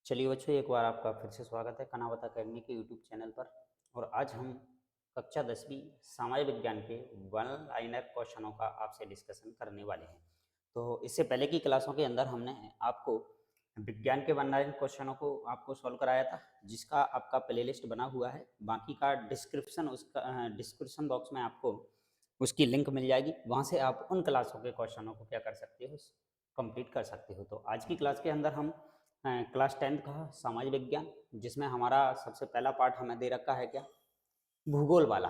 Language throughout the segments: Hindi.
चलिए बच्चों, एक बार आपका फिर से स्वागत है कनावत अकेडमी के यूट्यूब चैनल पर। और आज हम कक्षा 10वीं सामाजिक विज्ञान के वन लाइनर क्वेश्चनों का आपसे डिस्कशन करने वाले हैं। तो इससे पहले की क्लासों के अंदर हमने आपको विज्ञान के वन लाइन क्वेश्चनों को आपको सॉल्व कराया था, जिसका आपका प्लेलिस्ट बना हुआ है। बाकी का डिस्क्रिप्शन बॉक्स में आपको उसकी लिंक मिल जाएगी, वहाँ से आप उन क्लासों के क्वेश्चनों को क्या कर सकते हो, कंप्लीट कर सकते हो। तो आज की क्लास के अंदर हम क्लास 10th का सामाजिक विज्ञान, जिसमें हमारा सबसे पहला पार्ट हमें दे रखा है क्या, भूगोल वाला।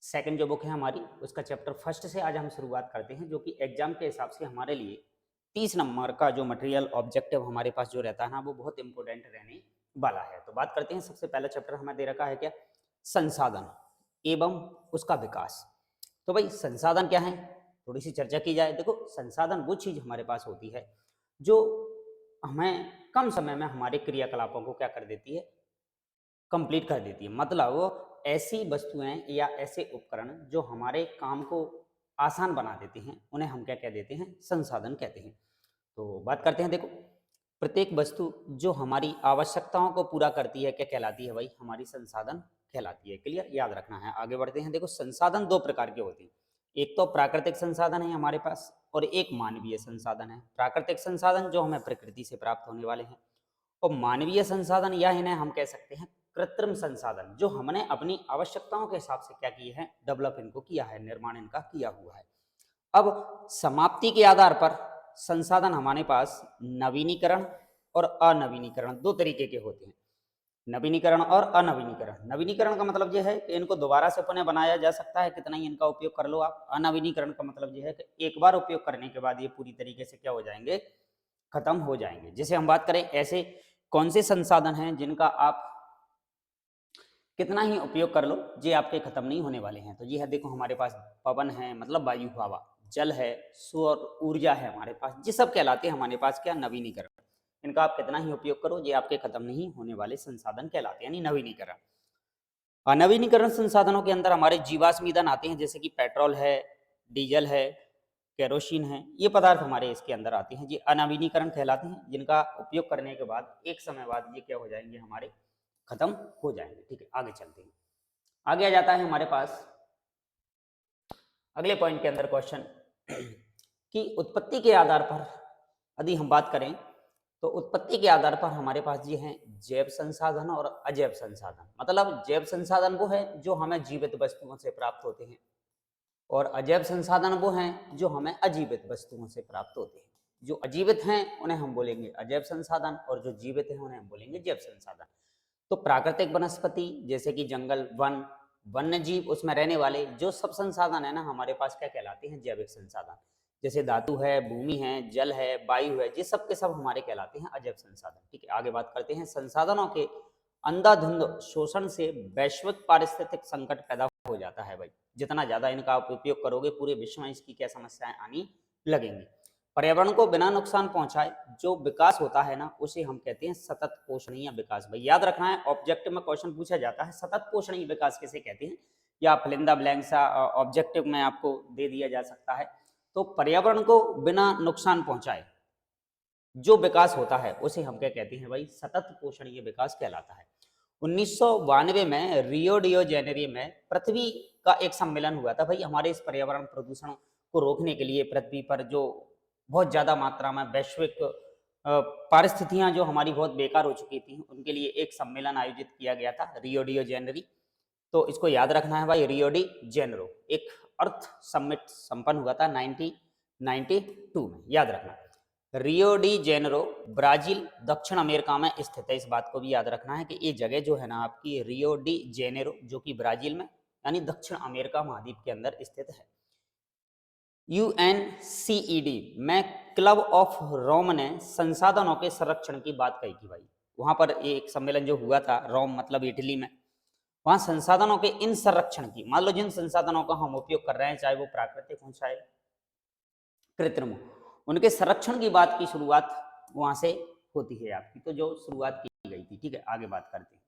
सेकंड जो बुक है हमारी, उसका चैप्टर फर्स्ट से आज हम शुरुआत करते हैं, जो कि एग्जाम के हिसाब से हमारे लिए 30 नंबर का जो मटेरियल ऑब्जेक्टिव हमारे पास जो रहता है ना, वो बहुत इंपॉर्टेंट रहने वाला है। तो बात करते हैं, सबसे पहला चैप्टर हमें दे रखा है क्या, संसाधन एवं उसका विकास। तो भाई संसाधन क्या है, थोड़ी सी चर्चा की जाए। देखो, संसाधन वो चीज हमारे पास होती है जो हमें कम समय में हमारे क्रियाकलापों को क्या कर देती है, कंप्लीट कर देती है। मतलब वो ऐसी वस्तुएं या ऐसे उपकरण जो हमारे काम को आसान बना देते हैं, उन्हें हम क्या कह देते हैं, संसाधन कहते हैं। तो बात करते हैं, देखो, प्रत्येक वस्तु जो हमारी आवश्यकताओं को पूरा करती है क्या कहलाती है भाई, हमारी संसाधन कहलाती है। क्लियर, याद रखना है। आगे बढ़ते हैं। देखो, संसाधन दो प्रकार के होते हैं। एक तो प्राकृतिक संसाधन है हमारे पास, और एक मानवीय संसाधन है। प्राकृतिक संसाधन जो हमें प्रकृति से प्राप्त होने वाले हैं, और मानवीय संसाधन या इन्हें हम कह सकते हैं कृत्रिम संसाधन, जो हमने अपनी आवश्यकताओं के हिसाब से क्या किए हैं, डेवलप इनको किया है, निर्माण इनका किया हुआ है। अब समाप्ति के आधार पर संसाधन हमारे पास नवीनीकरण और अनवीनीकरण दो तरीके के होते हैं। नवीनीकरण और अनवीनीकरण। नवीनीकरण का मतलब यह है कि इनको दोबारा से पुनः बनाया जा सकता है, कितना ही इनका उपयोग कर लो आप। अनवीनीकरण का मतलब यह है कि एक बार उपयोग करने के बाद ये पूरी तरीके से क्या हो जाएंगे, खत्म हो जाएंगे। जैसे हम बात करें, ऐसे कौन से संसाधन हैं जिनका आप कितना ही उपयोग कर लो, ये आपके खत्म नहीं होने वाले हैं। तो ये है, देखो, हमारे पास पवन है, मतलब वायु हवा, जल है, सौर ऊर्जा है हमारे पास, ये सब कहलाते हैं हमारे पास क्या, नवीनीकरण। इनका आप कितना ही उपयोग करो, ये आपके खत्म नहीं होने वाले संसाधन कहलाते हैं, यानी नवीनीकरण। अनवीनीकरण संसाधनों के अंदर हमारे जीवाश्म ईंधन आते हैं, जैसे कि पेट्रोल है, डीजल है, केरोसिन है, ये पदार्थ हमारे इसके अंदर आते हैं। ये अनवीनीकरण कहलाते हैं, जिनका उपयोग करने के बाद एक समय बाद ये क्या हो जाएंगे, हमारे खत्म हो जाएंगे। ठीक है, आगे चलते हैं। आगे आ जाता है हमारे पास अगले पॉइंट के अंदर क्वेश्चन कि उत्पत्ति के आधार पर यदि हम बात करें, तो उत्पत्ति के आधार पर हमारे पास ये हैं जैव संसाधन और अजैव संसाधन। मतलब जैव संसाधन वो है जो हमें जीवित वस्तुओं से प्राप्त होते हैं, और अजैव संसाधन वो हैं जो हमें अजीवित वस्तुओं से प्राप्त होते हैं। जो अजीवित हैं उन्हें हम बोलेंगे अजैव संसाधन, और जो जीवित हैं उन्हें हम बोलेंगे जैव संसाधन। तो प्राकृतिक वनस्पति, जैसे कि जंगल, वन, वन्य जीव, उसमें रहने वाले जो सब संसाधन है ना, हमारे पास क्या कहलाते हैं, जैविक संसाधन। जैसे धातु है, भूमि है, जल है, वायु है, ये सब के सब हमारे कहलाते हैं अजैव संसाधन। ठीक है, आगे बात करते हैं। संसाधनों के अंधाधुंध शोषण से वैश्विक पारिस्थितिक संकट पैदा हो जाता है भाई। जितना ज्यादा इनका आप उपयोग करोगे, पूरे विश्व में इसकी क्या समस्याएं आनी लगेंगी। पर्यावरण को बिना नुकसान पहुंचाए जो विकास होता है ना, उसे हम कहते हैं सतत पोषणीय विकास। भाई याद रखना है, ऑब्जेक्टिव में क्वेश्चन पूछा जाता है सतत पोषणीय विकास किसे कहते हैं, या फिल इन द ब्लैंक सा ऑब्जेक्टिव में आपको दे दिया जा सकता है। तो पर्यावरण को बिना नुकसान पहुंचाए जो विकास होता है उसे हम क्या कहते हैं भाई, सतत पोषणीय विकास कहलाता है। 1992 में रियो डियो जेनेरियो में पृथ्वी का एक सम्मेलन हुआ था भाई, हमारे इस पर्यावरण प्रदूषण को रोकने के लिए। पृथ्वी पर जो बहुत ज्यादा मात्रा में वैश्विक परिस्थितियां जो हमारी बहुत बेकार हो चुकी थी, उनके लिए एक सम्मेलन आयोजित किया गया था, रियो डियो जेनेरी। तो इसको याद रखना है भाई, रियो डी जेनेरो एक अर्थ समिट संपन्न हुआ था 1992 में, याद रखना। रियो डी जेनेरो ब्राजील, दक्षिण अमेरिका में स्थित है। इस बात को भी याद रखना है कि ये जगह जो है ना आपकी, रियो डी जेनेरो, जो कि ब्राजील में यानी दक्षिण अमेरिका महाद्वीप के अंदर स्थित है। यूएनसीईडी में क्लब ऑफ रोम ने संसाधनों के संरक्षण की बात कही थी भाई। वहां पर एक सम्मेलन जो हुआ था, रोम मतलब इटली में, वहां संसाधनों के इन संरक्षण की, मान लो जिन संसाधनों का हम उपयोग कर रहे हैं, चाहे वो प्राकृतिक हो चाहे कृत्रिम हो, उनके संरक्षण की बात की शुरुआत वहां से होती है आपकी। तो जो शुरुआत की गई थी। ठीक है, आगे बात करते हैं।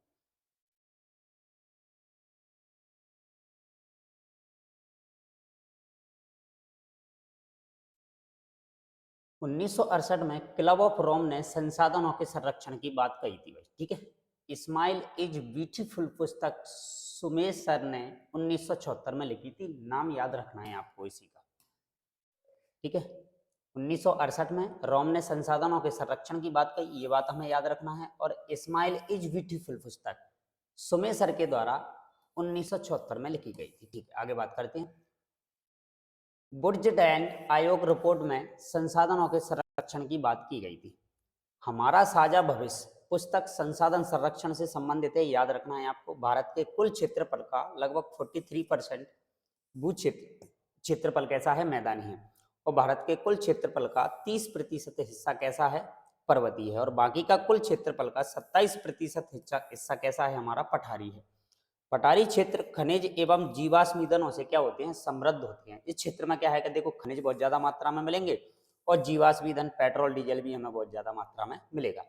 1968 में क्लब ऑफ रोम ने संसाधनों के संरक्षण की बात कही थी भाई, ठीक है। स्माइल इज ब्यूटीफुल पुस्तक सुमेश सर ने 1974 में लिखी थी, नाम याद रखना है आपको इसी का, ठीक है। 1968 में रोम ने संसाधनों के संरक्षण की बात कही, ये बात हमें याद रखना है। और स्माइल इज ब्यूटीफुल पुस्तक सुमेश सर के द्वारा 1974 में लिखी गई थी, ठीक है। आगे बात करते हैं। बुर्जडैन आयोग रिपोर्ट में संसाधनों के संरक्षण की बात की गई थी। हमारा साझा भविष्य पुस्तक संसाधन संरक्षण से संबंधित है, याद रखना है आपको। भारत के कुल क्षेत्रफल का लगभग 43% भू क्षेत्रफल कैसा है, मैदानी है। और भारत के कुल क्षेत्रफल का 30% हिस्सा कैसा है, पर्वतीय है। और बाकी का कुल क्षेत्रफल का 27% हिस्सा कैसा है, हमारा पठारी है। पठारी क्षेत्र खनिज एवं जीवाश्म ईंधनों से क्या होते हैं, समृद्ध होते हैं। इस क्षेत्र में क्या है कि देखो खनिज बहुत ज्यादा मात्रा में मिलेंगे और जीवाश्म ईंधन पेट्रोल डीजल भी हमें बहुत ज्यादा मात्रा में मिलेगा।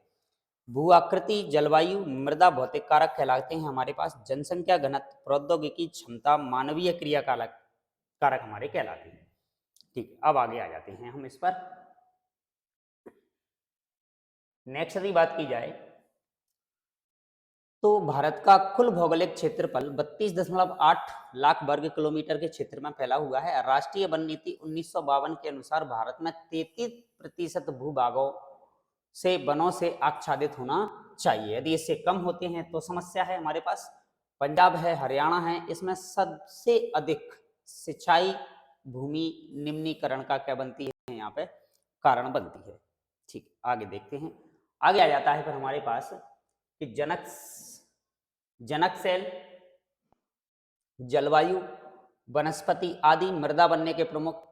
भू आकृति, जलवायु, मृदा भौतिक कारक कहलाते हैं हमारे पास। जनसंख्या घनत्व, प्रौद्योगिकी क्षमता, मानवीय क्रिया कारक हमारे कहलाते हैं, ठीक। अब आगे आ जाते हैं हम इस पर। नेक्स्ट यदि बात की जाए तो भारत का कुल भौगोलिक क्षेत्रफल 32.8 लाख वर्ग किलोमीटर के क्षेत्र में फैला हुआ है। राष्ट्रीय वन नीति 1952 के अनुसार भारत में 33% भूभागों से वनों से आच्छादित होना चाहिए। यदि इससे कम होते हैं तो समस्या है हमारे पास। पंजाब है, हरियाणा है, इसमें सबसे अधिक सिंचाई भूमि निम्नीकरण का क्या बनती है, यहाँ पे कारण बनती है, ठीक। आगे देखते हैं। आगे आ जाता है फिर हमारे पास कि जनक सेल, जलवायु, वनस्पति आदि मृदा बनने के प्रमुख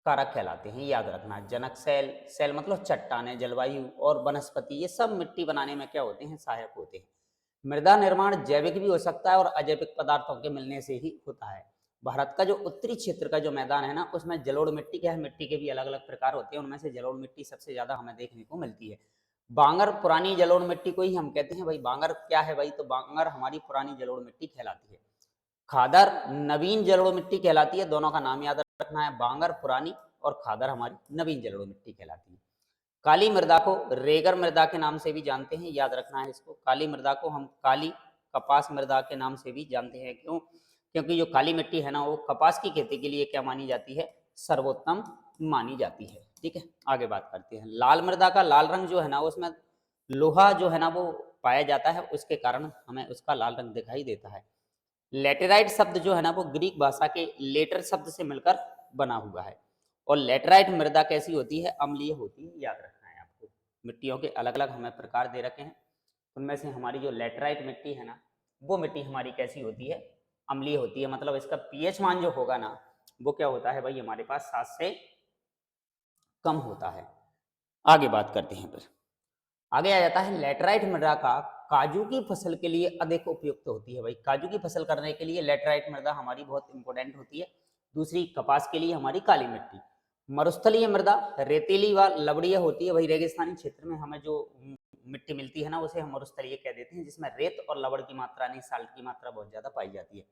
कारक कहलाते हैं, याद रखना। जनक सेल मतलब चट्टाने, जलवायु और वनस्पति, ये सब मिट्टी बनाने में क्या होते हैं, सहायक होते हैं। मृदा निर्माण जैविक भी हो सकता है और अजैविक पदार्थों के मिलने से ही होता है। भारत का जो उत्तरी क्षेत्र का जो मैदान है ना, उसमें जलोढ़ मिट्टी क्या है, मिट्टी के भी अलग अलग प्रकार होते हैं, उनमें से जलोढ़ मिट्टी सबसे ज्यादा हमें देखने को मिलती है। बांगर पुरानी जलोढ़ मिट्टी को ही हम कहते हैं भाई। बांगर क्या है भाई, तो बांगर हमारी पुरानी जलोढ़ मिट्टी कहलाती है। खादर नवीन जलोढ़ मिट्टी कहलाती है। दोनों का नाम याद रखना है, बांगर पुरानी और खादर हमारी नवीन जलोढ़ मिट्टी कहलाती है। काली मृदा को रेगर मृदा के नाम से भी जानते हैं, याद रखना है इसको। काली मृदा को हम काली कपास मृदा के नाम से भी जानते हैं। क्यों? क्योंकि जो काली मिट्टी है ना, वो कपास की खेती के लिए क्या मानी जाती है, सर्वोत्तम मानी जाती है, ठीक है। आगे बात करते हैं। लाल मृदा का लाल रंग जो है ना, उसमें लोहा जो है ना वो पाया जाता है, उसके कारण हमें उसका लाल रंग दिखाई देता है। लेटेराइट शब्द जो है ना, वो ग्रीक भाषा के लेटर शब्द से मिलकर बना हुआ है। और लेटराइट मृदा कैसी होती है, अम्लीय होती है, याद रखना है आपको। मिट्टियों के अलग अलग हमें प्रकार दे रखे हैं, उनमें से हमारी जो लेटराइट मिट्टी है ना, वो मिट्टी हमारी कैसी होती है, अम्लीय होती है। मतलब इसका पीएच मान जो होगा ना, वो क्या होता है भाई, हमारे पास 7 से कम होता है। आगे बात करते हैं फिर। आगे आ जाता है लेटराइट मृदा का काजू की फसल के लिए अधिक उपयुक्त होती है भाई। काजू की फसल करने के लिए लेटराइट मृदा हमारी बहुत इंपॉर्टेंट होती है। दूसरी कपास के लिए हमारी काली मिट्टी। मरुस्थलीय मृदा रेतीली व लवणीय होती है भाई। रेगिस्तानी क्षेत्र में हमें जो मिट्टी मिलती है ना, उसे हम मरुस्थलीय कह देते हैं, जिसमें रेत और लवण की मात्रा नहीं, साल्ट की मात्रा बहुत ज्यादा पाई जाती है।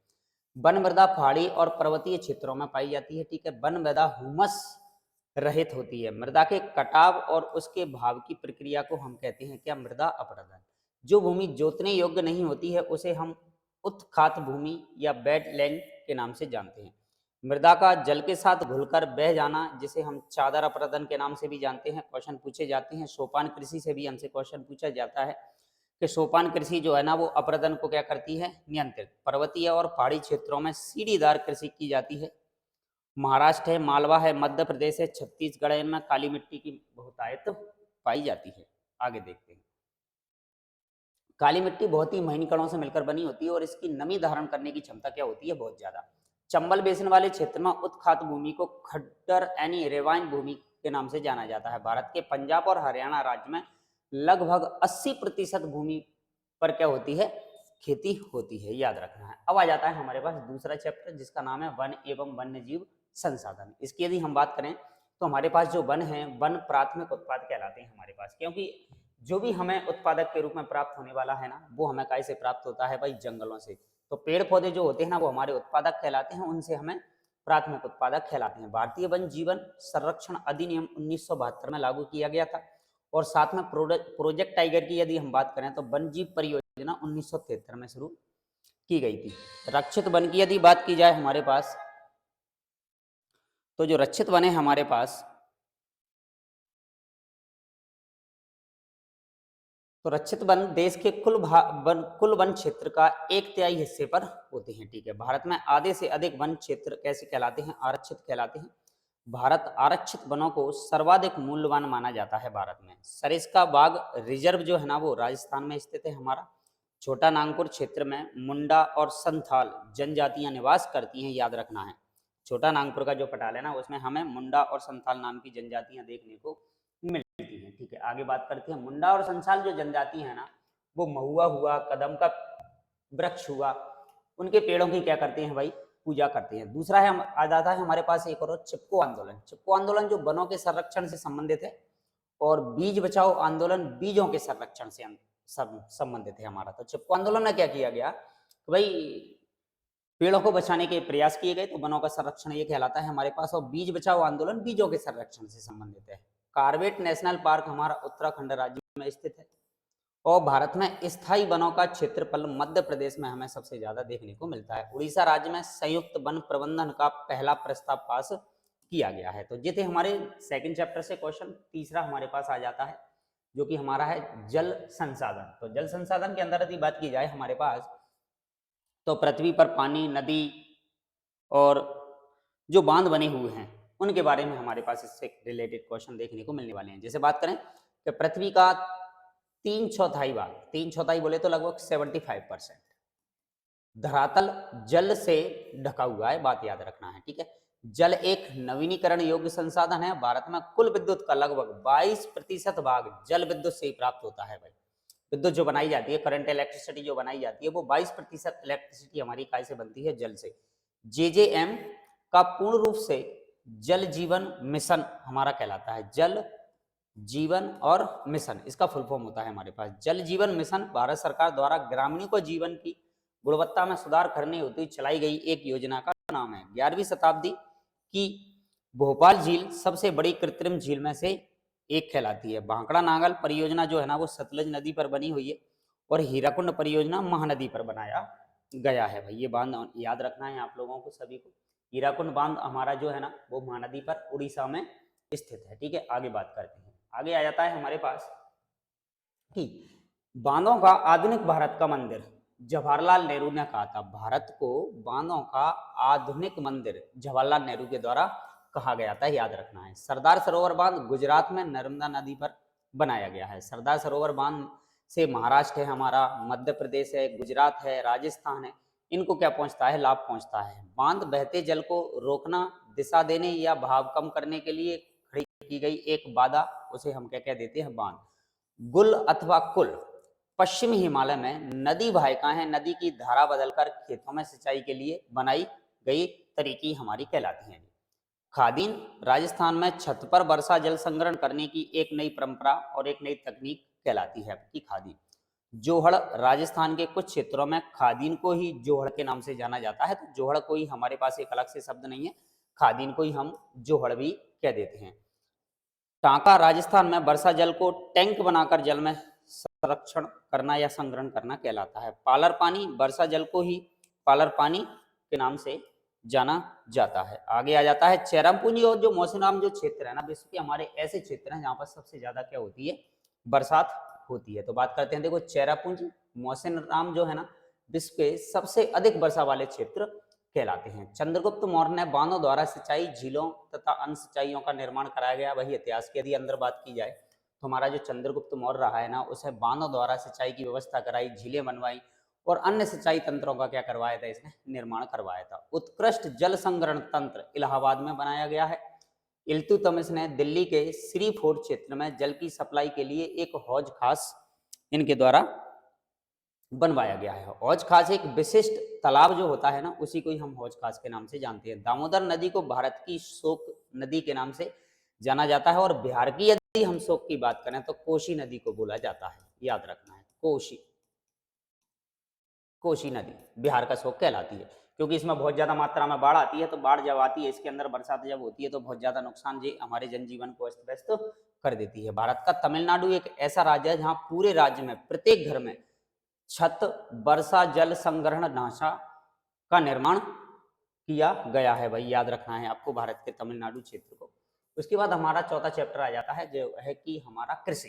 वन मृदा पहाड़ी और पर्वतीय क्षेत्रों में पाई जाती है, ठीक है। वन मृदा हुमस रहित होती है। मृदा के कटाव और उसके भाव की प्रक्रिया को हम कहते हैं क्या, मृदा अपरदन। जो भूमि जोतने योग्य नहीं होती है उसे हम उत्खात भूमि या वेटलैंड के नाम से जानते हैं। मृदा का जल के साथ घुलकर बह जाना, जिसे हम चादर अपरदन के नाम से भी जानते हैं, क्वेश्चन पूछे जाते हैं। सोपान कृषि से भी हमसे क्वेश्चन पूछा जाता है कि सोपान कृषि जो है ना, वो अपरदन को क्या करती है, नियंत्रित। पर्वतीय और पहाड़ी क्षेत्रों में सीढ़ीदार कृषि की जाती है। महाराष्ट्र है, मालवा है, मध्य प्रदेश है, छत्तीसगढ़ है, इनमें काली मिट्टी की बहुतायत पाई जाती है। आगे देखते हैं। काली मिट्टी बहुत ही महीन कणों से मिलकर बनी होती है और इसकी नमी धारण करने की क्षमता क्या होती है, बहुत ज्यादा। चंबल बेसिन वाले क्षेत्र में उत्खात भूमि को खड्डर यानी रेवाइन भूमि के नाम से जाना जाता है। भारत के पंजाब और हरियाणा राज्य में लगभग 80% भूमि पर क्या होती है, खेती होती है, याद रखना है। अब आ जाता है हमारे पास दूसरा चैप्टर, जिसका नाम है वन एवं वन्य जीव संसाधन। इसकी यदि हम बात करें तो हमारे पास जो वन है, वन प्राथमिक उत्पाद कहलाते हैं हमारे पास। क्योंकि जो भी हमें उत्पादक के रूप में प्राप्त होने वाला है ना, वो हमें काय से प्राप्त होता है भाई, जंगलों से। तो पेड़ पौधे जो होते हैं ना, वो हमारे उत्पादक कहलाते हैं, उनसे हमें प्राथमिक उत्पादक कहलाते हैं। भारतीय वन जीवन संरक्षण अधिनियम 1972 में लागू किया गया था। और साथ में प्रोजेक्ट टाइगर की यदि हम बात करें तो वन जीव परियोजना 1973 में शुरू की गई थी। रक्षित वन की यदि बात की जाए हमारे पास, तो जो रक्षित वन है हमारे पास, तो रक्षित वन देश के कुल वन क्षेत्र का 1/3 हिस्से पर होते हैं। ठीक है, भारत में आधे से अधिक वन क्षेत्र कैसे कहलाते हैं? आरक्षित कहलाते हैं। भारत आरक्षित वनों को सर्वाधिक मूल्यवान माना जाता है भारत में। सरिस्का बाघ रिजर्व जो है ना वो राजस्थान में स्थित है हमारा। छोटा नागपुर क्षेत्र में मुंडा और संथाल जनजातियां निवास करती हैं, याद रखना है। छोटा नागपुर का जो पटाल है ना उसमें हमें मुंडा और संथाल नाम की जनजातियां देखने को मिलती हैं। ठीक है, आगे बात करते हैं। मुंडा और संथाल जो जनजाति है ना वो महुआ हुआ, कदम का वृक्ष हुआ, उनके पेड़ों की क्या करते हैं भाई? पूजा करते हैं। दूसरा है आ जाता है हमारे पास एक और चिपको आंदोलन। चिपको आंदोलन जो वनों के संरक्षण से संबंधित है, और बीज बचाओ आंदोलन बीजों के संरक्षण से संबंधित है हमारा। तो चिपको आंदोलन में क्या किया गया? भाई पेड़ों को बचाने के प्रयास किए गए, तो वनों का संरक्षण ये कहलाता है हमारे पास। और बीज बचाओ आंदोलन बीजों के संरक्षण से संबंधित है। कार्बेट नेशनल पार्क हमारा उत्तराखंड राज्य में स्थित है। और भारत में स्थायी वनों का क्षेत्रफल मध्य प्रदेश में हमें सबसे ज्यादा देखने को मिलता है। उड़ीसा राज्य में संयुक्त वन प्रबंधन का पहला प्रस्ताव पास किया गया है। तो ये थे हमारे सेकंड चैप्टर से क्वेश्चन। तीसरा हमारे पास आ जाता है जो कि हमारा है जल संसाधन। तो जल संसाधन के अंदर यदि बात की जाए हमारे पास, तो पृथ्वी पर पानी, नदी और जो बांध बने हुए हैं उनके बारे में हमारे पास इससे रिलेटेड क्वेश्चन देखने को मिलने वाले हैं। जैसे बात करें कि पृथ्वी का 3/4 भाग, 3/4 बोले तो लगभग 75% धरातल जल से ढका हुआ है, बात याद रखना है। ठीक है, जल एक नवीनीकरण योग्य संसाधन है। भारत में कुल विद्युत का लगभग 22% भाग जल विद्युत से ही प्राप्त होता है। भाई विद्युत जो बनाई जाती है, करंट इलेक्ट्रिसिटी जो बनाई जाती है, वो 22% इलेक्ट्रिसिटी हमारी काय से बनती है? जल से। JJM का पूर्ण रूप से जल जीवन मिशन हमारा कहलाता है। जल जीवन और मिशन, इसका फुल फॉर्म होता है हमारे पास जल जीवन मिशन। भारत सरकार द्वारा ग्रामीणों को जीवन की गुणवत्ता में सुधार करने हेतु चलाई गई एक योजना का नाम है। 11वीं शताब्दी की भोपाल झील सबसे बड़ी कृत्रिम झील में से एक कहलाती है। भांकड़ा नागल परियोजना जो है ना वो सतलज नदी पर बनी हुई है। और हीराकुंड परियोजना महानदी पर बनाया गया है। भाई ये बांध याद रखना है आप लोगों को सभी को। हीराकुंड बांध हमारा जो है ना वो महानदी पर उड़ीसा में स्थित है। ठीक है, आगे बात करते हैं। आगे आ जाता है हमारे पास कि बांधों का आधुनिक भारत का मंदिर। जवाहरलाल नेहरू ने कहा था भारत को बांधों का आधुनिक मंदिर जवाहरलाल नेहरू के द्वारा कहा गया था, याद रखना है। सरदार सरोवर बांध गुजरात में नर्मदा नदी पर बनाया गया है। सरदार सरोवर बांध से महाराष्ट्र है हमारा, मध्य प्रदेश है, गुजरात है, राजस्थान है, इनको क्या पहुंचता है? लाभ पहुंचता है। बांध बहते जल को रोकना, दिशा देने या बहाव कम करने के लिए खड़ी की गई एक बाधा, उसे हम क्या कह देते हैं? बांध। गुल अथवा कुल पश्चिमी हिमालय में नदी वाहिकाएं नदी की धारा बदलकर खेतों में सिंचाई के लिए बनाई गई तरीकी हमारी कहलाती हैं। खादीन राजस्थान में छत पर वर्षा जल संग्रहण करने की एक नई परंपरा और एक नई तकनीक कहलाती है आपकी खादीन। जोहड़ राजस्थान के कुछ क्षेत्रों में खादीन को ही जोहड़ के नाम से जाना जाता है। तो जोहड़ को ही हमारे पास एक अलग से शब्द नहीं है, खादीन को ही हम जोहड़ भी कह देते हैं। टांका राजस्थान में वर्षा जल को टैंक बनाकर जल में संरक्षण करना या संग्रहण करना कहलाता है। पालर पानी वर्षा जल को ही पालर पानी के नाम से जाना जाता है। आगे आ जाता है चेरापूंजी और जो मौसिनराम जो क्षेत्र है ना विश्व के हमारे ऐसे क्षेत्र हैं जहाँ पर सबसे ज्यादा क्या होती है? बरसात होती है। तो बात करते हैं, देखो चेरापूंजी मौसिनराम जो है ना विश्व के सबसे अधिक वर्षा वाले क्षेत्र कहलाते हैं। चंद्रगुप्त मौर्य ने बांधों द्वारा सिंचाई, झीलों तथा अन्य सिंचाइयों का निर्माण कराया गया। वही इतिहास की यदि अंदर बात की जाए तो हमारा जो चंद्रगुप्त मौर्य रहा है ना उसे बांधों द्वारा सिंचाई की व्यवस्था कराई, झीलें बनवाई और अन्य सिंचाई तंत्रों का क्या करवाया था? इसने निर्माण करवाया था। उत्कृष्ट जल संग्रहण तंत्र इलाहाबाद में बनाया गया है। इल्तुतमिश ने दिल्ली के श्री फोर्ट क्षेत्र में जल की सप्लाई के लिए एक हौज खास इनके द्वारा बनवाया गया है। हौज खास एक विशिष्ट तालाब जो होता है ना उसी को ही हम हौज खास के नाम से जानते हैं। दामोदर नदी को भारत की शोक नदी के नाम से जाना जाता है। और बिहार की यदि हम शोक की बात करें तो कोसी नदी को बोला जाता है, याद रखना है। कोसी नदी बिहार का शोक कहलाती है, क्योंकि इसमें बहुत ज्यादा मात्रा में बाढ़ आती है। तो बाढ़ जब आती है, इसके अंदर बरसात जब होती है तो बहुत ज्यादा नुकसान जी हमारे जनजीवन को अस्त व्यस्त कर देती है। भारत का तमिलनाडु एक ऐसा राज्य है जहाँ पूरे राज्य में प्रत्येक घर में छत वर्षा जल संग्रहण ढांचा का निर्माण किया गया है। भाई याद रखना है आपको भारत के तमिलनाडु क्षेत्र को। उसके बाद हमारा चौथा चैप्टर आ जाता है जो है कि हमारा कृषि।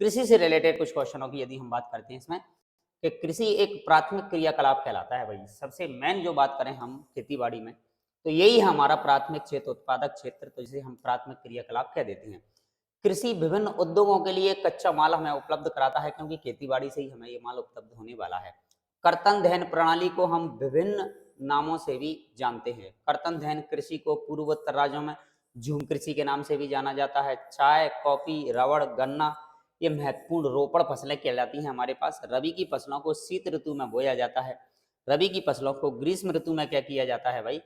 कृषि से रिलेटेड कुछ क्वेश्चनों की यदि हम बात करते हैं इसमें, कि कृषि एक प्राथमिक क्रियाकलाप कहलाता है। भाई सबसे मेन जो बात करें हम खेती बाड़ी में, तो यही है हमारा प्राथमिक क्षेत्र, उत्पादक क्षेत्र, तो इसे हम प्राथमिक क्रियाकलाप कह देते हैं। कृषि विभिन्न उद्योगों के लिए कच्चा माल हमें उपलब्ध कराता है, क्योंकि खेती बाड़ी से ही हमें ये माल उपलब्ध होने वाला है। कर्तन दहन प्रणाली को हम विभिन्न नामों से भी जानते हैं। कर्तन दहन कृषि को पूर्वोत्तर राज्यों में झूम कृषि के नाम से भी जाना जाता है। चाय, कॉफी, रबड़, गन्ना ये महत्वपूर्ण रोपण फसलें कहलाती हैं हमारे पास। रबी की फसलों को शीत ऋतु में बोया जाता है। रबी की फसलों को ग्रीष्म ऋतु में क्या किया जाता है भाई,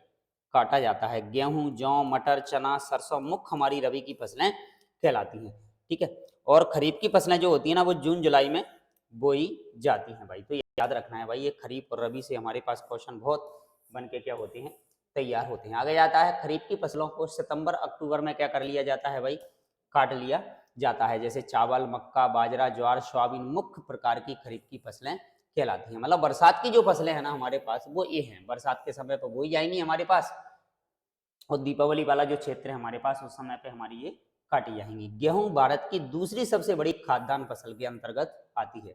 काटा जाता है। गेहूं, जौ, मटर, चना, सरसों मुख्य हमारी रबी की फसलें कहलाती हैं। ठीक है, और खरीफ की फसलें जो होती है ना वो जून जुलाई में बोई जाती हैं। भाई तो याद रखना है भाई, ये खरीफ और रबी से हमारे पास क्वेश्चन बहुत बन के क्या होते हैं, तैयार होते हैं। आगे जाता है, खरीफ की फसलों को सितंबर अक्टूबर में क्या कर लिया जाता है भाई, काट लिया जाता है। जैसे चावल, मक्का, बाजरा, ज्वार, सोयाबीन मुख्य प्रकार की खरीफ की फसलें कहलाती हैं। मतलब बरसात की जो फसलें हैं ना हमारे पास वो ये हैं, बरसात के समय पर बोई जाएंगी हमारे पास, और दीपावली वाला जो क्षेत्र है हमारे पास उस समय पे हमारी ये काटी जाएंगी। गेहूं भारत की दूसरी सबसे बड़ी खाद्यान्न फसल के अंतर्गत आती है।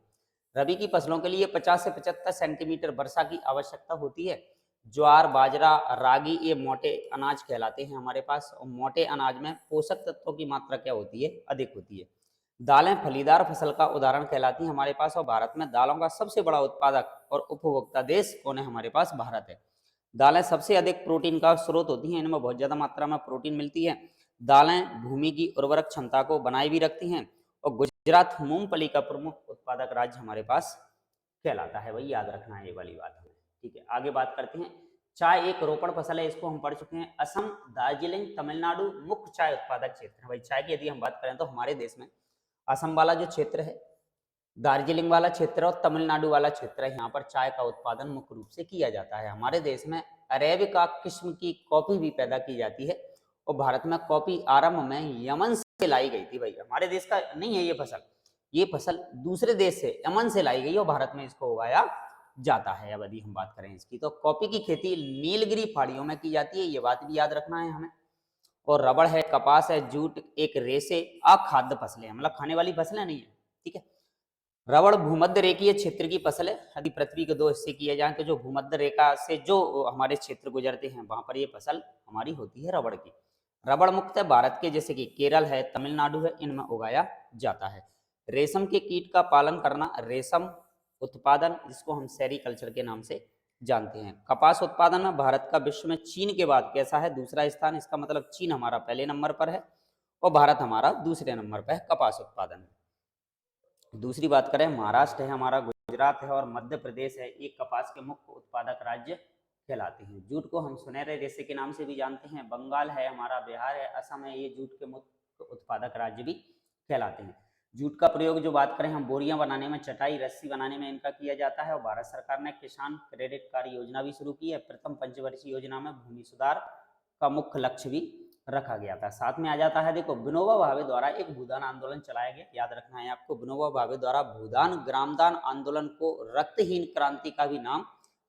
रबी की फसलों के लिए 50 से 75 सेंटीमीटर वर्षा की आवश्यकता होती है। ज्वार, बाजरा, रागी ये मोटे अनाज कहलाते हैं हमारे पास, और मोटे अनाज में पोषक तत्वों की मात्रा क्या होती है, अधिक होती है। दालें फलीदार फसल का उदाहरण कहलाती हैं हमारे पास, और भारत में दालों का सबसे बड़ा उत्पादक और उपभोक्ता देश कौन है, हमारे पास भारत है। दालें सबसे अधिक प्रोटीन का स्रोत होती हैं, इनमें बहुत ज्यादा मात्रा में प्रोटीन मिलती है। दालें भूमि की उर्वरक क्षमता को बनाए भी रखती हैं, और गुजरात मूंगफली का प्रमुख उत्पादक राज्य हमारे पास कहलाता है। भाई याद रखना है ये वाली बात हमें। ठीक है, आगे बात करते हैं। चाय एक रोपण फसल है, इसको हम पढ़ चुके हैं। असम, दार्जिलिंग, तमिलनाडु मुख्य चाय उत्पादक क्षेत्र है। भाई चाय की यदि हम बात करें तो हमारे देश में असम वाला जो क्षेत्र है, दार्जिलिंग वाला क्षेत्र और तमिलनाडु वाला क्षेत्र है, यहाँ पर चाय का उत्पादन मुख्य रूप से किया जाता है। हमारे देश में अरेबिका किस्म की कॉफी भी पैदा की जाती है, और भारत में कॉफी आरंभ में यमन से लाई गई थी। भाई हमारे देश का नहीं है ये फसल दूसरे देश से, यमन से लाई गई और भारत में इसको उगाया जाता है। अब यदि हम बात करें इसकी, तो कॉफी की खेती नीलगिरी पहाड़ियों में की जाती है, ये बात भी याद रखना है हमें। और रबड़ है, कपास है, जूट एक रेशे अखाद्य फसलें, मतलब खाने वाली फसलें नहीं है। ठीक है, रबड़ भूमध्य रेखीय क्षेत्र की फसल है। यदि पृथ्वी के दो हिस्से किए जाएं तो जो भूमध्य रेखा से जो हमारे क्षेत्र गुजरते हैं वहां पर ये फसल हमारी होती है रबड़ की। रबड़ मुख्यतः भारत के जैसे कि केरल है, तमिलनाडु है, इनमें उगाया जाता है। रेशम के कीट का पालन करना, रेशम उत्पादन, जिसको हम सेरीकल्चर के नाम से जानते हैं। कपास उत्पादन में भारत का विश्व में चीन के बाद कैसा है, दूसरा स्थान। इसका मतलब चीन हमारा पहले नंबर पर है और भारत हमारा दूसरे नंबर पर है कपास उत्पादन में। दूसरी बात करें, महाराष्ट्र है हमारा, गुजरात है और मध्य प्रदेश है, ये कपास के मुख्य उत्पादक राज्य कहलाते हैं। जूट को हम सुनहरे रेशे के नाम से भी जानते हैं। बंगाल है हमारा, बिहार है, असम है, ये जूट के मुख्य उत्पादक राज्य भी कहलाते हैं। जूट का प्रयोग जो बात करें हम बोरियां बनाने में, चटाई रस्सी बनाने में इनका किया जाता है। और भारत सरकार ने किसान क्रेडिट कार्ड योजना भी शुरू की है। प्रथम पंचवर्षीय योजना में भूमि सुधार का मुख्य लक्ष्य भी रखा गया था। साथ में आ जाता है, देखो विनोबा भावे द्वारा एक भूदान आंदोलन चलाया गया, याद रखना है आपको। विनोबा भावे द्वारा भूदान ग्रामदान आंदोलन को रक्तहीन क्रांति का भी नाम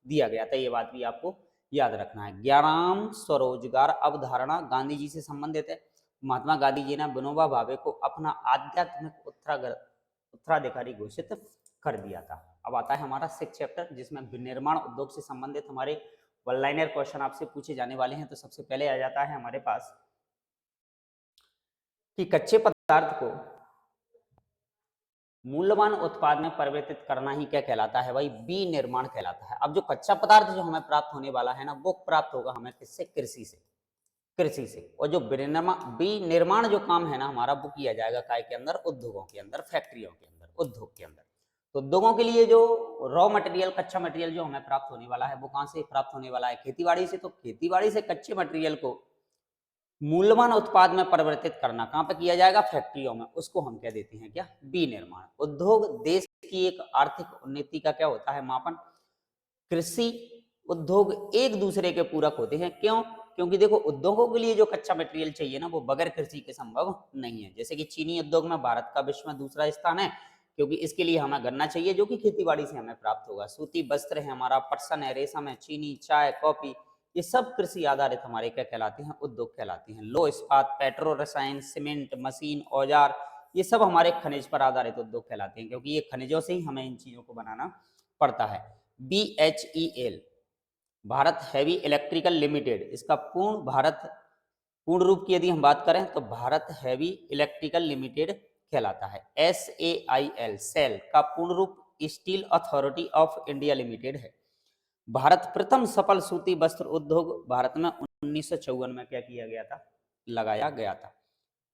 दिया गया था, ये बात भी आपको याद रखना है। ग्राम स्वरोजगार अवधारणा गांधी जी से संबंधित है। महात्मा गांधी जी ने विनोबा भावे को अपना आध्यात्मिक उत्तराधिकारी घोषित कर दिया था। अब आता है हमारा 6 चैप्टर, जिसमें विनिर्माण उद्योग से संबंधित हमारे वन लाइनर क्वेश्चन आपसे पूछे जाने वाले हैं। तो सबसे पहले आ जाता है हमारे पास कि कच्चे पदार्थ को मूल्यवान उत्पाद में परिवर्तित करना ही क्या कहलाता है भाई, विनिर्माण कहलाता है। अब जो कच्चा पदार्थ जो हमें प्राप्त होने वाला है ना, वो प्राप्त होगा हमें किससे, कृषि से। और जो विनिर्माण जो काम है ना हमारा, वो किया जाएगा काय के अंदर, उद्योगों के अंदर, फैक्ट्रियों के अंदर, उद्योग के अंदर। तो उद्योगों के लिए जो रॉ मटेरियल, कच्चा मटेरियल जो हमें प्राप्त होने वाला है, वो कहां से प्राप्त होने वाला है, खेतीबाड़ी से। तो खेतीबाड़ी से कच्चे मटेरियल को मूल्यवान उत्पाद में परिवर्तित करना कहां पे किया जाएगा, फैक्ट्रियों में। उसको हम कह देते हैं क्या, विनिर्माण। उद्योग देश की एक आर्थिक उन्नति का क्या होता है, मापन। कृषि उद्योग एक दूसरे के पूरक होते हैं। क्यों? क्योंकि देखो उद्योगों के लिए जो कच्चा मटेरियल चाहिए ना वो बगैर कृषि के संभव नहीं है। जैसे कि चीनी उद्योग में भारत का विश्व में दूसरा स्थान है, क्योंकि इसके लिए हमें गन्ना चाहिए जो कि खेतीबाड़ी से हमें प्राप्त होगा। सूती वस्त्र है हमारा, पटसन है, रेशम है, चीनी, चाय, कॉफी, ये सब कृषि आधारित हमारे क्या कहलाते हैं? उद्योग कहलाते हैं। लो इस्पात, पेट्रो रसायन, सीमेंट, मशीन, औजार, ये सब हमारे खनिज पर आधारित उद्योग कहलाते हैं, क्योंकि ये खनिजों से ही हमें इन चीजों को बनाना पड़ता है। BHEL, Bharat heavy electrical limited, इसका पूर्ण रूप की यदि हम बात करें तो भारत हैवी इलेक्ट्रिकल लिमिटेड कहलाता है। SAIL, सेल का पूर्ण रूप steel authority of India limited है। भारत प्रथम सफल सूती वस्त्र उद्योग भारत में 1954 में क्या किया गया था? लगाया गया था।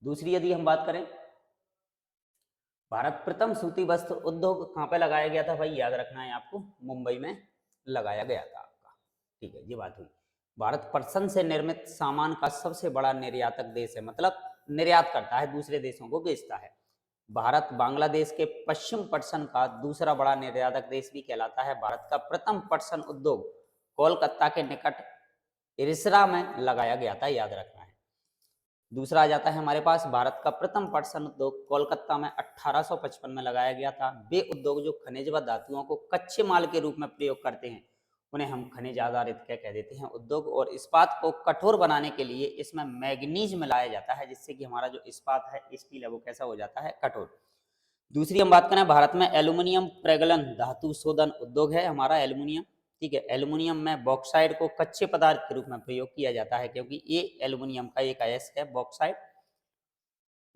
दूसरी यदि हम बात करें, भारत प्रथम सूती वस्त्र उद्योग कहाँ पे लगाया गया था भाई? याद रखना है आपको, मुंबई में लगाया गया था आपका। ठीक है, ये बात हुई। भारत पटसन से निर्मित सामान का सबसे बड़ा निर्यातक देश है, मतलब निर्यात करता है, दूसरे देशों को बेचता है। भारत बांग्लादेश के पश्चिम पटसन का दूसरा बड़ा निर्यातक देश भी कहलाता है। भारत का प्रथम पटसन उद्योग कोलकाता के निकट इरिसरा में लगाया गया था, याद रखना है। दूसरा आ जाता है हमारे पास, भारत का प्रथम पटसन उद्योग कोलकाता में 1855 में लगाया गया था। वे उद्योग जो खनिज व धातुओं को कच्चे माल के रूप में प्रयोग करते हैं उन्हें हम खनिज आधारित क्या कह देते हैं? उद्योग। और इस्पात को कठोर बनाने के लिए इसमें मैग्नीज मिलाया जाता है, जिससे कि हमारा जो इस्पात है, स्टील है, वो कैसा हो जाता है? कठोर। दूसरी हम बात करें, भारत में एल्यूमिनियम प्रगलन धातु शोधन उद्योग है हमारा, एल्यूमिनियम। ठीक है, एल्यूमिनियम में बॉक्साइड को कच्चे पदार्थ के रूप में प्रयोग किया जाता है, क्योंकि ये एल्यूमिनियम का एक अयस्क है, बॉक्साइड।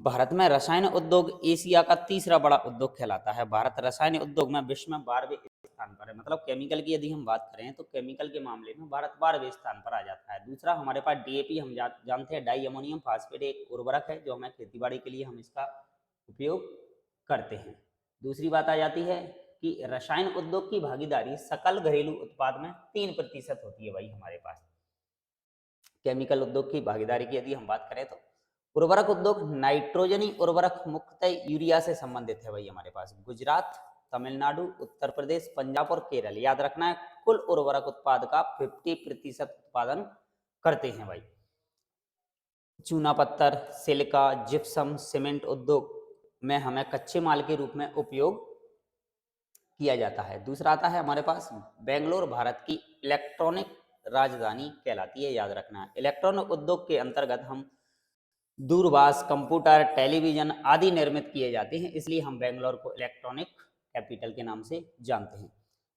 भारत में रसायन उद्योग एशिया का तीसरा बड़ा उद्योग कहलाता है। भारत रसायन उद्योग में विश्व में 12वें स्थान पर है, मतलब केमिकल की यदि हम बात करें तो केमिकल के मामले में भारत 12वें स्थान पर आ जाता है। दूसरा हमारे पास DAP, हम जानते हैं डाई अमोनियम फास्फेट एक उर्वरक है जो हमें खेतीबाड़ी के लिए हम इसका उपयोग करते हैं। दूसरी बात आ जाती है कि रसायन उद्योग की भागीदारी सकल घरेलू उत्पाद में 3% होती है भाई हमारे पास। केमिकल उद्योग की भागीदारी की यदि हम बात करें तो उर्वरक उद्योग नाइट्रोजनी उर्वरक मुख्यतः यूरिया से संबंधित है भाई हमारे पास। गुजरात, तमिलनाडु, उत्तर प्रदेश, पंजाब और केरल, याद रखना है, कुल उर्वरक उत्पाद का 50% उत्पादन करते हैं भाई। चूना पत्थर, सिलिका, जिप्सम, सीमेंट उद्योग में हमें कच्चे माल के रूप में उपयोग किया जाता है। दूसरा आता है हमारे पास बेंगलोर, भारत की इलेक्ट्रॉनिक राजधानी कहलाती है, याद रखना है। इलेक्ट्रॉनिक उद्योग के अंतर्गत हम दूरभाष, कंप्यूटर, टेलीविजन आदि निर्मित किए जाते हैं, इसलिए हम बेंगलोर को इलेक्ट्रॉनिक कैपिटल के नाम से जानते हैं।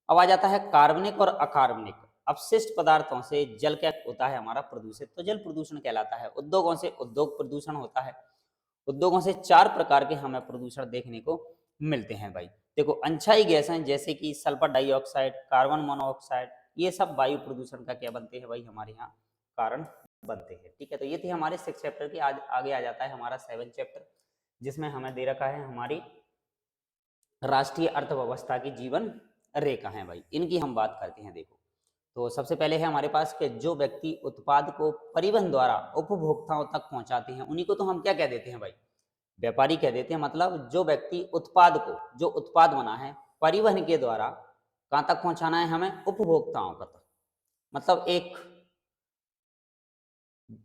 अब आ जाता है कार्बनिक और अकार्बनिक अपशिष्ट पदार्थों से जल क्या होता है हमारा? प्रदूषित, तो जल प्रदूषण कहलाता है। उद्योगों से उद्योग प्रदूषण होता है। उद्योगों से 4 प्रकार के हमें प्रदूषण देखने को मिलते हैं भाई। देखो, अनछाई गैसें जैसे कि सल्फर डाइऑक्साइड, कार्बन मोनोऑक्साइड, ये सब वायु प्रदूषण का क्या बनते हैं भाई? हमारे यहाँ कारण बनते हैं। ठीक है, तो ये थे हमारे 6 चैप्टर के। आज आगे आ जाता है हमारा 7 चैप्टर, जिसमें हमें दे रखा है हमारी राष्ट्रीय अर्थव्यवस्था की जीवन रेखा है भाई। इनकी हम बात करते हैं। देखो, तो सबसे पहले है हमारे पास कि जो व्यक्ति उत्पाद को परिवहन द्वारा उपभोक्ताओं तक पहुंचाते हैं उन्हीं को तो हम क्या कह देते हैं भाई? व्यापारी कह देते हैं। मतलब जो व्यक्ति उत्पाद को, जो उत्पाद बना है, परिवहन के द्वारा कहाँ तक पहुंचाना है हमें? उपभोक्ताओं तक। मतलब एक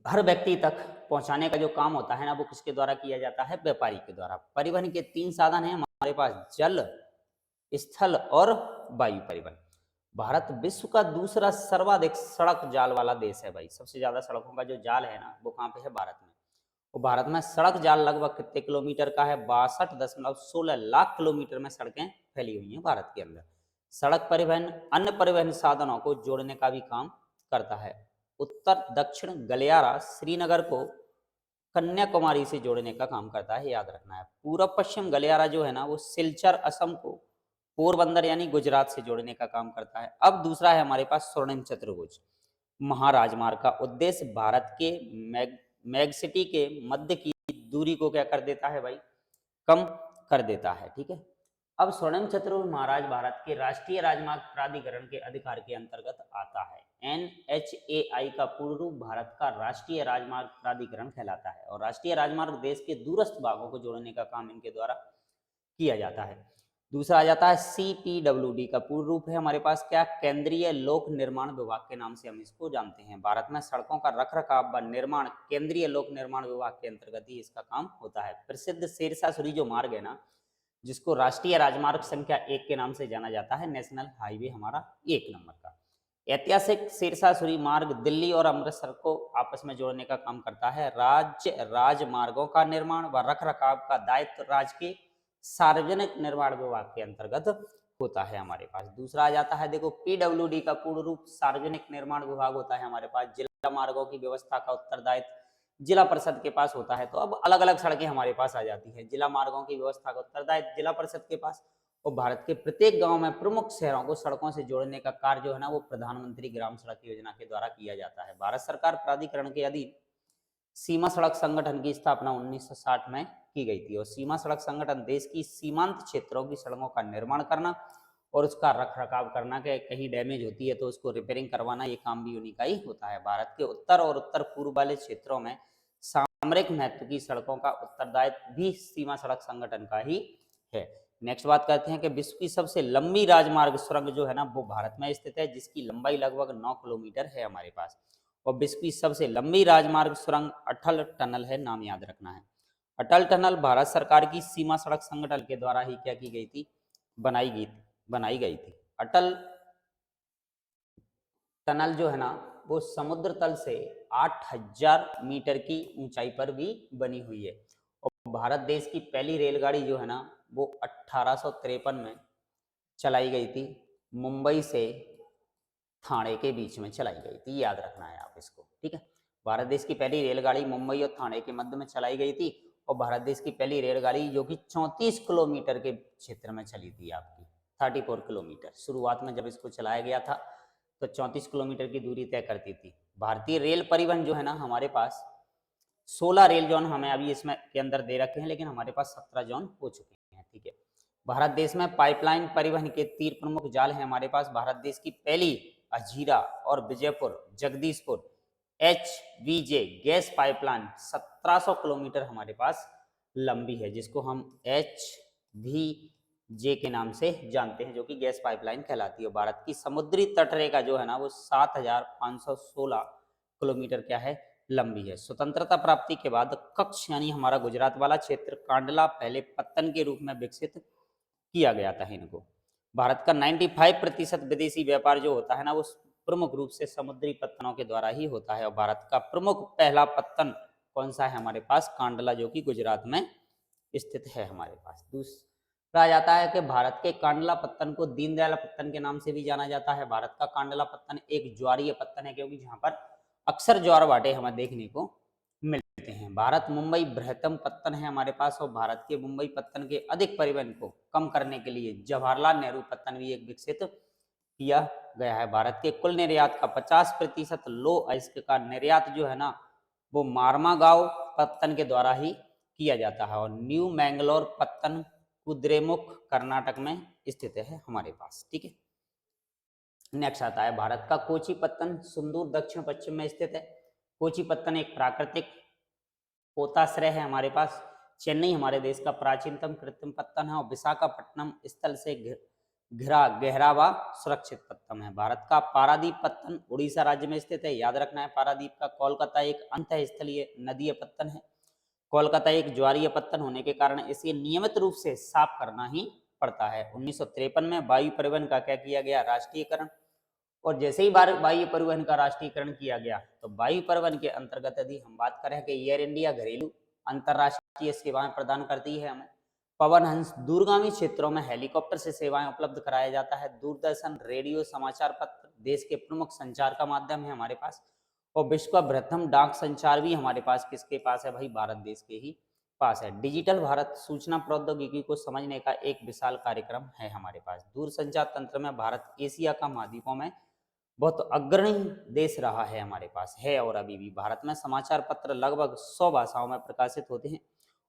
हर व्यक्ति तक पहुंचाने का जो काम होता है ना, वो किसके द्वारा किया जाता है? व्यापारी के द्वारा। परिवहन के 3 साधन हैं हमारे पास, जल, स्थल और वायु परिवहन। भारत विश्व का दूसरा सर्वाधिक सड़क जाल वाला देश है भाई। सबसे ज्यादा सड़कों का जो जाल है ना, वो कहाँ पे है? भारत में। और भारत में सड़क जाल लगभग कितने किलोमीटर का है? 62.16 लाख किलोमीटर में सड़कें फैली हुई हैं भारत के अंदर। सड़क परिवहन अन्य परिवहन साधनों को जोड़ने का भी काम करता है। उत्तर दक्षिण गलियारा श्रीनगर को कन्याकुमारी से जोड़ने का काम करता है, याद रखना है। पूर्व पश्चिम गलियारा जो है ना, वो सिलचर असम को पोरबंदर यानी गुजरात से जोड़ने का काम करता है। अब दूसरा है हमारे पास स्वर्णिम चतुर्भुज महाराजमार्ग का उद्देश्य भारत के मैगसिटी के मध्य की दूरी को क्या कर देता है भाई? कम कर देता है। ठीक है, अब स्वर्णिम चतुर्भुज महाराज भारत के राष्ट्रीय राजमार्ग प्राधिकरण के अधिकार के अंतर्गत आता है। NHAI का पूर्ण रूप भारत का राष्ट्रीय राजमार्ग प्राधिकरण कहलाता है। और राष्ट्रीय राजमार्ग देश के दूरस्थ भागों को जोड़ने का काम इनके द्वारा किया जाता है। दूसरा आ जाता है CPWD का पूर्ण रूप है हमारे पास क्या, केंद्रीय लोक निर्माण विभाग के नाम से हम इसको जानते हैं। भारत में सड़कों का रखरखाव व निर्माण केंद्रीय लोक निर्माण विभाग के अंतर्गत ही इसका काम होता है। प्रसिद्ध सिरसा सूरी जो मार्ग है ना, जिसको राष्ट्रीय राजमार्ग संख्या 1 के नाम से जाना जाता है, नेशनल हाईवे हमारा 1 नंबर का। ऐतिहासिक सिरसा सूरी मार्ग दिल्ली और अमृतसर को आपस में जोड़ने का काम करता है। राज्य राजमार्गों का निर्माण व रखरखाव का दायित्व राज्य के सार्वजनिक निर्माण विभाग के अंतर्गत होता है हमारे पास। दूसरा आ जाता है देखो PWD का पूर्ण रूप सार्वजनिक निर्माण विभाग होता है हमारे पास। जिला मार्गों की व्यवस्था का उत्तरदायित्व जिला परिषद के पास होता है। तो अब अलग अलग सड़कें हमारे पास आ जाती है। जिला मार्गों की व्यवस्था का उत्तरदायित्व जिला परिषद के पास, और भारत के प्रत्येक गांव में प्रमुख शहरों को सड़कों से जोड़ने का कार्य जो है ना, वो प्रधानमंत्री ग्राम सड़क योजना के द्वारा किया जाता है। भारत सरकार प्राधिकरण के अधीन सीमा सड़क संगठन की स्थापना 1960 में की गई थी, और सीमा सड़क संगठन देश की सीमांत क्षेत्रों की सड़कों का निर्माण करना और उसका रख रखाव करना, के कहीं डैमेज होती है तो उसको रिपेयरिंग करवाना, ये काम भी उन्हीं का ही होता है। भारत के उत्तर और उत्तर पूर्व वाले क्षेत्रों में सामरिक महत्व की सड़कों का उत्तरदायित्व भी सीमा सड़क संगठन का ही है। नेक्स्ट बात करते हैं कि विश्व की सबसे लंबी राजमार्ग सुरंग जो है ना, वो भारत में स्थित है, जिसकी लंबाई लगभग 9 किलोमीटर है हमारे पास। और विश्व की सबसे लंबी राजमार्ग सुरंग अटल टनल है, नाम याद रखना है। अटल टनल भारत सरकार की सीमा सड़क संगठन के द्वारा ही क्या की गई थी, बनाई गई थी। अटल टनल जो है ना, वो समुद्र तल से 8000 मीटर की ऊंचाई पर भी बनी हुई है। और भारत देश की पहली रेलगाड़ी जो है ना, वो 1853 में चलाई गई थी। मुंबई से थाने के बीच में चलाई गई थी, याद रखना है आप इसको, ठीक है। भारत देश की पहली रेलगाड़ी मुंबई और थाने के मध्य में चलाई गई थी। और भारत देश की पहली रेलगाड़ी जो कि 34 किलोमीटर के क्षेत्र में चली थी आपकी, 34 किलोमीटर। शुरुआत में जब इसको चलाया गया था तो 34 किलोमीटर की दूरी तय करती थी। भारतीय रेल परिवहन जो है ना, हमारे पास 16 रेल जोन हमें अभी इसमें के अंदर दे रखे हैं, लेकिन हमारे पास 17 जोन हो चुके हैं, ठीक है। भारत देश में पाइपलाइन परिवहन के 3 प्रमुख जाल हैं हमारे पास। भारत देश की पहली अजीरा और Vijaypur Jagdishpur HVJ gas pipeline 1700 kilometre हमारे पास लंबी है, जिसको हम HVJ के नाम से जानते हैं, जो कि गैस पाइपलाइन कहलाती है। भारत की समुद्री तटरेखा जो है ना, वो 7516 किलोमीटर क्या है, लंबी है। स्वतंत्रता प्राप्ति के बाद कच्छ यानी हमारा गुजरात वाला क्षेत्र कांडला पहले पत्तन के रूप में विकसित किया गया था इनको। भारत का 95% विदेशी व्यापार जो होता है ना, वो प्रमुख रूप से समुद्री पत्तनों के द्वारा ही होता है। और भारत का प्रमुख पहला पत्तन कौन सा है हमारे पास, कांडला, जो कि गुजरात में स्थित है हमारे पास। दूसरा आ जाता है कि भारत के कांडला पत्तन को दीनदयाल पत्तन के नाम से भी जाना जाता है। भारत का कांडला पत्तन एक ज्वारीय पत्तन है, क्योंकि जहाँ पर अक्सर ज्वार भाटे हमें देखने को मिलते हैं। भारत मुंबई बृहत्तम पत्तन है हमारे पास, और भारत के मुंबई पत्तन के अधिक परिवहन को कम करने के लिए जवाहरलाल नेहरू पत्तन भी एक विकसित किया गया है। भारत के कुल निर्यात का 50% लो अयस्क का निर्यात जो है ना, वो मारमागांव पत्तन के द्वारा ही किया जाता है। और न्यू मैंगलोर पत्तन कुद्रेमुख कर्नाटक में स्थित है हमारे पास, ठीक है। नेक्स्ट आता है भारत का कोची पत्तन, सुंदूर दक्षिण पश्चिम में स्थित है। कोची पत्तन एक प्राकृतिक पोताश्रय है हमारे पास। चेन्नई हमारे देश का प्राचीनतम कृत्रिम पत्तन है, और विशाखापट्टनम स्थल से गहरा व सुरक्षित पत्तन है। भारत का पारादीप पत्तन उड़ीसा राज्य में स्थित है, याद रखना है पारादीप का। कोलकाता एक अंतःस्थलीय नदीय पत्तन है। कोलकाता एक ज्वारीय पत्तन होने के कारण इसे नियमित रूप से साफ करना ही पड़ता है। 1953 में वायु परिवहन का क्या किया गया, राष्ट्रीयकरण। और जैसे ही वायु परिवहन का राष्ट्रीयकरण किया गया, तो वायु परिवहन के अंतर्गत यदि हम बात करें कि एयर इंडिया घरेलू अंतरराष्ट्रीय सेवाएं प्रदान करती है हमें। पवन हंस दूरगामी क्षेत्रों में हेलीकॉप्टर से सेवाएं उपलब्ध कराया जाता है। दूरदर्शन रेडियो समाचार पत्र देश के प्रमुख संचार का माध्यम है हमारे पास। और विश्व का बृहत्तम डाक संचार भी हमारे पास किसके पास है भाई, भारत देश के ही पास है। डिजिटल भारत सूचना प्रौद्योगिकी को समझने का एक विशाल कार्यक्रम है हमारे पास। दूरसंचार तंत्र में भारत एशिया का महाद्वीपों में बहुत अग्रणी देश रहा है हमारे पास है, और अभी भी भारत में समाचार पत्र लगभग 100 भाषाओं में प्रकाशित होते हैं।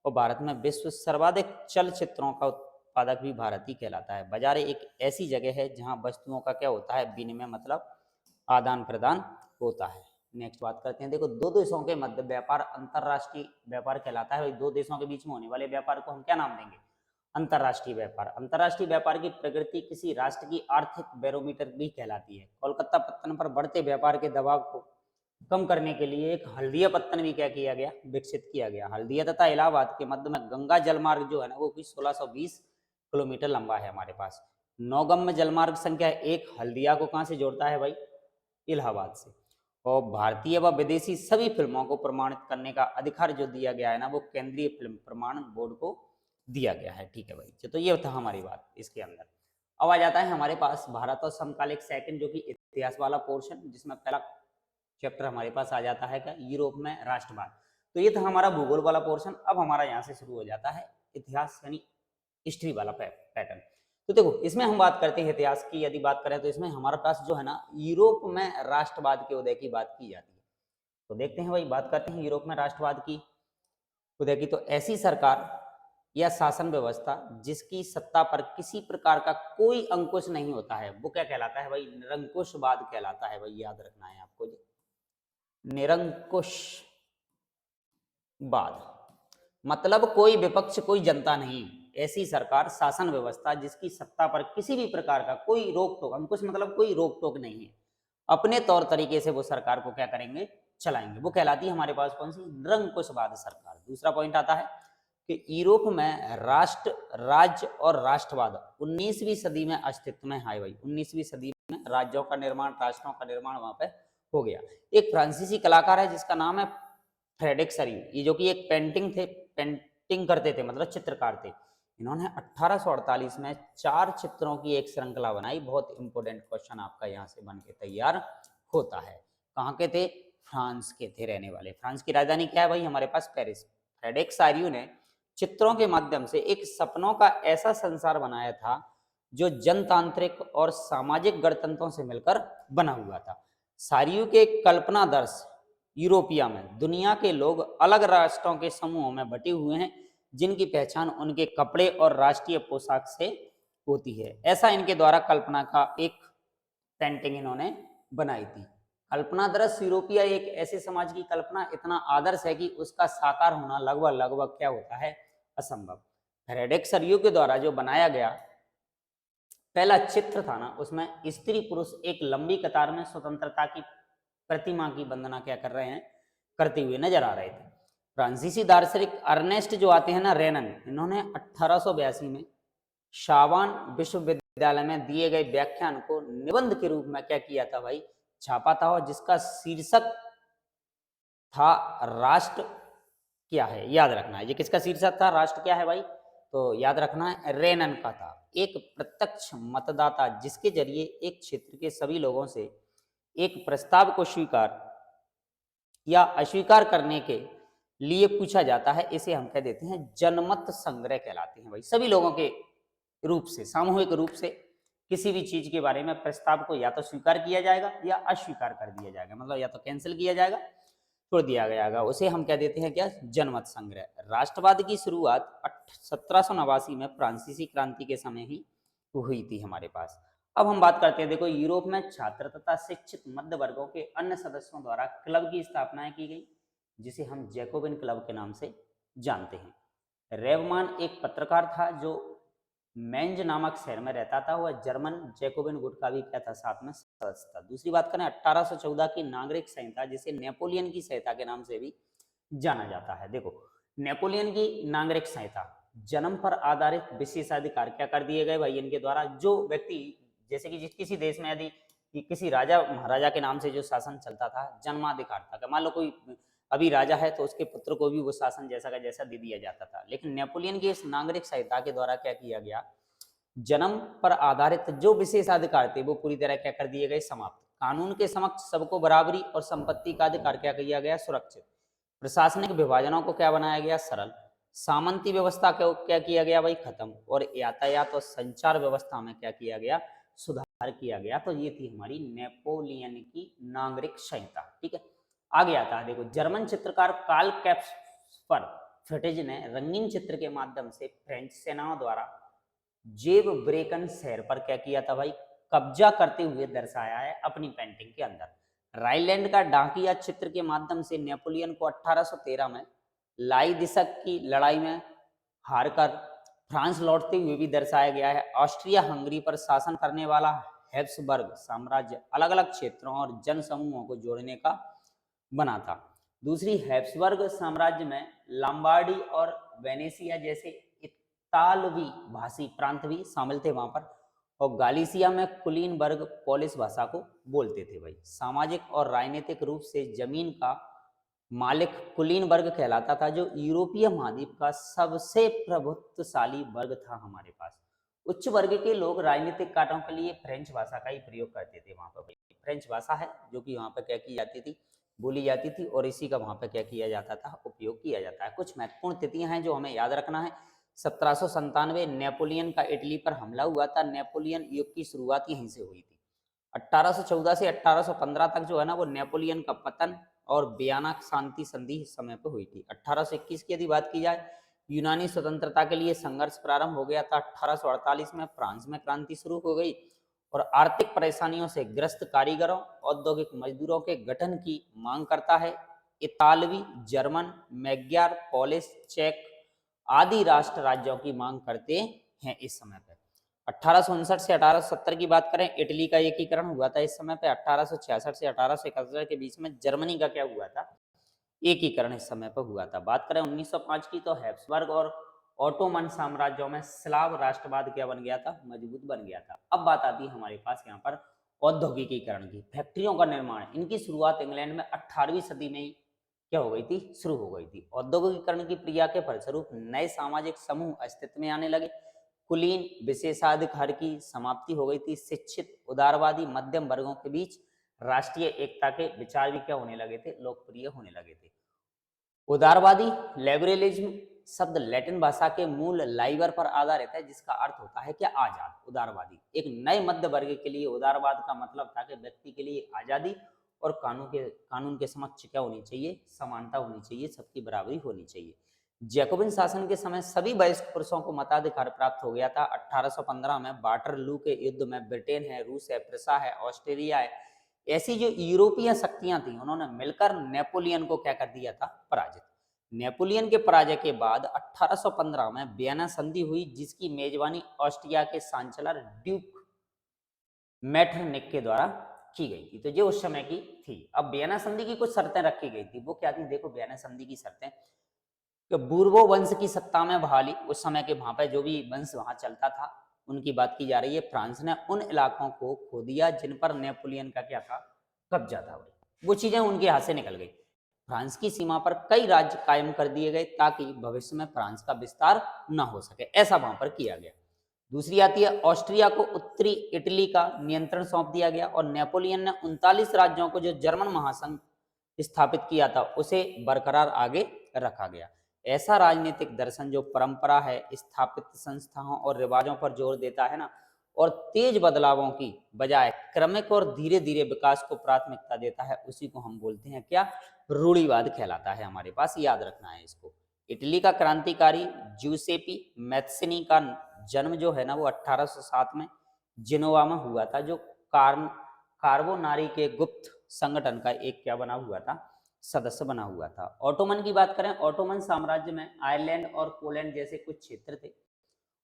और भारत में विश्व सर्वाधिक चलचित्रों का उत्पादक भी भारत ही कहलाता है। बाजार एक ऐसी जगह है जहां वस्तुओं का क्या होता है, विनिमय मतलब आदान प्रदान होता है। नेक्स्ट बात करते हैं, देखो दो देशों के मध्य व्यापार अंतरराष्ट्रीय व्यापार कहलाता है। दो देशों के बीच में होने वाले व्यापार को हम क्या नाम देंगे, अंतर्राष्ट्रीय व्यापार। अंतर्राष्ट्रीय व्यापार की प्रगति किसी राष्ट्र की आर्थिक बैरोमीटर भी कहलाती है। कोलकाता पत्तन पर बढ़ते व्यापार के दबाव को कम करने के लिए एक हल्दिया पत्तन भी क्या किया गया, विकसित किया गया। हल्दिया तथा इलाहाबाद के मध्य में गंगा जलमार्ग जो है ना वो भी 1620 किलोमीटर लंबा है हमारे पास। नौगम्य जलमार्ग संख्या 1 हल्दिया को कहाँ से जोड़ता है भाई, इलाहाबाद से। और भारतीय व विदेशी सभी फिल्मों को प्रमाणित करने का अधिकार जो दिया गया है ना वो केंद्रीय फिल्म प्रमाणन बोर्ड को दिया गया है। ठीक है भाई, तो ये था हमारी बात इसके अंदर। अब आ जाता है हमारे पास भारत और समकालिक सेकंड जो कि इतिहास वाला पोर्शन, जिसमें पहला चैप्टर हमारे पास आ जाता है क्या, यूरोप में राष्ट्रवाद। तो ये था हमारा भूगोल वाला पोर्शन। अब हमारा यहाँ से शुरू हो जाता है इतिहास यानी हिस्ट्री वाला पैटर्न। तो देखो इसमें हम बात करते हैं इतिहास की, यदि बात करें तो इसमें हमारे पास जो है ना यूरोप में राष्ट्रवाद के उदय की बात की जाती है। तो देखते हैं भाई, बात करते हैं यूरोप में राष्ट्रवाद की उदय की। तो ऐसी सरकार या शासन व्यवस्था जिसकी सत्ता पर किसी प्रकार का कोई अंकुश नहीं होता है वो क्या कहलाता है भाई, निरंकुशवाद कहलाता है। भाई याद रखना है आपको जी, निरंकुशवाद मतलब कोई विपक्ष कोई जनता नहीं, ऐसी सरकार शासन व्यवस्था जिसकी सत्ता पर किसी भी प्रकार का कोई रोक टोक, अंकुश मतलब कोई रोक टोक नहीं है, अपने तौर तरीके से वो सरकार को क्या करेंगे, चलाएंगे, वो कहलाती है हमारे पास कौन सी, निरंकुशवाद सरकार। दूसरा पॉइंट आता है कि यूरोप में राष्ट्र राज्य और राष्ट्रवाद 19वीं सदी में अस्तित्व में है। भाई 19वीं सदी में राज्यों का निर्माण, राष्ट्रों का निर्माण वहां पे हो गया। एक फ्रांसीसी कलाकार है जिसका नाम है फ्रेडरिक सरियू, ये जो कि एक पेंटिंग करते थे, मतलब चित्रकार थे। इन्होंने 1848 में 4 चित्रों की एक श्रृंखला बनाई। बहुत इंपॉर्टेंट क्वेश्चन आपका यहाँ से बन के तैयार होता है। कहाँ के थे, फ्रांस के थे रहने वाले। फ्रांस की राजधानी क्या है भाई, हमारे पास पेरिस। फ्रेडरिक सरियू ने चित्रों के माध्यम से एक सपनों का ऐसा संसार बनाया था जो जनतांत्रिक और सामाजिक गणतंत्रों से मिलकर बना हुआ था। सरियू के कल्पना दर्श यूरोपिया में दुनिया के लोग अलग राष्ट्रों के समूहों में बटे हुए हैं जिनकी पहचान उनके कपड़े और राष्ट्रीय पोशाक से होती है। ऐसा इनके द्वारा कल्पना का एक पेंटिंग इन्होंने बनाई थी। कल्पना दृश्य यूरोपिया एक ऐसे समाज की कल्पना इतना आदर्श है कि उसका साकार होना लगभग क्या होता है, असंभव। फ्रेडरिक सरियू के द्वारा जो बनाया गया पहला चित्र था ना, उसमें स्त्री पुरुष एक लंबी कतार में स्वतंत्रता की प्रतिमा की वंदना क्या कर रहे हैं, करते हुए नजर आ रहे थे। फ्रांसीसी दार्शनिक अर्नेस्ट जो आते हैं ना रेनन, इन्होंने 1882 में शावान विश्वविद्यालय में दिए गए व्याख्यान को निबंध के रूप में क्या किया था भाई, छापा था, और जिसका शीर्षक था राष्ट्र क्या है। याद रखना है ये किसका शीर्षक था, राष्ट्र क्या है भाई, तो याद रखना है रेनन का था। एक प्रत्यक्ष मतदाता जिसके जरिए एक क्षेत्र के सभी लोगों से एक प्रस्ताव को स्वीकार या अस्वीकार करने के लिए पूछा जाता है, इसे हम कह देते हैं जनमत संग्रह कहलाते हैं। भाई सभी लोगों के रूप से, सामूहिक रूप से किसी भी चीज के बारे में प्रस्ताव को या तो स्वीकार किया जाएगा या अस्वीकार कर दिया जाएगा, मतलब या तो कैंसिल किया जाएगा, छोड़ दिया जाएगा, उसे हम कह देते हैं क्या, जनमत संग्रह। राष्ट्रवाद की शुरुआत 1789 में फ्रांसीसी क्रांति के समय ही हुई थी हमारे पास। अब हम बात करते हैं, देखो यूरोप में छात्र तथा शिक्षित मध्य वर्गों के अन्य सदस्यों द्वारा क्लब की स्थापना की गई जिसे हम जैकोबिन क्लब के नाम से जानते हैं। रेवमान एक पत्रकार था जो मेंज नामक शहर में रहता था, वह जर्मन जैकोबिन गुट का भी क्या था, साथ में सदस्य था। दूसरी बात करें 1814 की नागरिक संहिता जिसे नेपोलियन की संहिता के नाम से भी जाना जाता है। देखो नेपोलियन की नागरिक संहिता, जन्म पर आधारित विशेषाधिकार क्या कर दिए गए भाई इनके द्वारा। जो व्यक्ति, जैसे कि किसी देश में यदि किसी राजा महाराजा के नाम से जो शासन चलता था, जन्माधिकार था, मान लो कोई अभी राजा है तो उसके पुत्र को भी वो शासन जैसा का जैसा दे दिया जाता था। लेकिन नेपोलियन की इस नागरिक संहिता के द्वारा क्या किया गया, जन्म पर आधारित जो विशेषाधिकार थे वो पूरी तरह क्या कर दिए गए, समाप्त। कानून के समक्ष सबको बराबरी और संपत्ति का अधिकार क्या किया गया, सुरक्षित। प्रशासनिक विभाजनों को क्या बनाया गया, सरल। सामंती व्यवस्था को क्या किया गया भाई, खत्म। और यातायात और संचार व्यवस्था में क्या किया गया, सुधार किया गया। तो ये थी हमारी नेपोलियन की नागरिक संहिता। ठीक है, आगे आता है, देखो जर्मन चित्रकार कार्ल कैस्पर फ्रिटेज ने रंगीन चित्र के माध्यम से फ्रेंच सेनाओं द्वारा जेब ब्रेकन शहर पर क्या किया था भाई, कब्जा करते हुए दर्शाया है अपनी पेंटिंग के अंदर। राइलैंड का डाकिया चित्र के माध्यम से नेपोलियन को 1813 में लाई दिसक की लड़ाई में हारकर फ्रांस लौटते हुए भी दर्शाया गया है। ऑस्ट्रिया हंगरी पर शासन करने वाला हैब्सबर्ग साम्राज्य अलग अलग क्षेत्रों और जन समूहों को जोड़ने का बना था। दूसरी, हैब्सबर्ग साम्राज्य में लंबार्डी और वेनेसिया जैसे इतालवी भाषी प्रांत भी शामिल थे वहां पर, और गालिसिया में कुलीनबर्ग पोलिश भाषा को बोलते थे भाई। सामाजिक और राजनीतिक रूप से जमीन का मालिक कुलीनबर्ग कहलाता था, जो यूरोपीय महाद्वीप का सबसे प्रभुत्वशाली वर्ग था हमारे पास। उच्च वर्ग के लोग राजनीतिक कार्यों के लिए फ्रेंच भाषा का ही प्रयोग करते थे वहां पर। फ्रेंच भाषा है जो कि वहां पर क्या की जाती थी, बोली जाती थी, और इसी का वहां पर क्या किया जाता था, उपयोग किया जाता है। कुछ महत्वपूर्ण तिथियां हैं जो हमें याद रखना है। 1797 नेपोलियन का इटली पर हमला हुआ था। नेपोलियन युग की शुरुआत यहीं से हुई थी। 1814 से 1815 तक जो है ना वो नेपोलियन का पतन और वियना शांति संधि इस समय पर हुई थी। 1821 की यदि बात की जाए, यूनानी स्वतंत्रता के लिए संघर्ष प्रारंभ हो गया था। 1848 में फ्रांस में क्रांति शुरू हो गई और आर्थिक परेशानियों से ग्रस्त कारीगरों, औद्योगिक मजदूरों के गठन की मांग करता है। इतालवी, जर्मन, मैग्यार, पोलिश, चेक आदि राष्ट्र राज्यों की मांग करते हैं इस समय पर। 1859 से 1870 की बात करें, इटली का एकीकरण हुआ था इस समय पे। 1866 से 1871 के बीच में जर्मनी का क्या हुआ था, एकीकरण इस समय पर हुआ था। बात करें 1905 की, तो हैब्सबर्ग और ऑटोमन साम्राज्यों में स्लाव राष्ट्रवाद क्या बन गया था, मजबूत बन गया था। अब बात आती है हमारे पास यहाँ पर औद्योगिकीकरण की। फैक्ट्रियों का निर्माण, इनकी शुरुआत इंग्लैंड में 18वीं सदी में ही क्या हो गई थी, शुरू हो गई थी। औद्योगिकीकरण की क्रिया के फलस्वरूप नए सामाजिक समूह अस्तित्व में आने लगे। कुलीन विशेषाधिकार की समाप्ति हो गई थी। शिक्षित उदारवादी मध्यम वर्गों के बीच राष्ट्रीय एकता के विचार भी क्या होने लगे थे, लोकप्रिय होने लगे थे। उदारवादी लिबरलिज्म शब्द लैटिन भाषा के मूल लाइबर पर आधारित है, जिसका अर्थ होता है क्या, आजाद। उदारवादी एक नए मध्य वर्ग के लिए उदारवाद का मतलब था कि व्यक्ति के लिए आजादी और कानून के समक्ष क्या होनी चाहिए, समानता होनी चाहिए, सबकी बराबरी होनी चाहिए। जैकोबिन शासन के समय सभी वयस्क पुरुषों को मताधिकार प्राप्त हो गया था। 1815 में वाटरलू के युद्ध में ब्रिटेन है, रूस है, प्रुसा है, ऑस्ट्रेलिया है, ऐसी जो यूरोपीय शक्तियां थी, उन्होंने मिलकर नेपोलियन को क्या कर दिया था, पराजित। नेपोलियन के पराजय के बाद 1815 में वियना संधि हुई, जिसकी मेजबानी ऑस्ट्रिया के चांसलर ड्यूक मेटरनिक के द्वारा की गई थी। तो ये उस समय की थी। अब वियना संधि की कुछ शर्तें रखी गई थी, वो क्या थी, देखो वियना संधि की शर्तें कि बूर्बो वंश की सत्ता में बहाली, उस समय के वहां पर जो भी वंश वहां चलता था उनकी बात की जा रही है। फ्रांस ने उन इलाकों को खो दिया जिन पर नेपोलियन का क्या था, कब्जा था। वो चीजें उनके हाथ से निकल गई। फ्रांस की सीमा पर कई राज्य कायम कर दिए गए ताकि भविष्य में फ्रांस का विस्तार न हो सके, ऐसा वहां पर किया गया। दूसरी आती है, ऑस्ट्रिया को उत्तरी इटली का नियंत्रण सौंप दिया गया और नेपोलियन ने 39 राज्यों को जो जर्मन महासंघ स्थापित किया था उसे बरकरार आगे रखा गया। ऐसा राजनीतिक दर्शन जो परंपरा है, स्थापित संस्थाओं और रिवाजों पर जोर देता है ना, और तेज बदलावों की बजाय क्रमिक और धीरे धीरे विकास को प्राथमिकता देता है, उसी को हम बोलते हैं क्या, रूढ़िवाद कहलाता है। हमारे पास याद रखना है इसको। इटली का क्रांतिकारी जूसेपी मैत्सिनी का जन्म जो है ना वो 1807 में जिनोवा में हुआ था, जो कार्बोनारी के गुप्त संगठन का एक क्या बना हुआ था, सदस्य बना हुआ था। ऑटोमन की बात करें, ऑटोमन साम्राज्य में आयरलैंड और पोलैंड जैसे कुछ क्षेत्र थे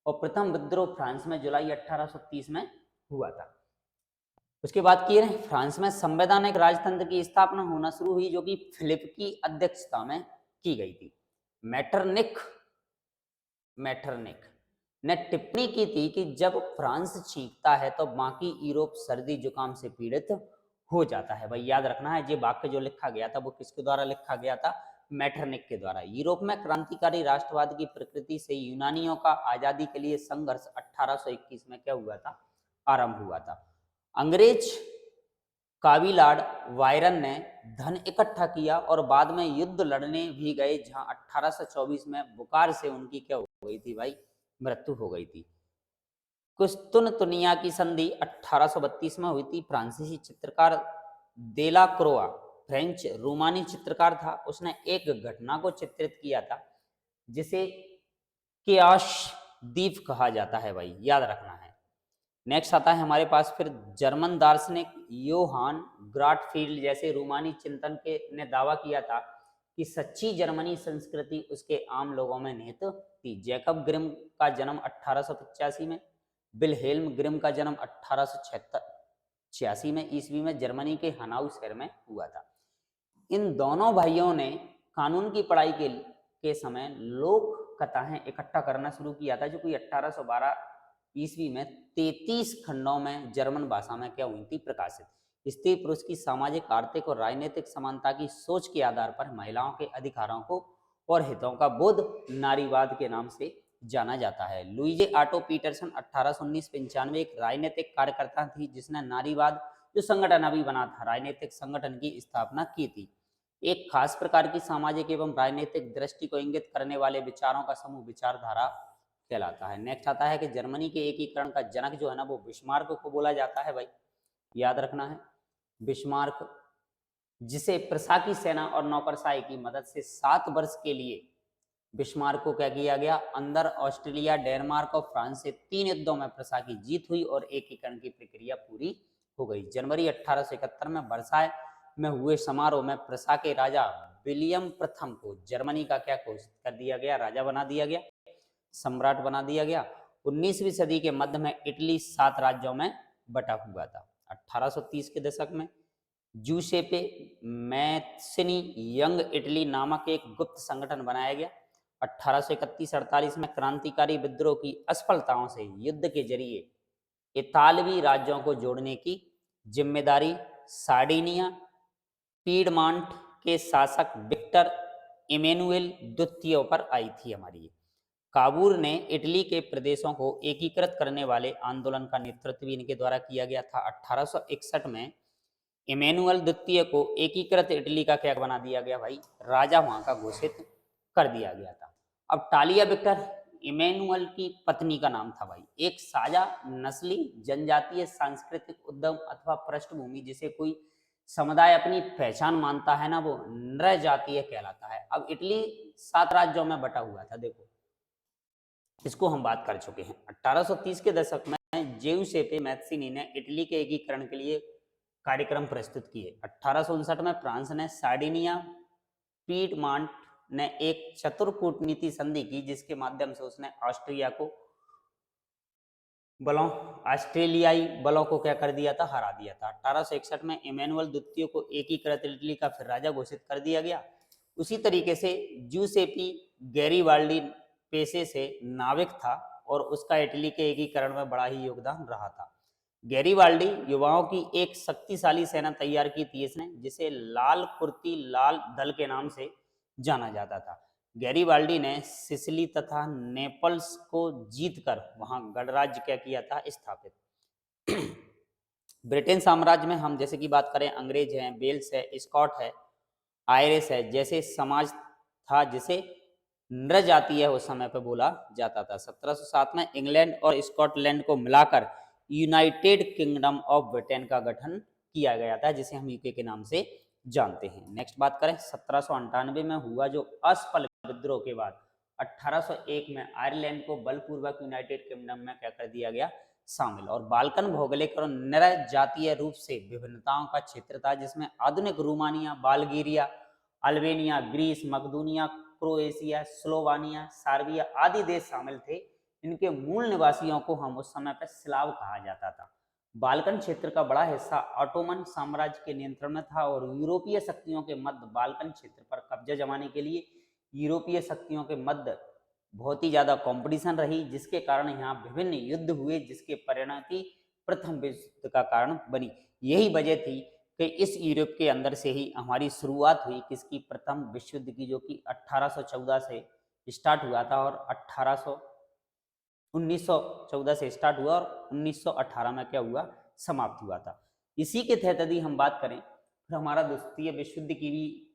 और प्रथम विद्रोह फ्रांस में जुलाई 1830 में हुआ था। उसके बाद की फ्रांस में संवैधानिक राजतंत्र की स्थापना होना शुरू हुई, जो कि फिलिप की अध्यक्षता में की गई थी। मैटरनिक ने टिप्पणी की थी कि जब फ्रांस छींकता है तो बाकी यूरोप सर्दी जुकाम से पीड़ित हो जाता है। भाई याद रखना है, ये वाक्य जो लिखा गया था वो किसके द्वारा लिखा गया था, मैटरनिक के द्वारा। यूरोप में क्रांतिकारी राष्ट्रवाद की प्रकृति से यूनानियों का आजादी के लिए संघर्ष 1821 में क्या हुआ था, आरंभ हुआ था। अंग्रेज काबिलाड वायरन ने धन इकट्ठा किया और बाद में युद्ध लड़ने भी गए, जहां 1824 में बुखार से उनकी क्या हो गई थी भाई, मृत्यु हो गई थी। कुस्तुनतुनिया की संधि 1832 में हुई थी। फ्रांसीसी चित्रकार देला क्रोआ फ्रेंच रोमानी चित्रकार था, उसने एक घटना को चित्रित किया था जिसे केआश द्वीप कहा जाता है। भाई याद रखना है। नेक्स्ट आता है हमारे पास फिर जर्मन दार्शनिक योहान ग्राटफील्ड जैसे रोमानी चिंतन के ने दावा किया था कि सच्ची जर्मनी संस्कृति उसके आम लोगों में निहित थी। जैकब ग्रिम का जन्म 1885 में, विल्हेल्म ग्रिम का जन्म 1886 में ईस्वी में जर्मनी के हनाउ शहर में हुआ था। इन दोनों भाइयों ने कानून की पढ़ाई के समय लोक कथाएं इकट्ठा करना शुरू किया था, जो कि 1812 ईस्वी में 33 खंडों में जर्मन भाषा में क्या हुई थी, प्रकाशित। स्त्री पुरुष की सामाजिक, आर्थिक और राजनीतिक समानता की सोच के आधार पर महिलाओं के अधिकारों को और हितों का बोध नारीवाद के नाम से जाना जाता है। लुइजे ऑटो पीटरसन 1819-95 एक राजनीतिक कार्यकर्ता थी जिसने नारीवाद जो संगठन अभी बना था, राजनीतिक संगठन की स्थापना की थी। एक खास प्रकार की सामाजिक एवं राजनीतिक दृष्टि को इंगित करने वाले विचारों का समूह विचारधारा कहलाता है। नेक्स्ट आता है कि जर्मनी के एकीकरण का जनक जो है ना, वो बिस्मार्क को बोला जाता है। भाई याद रखना है, बिस्मार्क, जिसे प्रशाकी सेना और नौकरशाही की मदद से 7 वर्ष के लिए बिस्मार्क को क्या किया गया, अंदर ऑस्ट्रेलिया, डेनमार्क और फ्रांस से 3 युद्धों में प्रशाकी जीत हुई और एकीकरण की प्रक्रिया पूरी हो गई। जनवरी 1871 में वर्साय में हुए समारोह में प्रशा के राजा विलियम प्रथम को जर्मनी का क्या घोषित कर दिया गया, राजा बना दिया गया, सम्राट बना दिया गया। 19वीं सदी के मध्य में इटली 7 राज्यों में बटा हुआ था। 1830 के दशक में जूसेपे मैत्सिनी यंग इटली नामक एक गुप्त संगठन बनाया गया। 1831-48 में क्रांतिकारी विद्रोह की असफलताओं से युद्ध के जरिए इतालवी राज्यों को जोड़ने की जिम्मेदारी सार्डिनिया पीडमांट के शासक विक्टर इमैनुएल द्वितीय पर आई थी हमारी। काबूर ने इटली के प्रदेशों को एकीकृत करने वाले आंदोलन का नेतृत्व भी इनके द्वारा किया गया था। 1861 में इमैनुअल द्वितीय को एकीकृत इटली का क्या बना दिया गया भाई, राजा वहां का घोषित कर दिया गया था। अब टालिया विक्टर इमैनुअल की पत्नी का नाम था भाई। एक साझा नस्ली जनजातीय सांस्कृतिक उद्यम अथवा पृष्ठभूमि जिसे कोई समुदाय अपनी पहचान मानता है ना, वो नृजातीय कहलाता है। अब इटली 7 राज्यों में बटा हुआ था, देखो इसको हम बात कर चुके हैं। 1830 के दशक में जिउसेपे मैत्सिनी ने इटली के एकीकरण के लिए कार्यक्रम प्रस्तुत किए। 1859 में फ्रांस ने सार्डिनिया पीडमांट ने एक चतुर कूटनीति संधि की जिसके माध्यम से उसने ऑस्ट्रेलियाई बलों को क्या कर दिया था, हरा दिया था। 1861 में इमैनुअल द्वितीय को एकीकृत इटली का फिर राजा घोषित कर दिया गया। उसी तरीके से जूसेपी गैरीबाल्डी पेशे से नाविक था और उसका इटली के एकीकरण में बड़ा ही योगदान रहा था। गैरीबाल्डी युवाओं की एक शक्तिशाली सेना तैयार की थी इसने, जिसे लाल कुर्ती लाल दल के नाम से जाना जाता था। गैरीबाल्डी ने सिसिली तथा नेपल्स को जीतकर वहां गणराज्य क्या किया था, स्थापित। ब्रिटेन साम्राज्य में हम जैसे कि बात करें, अंग्रेज हैं, वेल्स है, स्कॉट है, आयरिश है जैसे समाज था जिसे नृजातीय उस समय पे बोला जाता था। 1707 में इंग्लैंड और स्कॉटलैंड को मिलाकर यूनाइटेड किंगडम ऑफ ब्रिटेन का गठन किया गया था, जिसे हम यूके के नाम से जानते हैं। नेक्स्ट बात करें, 1798 में हुआ जो असफल विद्रोह के बाद 1801 में आयरलैंड को बलपूर्वक यूनाइटेड किंगडम में क्या कर दिया गया, शामिल। और बाल्कन भौगोलिक और नृजातीय रूप से विभिन्नताओं का क्षेत्र था, जिसमें आधुनिक Romania, Bulgaria, Albania, Greece, Macedonia, Croatia, Slovenia, Serbia आदि देश शामिल थे। इनके मूल निवासियों को हम उस समय पर स्लाव कहा जाता था। बाल्कन क्षेत्र का बड़ा हिस्सा ऑटोमन साम्राज्य के नियंत्रण में था और यूरोपीय शक्तियों के मध्य बाल्कन क्षेत्र पर कब्जा जमाने के लिए यूरोपीय शक्तियों के मध्य बहुत ही ज्यादा कंपटीशन रही, जिसके कारण यहाँ विभिन्न युद्ध हुए, जिसके परिणति प्रथम विश्व युद्ध का कारण बनी। यही वजह थी कि इस यूरोप के अंदर से ही हमारी शुरुआत हुई किसकी, प्रथम विश्व युद्ध की, जो कि 1814 से स्टार्ट हुआ था और 1914 से स्टार्ट हुआ और 1918 में क्या हुआ, समाप्त हुआ था। इसी के तहत यदि हम बात करें फिर हमारा द्वितीय विश्व युद्ध की भी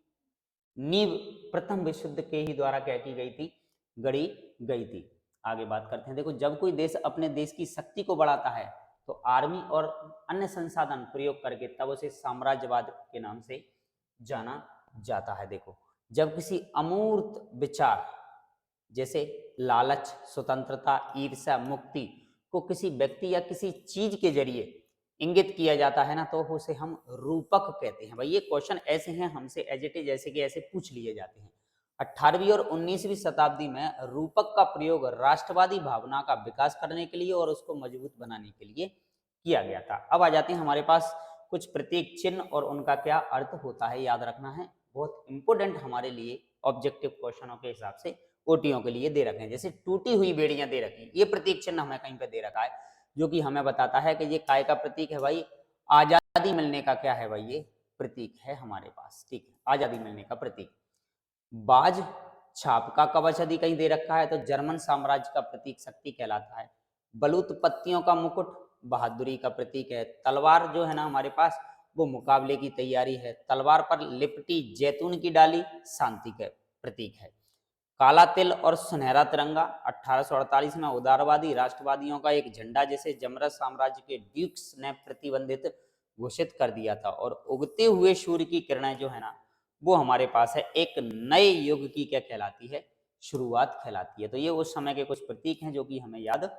नींव प्रथम विश्व युद्ध के ही द्वारा क्या की गई थी, गढ़ी गई थी। आगे बात करते हैं। देखो, जब कोई देश अपने देश की शक्ति को बढ़ाता है तो आर्मी और अन्य संसाधन प्रयोग करके तब उसे साम्राज्यवाद के नाम से जाना जाता है। देखो, जब किसी अमूर्त विचार जैसे लालच, स्वतंत्रता, ईर्ष्या, मुक्ति को किसी व्यक्ति या किसी चीज के जरिए इंगित किया जाता है ना, तो उसे हम रूपक कहते हैं। भाई ये क्वेश्चन ऐसे हैं हमसे एज इट इज ऐसे के ऐसे पूछ लिए जाते हैं। 18वीं और 19वीं शताब्दी में रूपक का प्रयोग राष्ट्रवादी भावना का विकास करने के लिए और उसको मजबूत बनाने के लिए किया गया था। अब आ जाते हैं हमारे पास कुछ प्रतीक चिन्ह और उनका क्या अर्थ होता है, याद रखना है, बहुत इंपॉर्टेंट हमारे लिए ऑब्जेक्टिव क्वेश्चनों के हिसाब से ओटीओ के लिए दे रखे हैं। जैसे टूटी हुई बेड़ियां दे रखी, ये प्रतीक चिन्ह हमें कहीं पे दे रखा है जो कि हमें बताता है कि ये काय का प्रतीक है भाई, आजादी मिलने का क्या है भाई, ये प्रतीक है हमारे पास। ठीक है, आजादी मिलने का प्रतीक। बाज छाप का कवच यदि कहीं दे रखा है तो जर्मन साम्राज्य का प्रतीक शक्ति कहलाता है। बलूत पत्तियों का मुकुट बहादुरी का प्रतीक है। तलवार जो है ना हमारे पास वो मुकाबले की तैयारी है। तलवार पर लिपटी जैतून की डाली शांति का प्रतीक है। काला तिल और सुनहरा तिरंगा 1848 में उदारवादी राष्ट्रवादियों का एक झंडा जिसे जमरत साम्राज्य के ड्यूक्स ने प्रतिबंधित घोषित कर दिया था। और उगते हुए सूर्य की किरणें जो है ना वो हमारे पास है एक नए युग की क्या कहलाती है, शुरुआत कहलाती है। तो ये उस समय के कुछ प्रतीक हैं जो कि हमें याद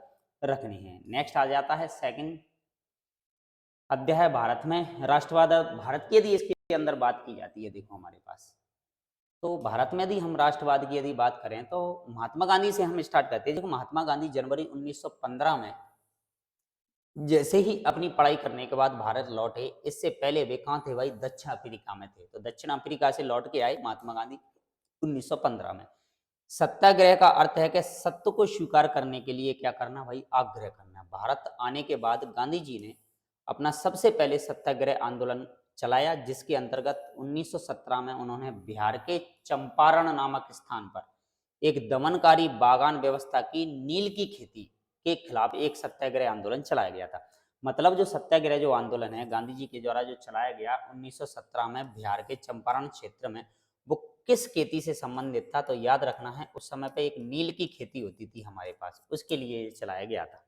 रखने हैं। नेक्स्ट आ जाता है सेकंड अध्याय भारत में राष्ट्रवाद। भारत की यदि इसके अंदर बात की जाती है, देखो हमारे पास तो भारत में यदि हम राष्ट्रवाद की यदि बात करें तो महात्मा गांधी से हम स्टार्ट करते हैं। देखो महात्मा गांधी जनवरी 1915 में जैसे ही अपनी पढ़ाई करने के बाद भारत लौटे, इससे पहले वे कहाँ थे भाई, दक्षिण अफ्रीका में थे। तो दक्षिण अफ्रीका से लौट के आए महात्मा गांधी 1915 में। सत्याग्रह का अर्थ है कि सत्य को स्वीकार करने के लिए क्या करना भाई, आग्रह करना। भारत आने के बाद गांधी जी ने अपना सबसे पहले सत्याग्रह आंदोलन चलाया, जिसके अंतर्गत 1917 में उन्होंने बिहार के चंपारण नामक स्थान पर एक दमनकारी बागान व्यवस्था की नील की खेती के खिलाफ एक सत्याग्रह आंदोलन चलाया गया था। मतलब जो सत्याग्रह जो आंदोलन है गांधी जी के द्वारा जो चलाया गया 1917 में बिहार के चंपारण क्षेत्र में, वो किस खेती से संबंधित था, तो याद रखना है उस समय पे एक नील की खेती होती थी हमारे पास, उसके लिए चलाया गया था।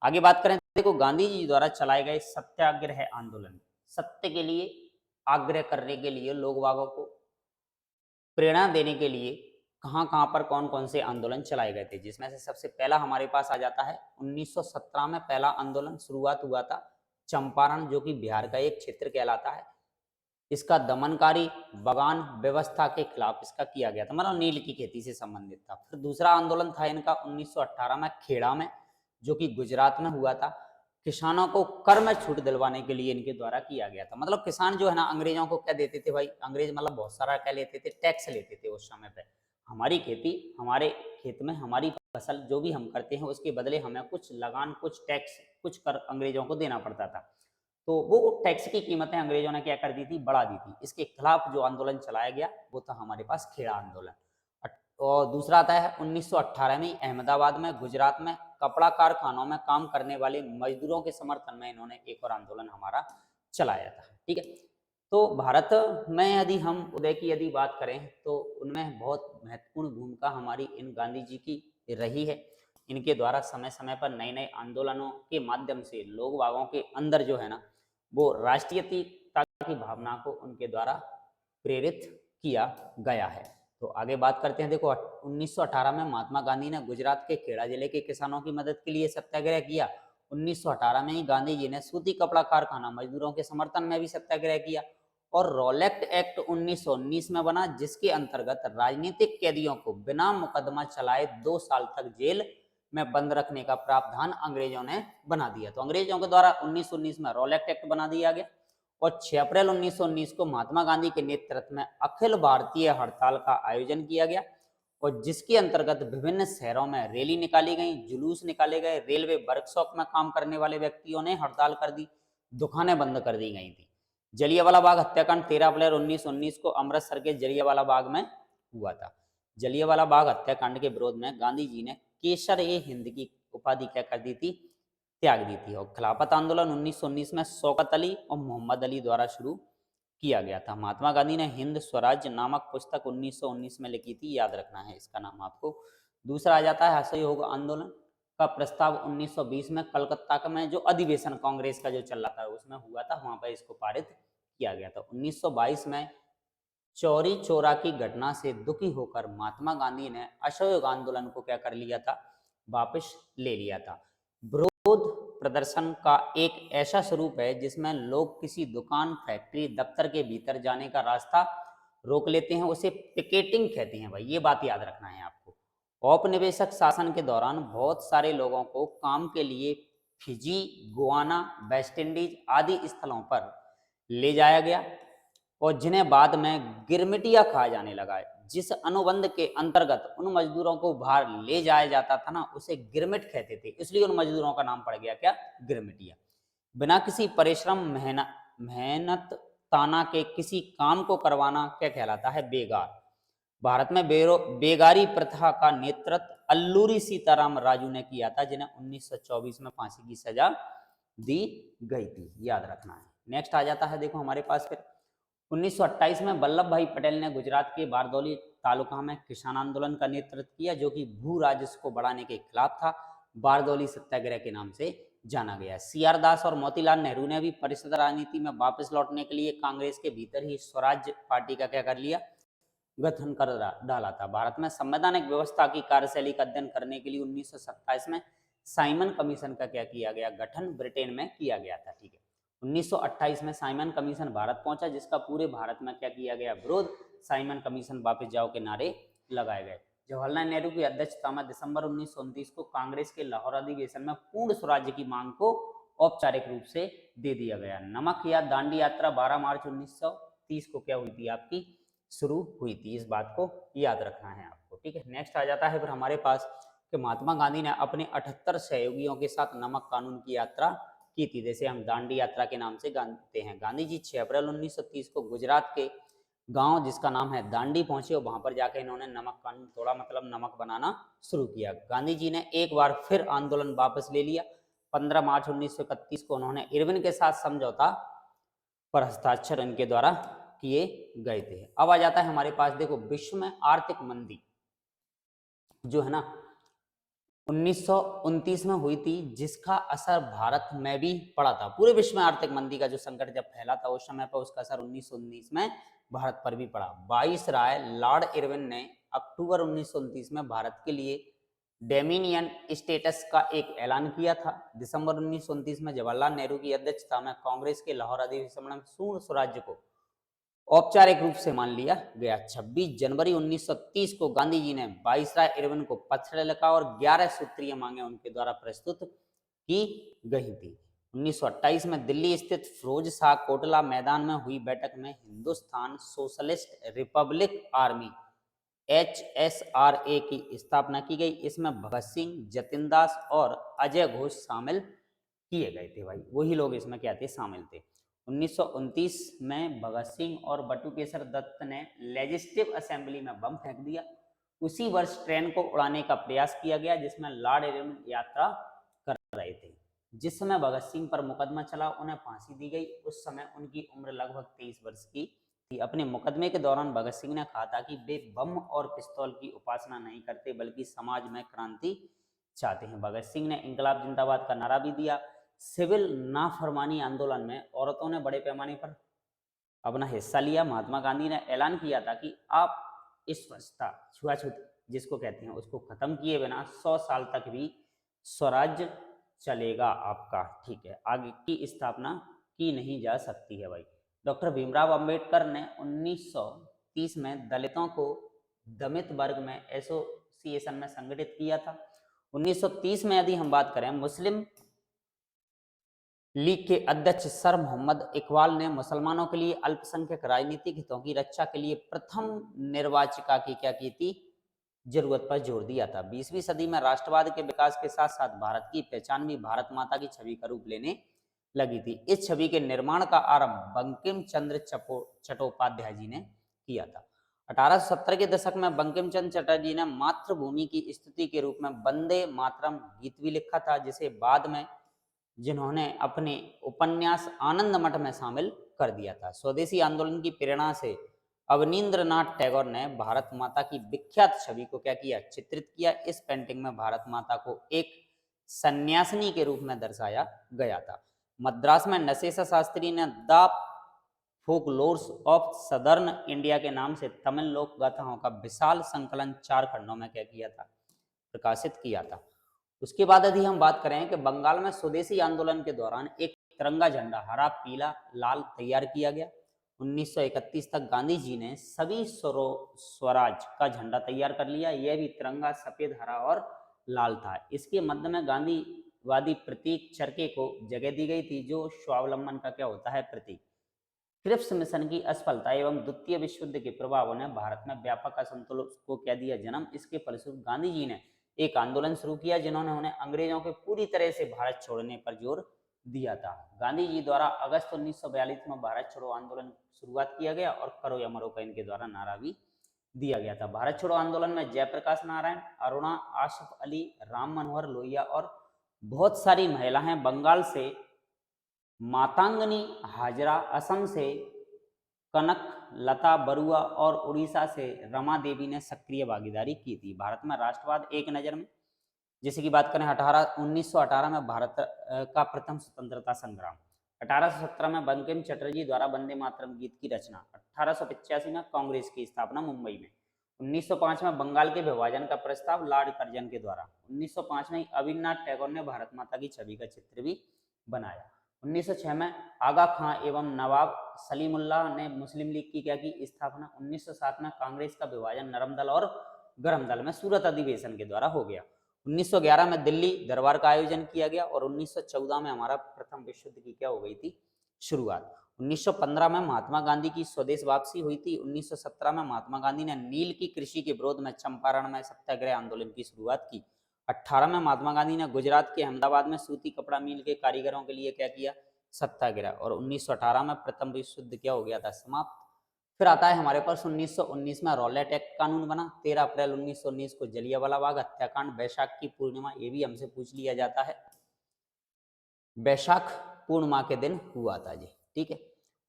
आगे बात करें, देखो गांधी जी द्वारा चलाए गए सत्याग्रह आंदोलन, सत्य के लिए आग्रह करने के लिए, लोग वागों को प्रेरणा देने के लिए कहां कहां पर कौन कौन से आंदोलन चलाए गए थे, जिसमें से सबसे पहला हमारे पास आ जाता है 1917 में पहला आंदोलन शुरुआत हुआ था चंपारण, जो कि बिहार का एक क्षेत्र कहलाता है। इसका दमनकारी बगान व्यवस्था के खिलाफ इसका किया गया था, मतलब नील की खेती से संबंधित था। फिर दूसरा आंदोलन था इनका 1918 में खेड़ा में, जो कि गुजरात में हुआ था। किसानों को कर में छूट दिलवाने के लिए इनके द्वारा किया गया था। मतलब किसान जो है ना अंग्रेजों को क्या देते थे भाई, अंग्रेज मतलब बहुत सारा क्या लेते थे, टैक्स लेते थे उस समय पे। हमारी खेती, हमारे खेत में हमारी फसल जो भी हम करते हैं उसके बदले हमें कुछ लगान, कुछ टैक्स, कुछ कर अंग्रेजों को देना पड़ता था। तो वो टैक्स की कीमतें अंग्रेजों ने क्या कर दी थी, बढ़ा दी थी। इसके खिलाफ जो आंदोलन चलाया गया वो था हमारे पास खेड़ा आंदोलन। और दूसरा आता है 1918 में अहमदाबाद में, गुजरात में कपड़ा कारखानों में काम करने वाले मजदूरों के समर्थन में इन्होंने एक और आंदोलन हमारा चलाया था। ठीक है, तो भारत में यदि हम उदय की यदि बात करें तो उनमें बहुत महत्वपूर्ण भूमिका हमारी इन गांधी जी की रही है। इनके द्वारा समय समय पर नए नए आंदोलनों के माध्यम से लोग वागों के अंदर जो है ना वो राष्ट्रीयता की भावना को उनके द्वारा प्रेरित किया गया है। तो आगे बात करते हैं, देखो 1918 में महात्मा गांधी ने गुजरात के खेड़ा जिले के किसानों की मदद के लिए सत्याग्रह किया। 1918 में ही गांधी जी ने सूती कपड़ा कारखाना मजदूरों के समर्थन में भी सत्याग्रह किया। और रॉलेक्ट एक्ट 1919 में बना, जिसके अंतर्गत राजनीतिक कैदियों को बिना मुकदमा चलाए 2 साल तक जेल में बंद रखने का प्रावधान अंग्रेजों ने बना दिया। तो अंग्रेजों के द्वारा 1919 में रॉलेक्ट एक्ट बना दिया गया। और 6 अप्रैल 1919 को महात्मा गांधी के नेतृत्व में अखिल भारतीय हड़ताल का आयोजन किया गया, और जिसके अंतर्गत विभिन्न शहरों में रैली निकाली गई, जुलूस निकाले गए। रेलवे वर्कशॉप में काम करने वाले व्यक्तियों ने हड़ताल कर दी, दुकानें बंद कर दी गई थी। जलियांवाला बाग हत्याकांड 13 अप्रैल 1919 को अमृतसर के जलियांवाला बाग में हुआ था। जलियांवाला बाग हत्याकांड के विरोध में गांधी जी ने केसर ए हिंद की उपाधि क्या कर दी थी, त्याग दी थी। और खिलाफत आंदोलन 1919 में शौकत अली और मोहम्मद अली द्वारा शुरू किया गया था। महात्मा गांधी ने हिंद स्वराज्य नामक पुस्तक 1919 में लिखी थी, याद रखना है इसका नाम आपको। दूसरा आ जाता है असहयोग आंदोलन का प्रस्ताव 1920 में कलकत्ता में जो अधिवेशन कांग्रेस का जो चल रहा था उसमें हुआ था, वहां पर इसको पारित किया गया था। 1922 में चौरी चौरा की घटना से दुखी होकर महात्मा गांधी ने असहयोग आंदोलन को क्या कर लिया था, वापस ले लिया था। विरोध प्रदर्शन का एक ऐसा स्वरूप है जिसमें लोग किसी दुकान, फैक्ट्री, दफ्तर के भीतर जाने का रास्ता रोक लेते हैं, उसे पिकेटिंग कहते हैं भाई, ये बात याद रखना है आपको। औपनिवेशिक शासन के दौरान बहुत सारे लोगों को काम के लिए फिजी, गुआना, वेस्ट इंडीज आदि स्थलों पर ले जाया गया और जिन्हें बाद में गिरमिटिया कहा जाने लगा। जिस अनुबंध के अंतर्गत उन मजदूरों को बाहर ले जाया जाता था ना, उसे गिरमिट कहते थे, इसलिए उन मजदूरों का नाम पड़ गया क्या, गिरमिटिया। बिना किसी परिश्रम, मेहनत ताना के किसी काम को करवाना क्या कहलाता है, बेगार। भारत में बेगारी प्रथा का नेतृत्व अल्लूरी सीताराम राजू ने किया था, जिन्हें 1924 में फांसी की सजा दी गई थी, याद रखना है। नेक्स्ट आ जाता है, देखो हमारे पास फिर 1928 में वल्लभ भाई पटेल ने गुजरात के बारदौली तालुका में किसान आंदोलन का नेतृत्व किया, जो कि भू राजस्व को बढ़ाने के खिलाफ था। बारदौली सत्याग्रह के नाम से जाना गया। सीआर दास और मोतीलाल नेहरू ने भी परिषद राजनीति में वापस लौटने के लिए कांग्रेस के भीतर ही स्वराज पार्टी का क्या कर लिया, गठन कर डाला था। भारत में संवैधानिक व्यवस्था की कार्यशैली का अध्ययन करने के लिए 1927 में साइमन कमीशन का क्या किया गया, गठन ब्रिटेन में किया गया था। ठीक है, 1928 में साइमन कमीशन भारत पहुंचा, जिसका पूरे भारत में क्या किया गया, विरोध। साइमन कमीशन वापस जाओ के नारे लगाए गए। जवाहरलाल नेहरू की अध्यक्षता में दिसंबर 1929 को कांग्रेस के लाहौर अधिवेशन में पूर्ण स्वराज्य की मांग को औपचारिक रूप से दे दिया गया। नमक या दांडी यात्रा 12 मार्च 1930 को क्या हुई थी, आपकी शुरू हुई थी। इस बात को याद रखना है आपको। ठीक है, नेक्स्ट आ जाता है फिर हमारे पास कि महात्मा गांधी ने अपने 78 सहयोगियों के साथ नमक कानून की यात्रा की थी, जैसे हम दांडी यात्रा के नाम से जानते हैं। गांधी जी 6 अप्रैल 1930 को गुजरात के गांव जिसका नाम है दांडी पहुंचे और वहां पर जाकर इन्होंने नमक कानून तोड़ा, मतलब नमक बनाना शुरू किया। गांधी जी ने एक बार फिर आंदोलन वापस ले लिया। 15 मार्च 1931 को उन्होंने इरविन के साथ समझौता पर हस्ताक्षर इनके द्वारा किए गए थे। अब आ जाता है हमारे पास, देखो विश्व में आर्थिक मंदी जो है ना 1929 में हुई थी, जिसका असर भारत में भी पड़ा था। पूरे विश्व में आर्थिक मंदी का जो संकट जब फैला था उस समय पर उसका असर 1919 में भारत पर भी पड़ा। वाइसराय लॉर्ड इरविन ने अक्टूबर 1929 में भारत के लिए डोमिनियन स्टेटस का एक ऐलान किया था। दिसंबर 1929 में जवाहरलाल नेहरू की अध्यक्षता में कांग्रेस के लाहौर अधिवेशन में पूर्ण स्वराज्य को औपचारिक रूप से मान लिया गया। 26 जनवरी 1930 को गांधी जी ने वाइसराय इरविन को पत्र लिखा और 11 सूत्रीय मांगे उनके द्वारा प्रस्तुत की गई थी। 1928 में दिल्ली स्थित फिरोज शाह कोटला मैदान में हुई बैठक में Hindustan socialist Republic army HSRA की स्थापना की गई। इसमें भगत सिंह, जतिन दास और अजय घोष शामिल किए गए थे। भाई वही लोग इसमें क्या थे, शामिल थे। 1929 में भगत सिंह और बटुकेश्वर दत्त ने लेजिस्लेटिव असेंबली में बम फेंक दिया। उसी वर्ष ट्रेन को उड़ाने का प्रयास किया गया जिसमें लॉर्ड इरविन यात्रा कर रहे थे। जिस समय भगत सिंह पर मुकदमा चला उन्हें फांसी दी गई। उस समय उनकी उम्र लगभग 23 वर्ष की थी। अपने मुकदमे के दौरान भगत सिंह ने कहा था कि वे बम और पिस्तौल की उपासना नहीं करते बल्कि समाज में क्रांति चाहते हैं। भगत सिंह ने इंकलाब जिंदाबाद का नारा भी दिया। सिविल नाफरमानी आंदोलन में औरतों ने बड़े पैमाने पर अपना हिस्सा लिया। महात्मा गांधी ने ऐलान किया था कि आप अस्पृश्यता, छुआछूत जिसको कहते हैं, उसको खत्म किए बिना 100 साल तक भी स्वराज्य चलेगा आपका। ठीक है, आगे की स्थापना की नहीं जा सकती है। भाई डॉक्टर भीमराव अंबेडकर ने 1930 में दलितों को दलित वर्ग में एसोसिएशन में संगठित किया था। 1930 में यदि हम बात करें, मुस्लिम लीग के अध्यक्ष सर मोहम्मद इकबाल ने मुसलमानों के लिए अल्पसंख्यक राजनीतिक हितों की रक्षा के लिए प्रथम निर्वाचिका की क्या की थी, जरूरत पर जोर दिया था। 20वीं सदी में राष्ट्रवाद के विकास के साथ साथ भारत की पहचान भी भारत माता की छवि का रूप लेने लगी थी। इस छवि के निर्माण का आरंभ बंकिम चंद्र चट्टोपाध्याय जी ने किया था। 1870 के दशक में बंकिम चंद्र चटर्जी ने मातृभूमि की स्तुति के रूप में वंदे मातरम गीत भी लिखा था, जिसे बाद में जिन्होंने अपने उपन्यास आनंद मठ में शामिल कर दिया था। स्वदेशी आंदोलन की प्रेरणा से अवनींद्रनाथ टैगोर ने भारत माता की विख्यात छवि को क्या किया, चित्रित किया। इस पेंटिंग में भारत माता को एक सन्यासिनी के रूप में दर्शाया गया था। मद्रास में नशेसा शास्त्री ने the folklores of southern India के नाम से तमिल लोक गाथाओं का विशाल संकलन 4 खंडों में क्या किया था, प्रकाशित किया था। उसके बाद यदि हम बात करें कि बंगाल में स्वदेशी आंदोलन के दौरान एक तिरंगा झंडा हरा पीला लाल तैयार किया गया। 1931 तक गांधी जी ने सभी स्वराज का झंडा तैयार कर लिया। यह भी तिरंगा सफेद हरा और लाल था। इसके मध्य में गांधीवादी प्रतीक चरखे को जगह दी गई थी, जो स्वावलंबन का क्या होता है, प्रतीक। क्रिप्स मिशन की असफलता एवं द्वितीय विश्व युद्ध के प्रभावों ने भारत में व्यापक असंतुलन को क्या दिया जन्म। इसके फलस्वरूप गांधी जी ने एक आंदोलन शुरू किया, जिन्होंने उन्हें अंग्रेजों के पूरी तरह से भारत छोड़ने पर जोर दिया था। गांधी जी द्वारा अगस्त 1942 में भारत छोड़ो आंदोलन शुरुआत किया गया और करो या मरो का इनके द्वारा नारा भी दिया गया था। भारत छोड़ो आंदोलन में जयप्रकाश नारायण, अरुणा, आसिफ अली, राम मनोहर लोहिया और बहुत सारी महिलाएं, बंगाल से मातंगनी हाजरा, असम से कनक लता बरुआ और उड़ीसा से रमा देवी ने सक्रिय भागीदारी की थी। भारत में राष्ट्रवाद एक नज़र में, जैसे कि बात करें 1918 में भारत का प्रथम स्वतंत्रता संग्राम, 1817 में बंकिम चटर्जी द्वारा वंदे मातरम गीत की रचना, 1885 में कांग्रेस की स्थापना मुंबई में, 1905 में बंगाल के विभाजन का प्रस्ताव लॉर्ड कर्जन के द्वारा, 1905 में अविनाश टैगोर ने भारत माता की छवि का चित्र भी बनाया। 1906 में आगा खां एवं नवाब सलीमुल्लाह ने मुस्लिम लीग की क्या की स्थापना। 1907 में कांग्रेस का विभाजन नरम दल और गरम दल में सूरत अधिवेशन के द्वारा हो गया। 1911 में दिल्ली दरबार का आयोजन किया गया और 1914 में हमारा प्रथम विश्व युद्ध की क्या हो गई थी, शुरुआत। 1915 में महात्मा गांधी की स्वदेश वापसी हुई थी। 1917 में महात्मा गांधी ने नील की कृषि के विरोध में चंपारण में सत्याग्रह आंदोलन की शुरुआत की। 18 में महात्मा गांधी ने गुजरात के अहमदाबाद में सूती कपड़ा मिल के कारीगरों के लिए क्या किया, सत्याग्रह। और 1918 में प्रथम विश्व युद्ध क्या हो गया था, समाप्त। फिर आता है हमारे पास 1919 में रॉलेट एक्ट कानून बना। 13 अप्रैल 1919 को जलियांवाला बाग हत्याकांड, बैसाख की पूर्णिमा, ये भी हमसे पूछ लिया जाता है, बैसाख पूर्णिमा के दिन हुआ था जी, ठीक है।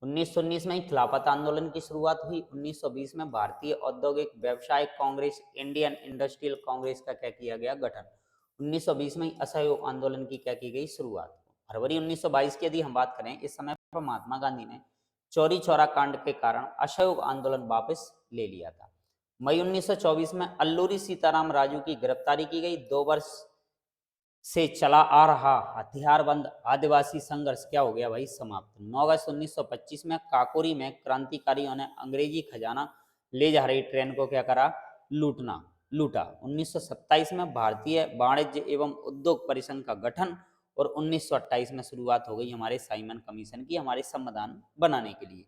1919 में ही खिलाफत आंदोलन की शुरुआत हुई। 1920 में भारतीय औद्योगिक व्यवसायिक कांग्रेस, इंडियन इंडस्ट्रियल कांग्रेस का क्या किया गया, गठन। 1920 में ही असहयोग आंदोलन की क्या की गई, शुरुआत। फरवरी 1922 की यदि हम बात करें, इस समय पर महात्मा गांधी ने चौरी चौरा कांड के कारण असहयोग आंदोलन वापस ले लिया था। मई 1924 में अल्लूरी सीताराम राजू की गिरफ्तारी की गई। 2 वर्ष से चला आ रहा हथियारबंद आदिवासी संघर्ष क्या हो गया भाई, समाप्त। 9 अगस्त 1925 में काकोरी में क्रांतिकारियों ने अंग्रेजी खजाना ले जा रही ट्रेन को क्या करा, लूटा। 1927 में भारतीय वाणिज्य एवं उद्योग परिसंघ का गठन और 1928 में शुरुआत हो गई हमारे साइमन कमीशन की, हमारे संविधान बनाने के लिए।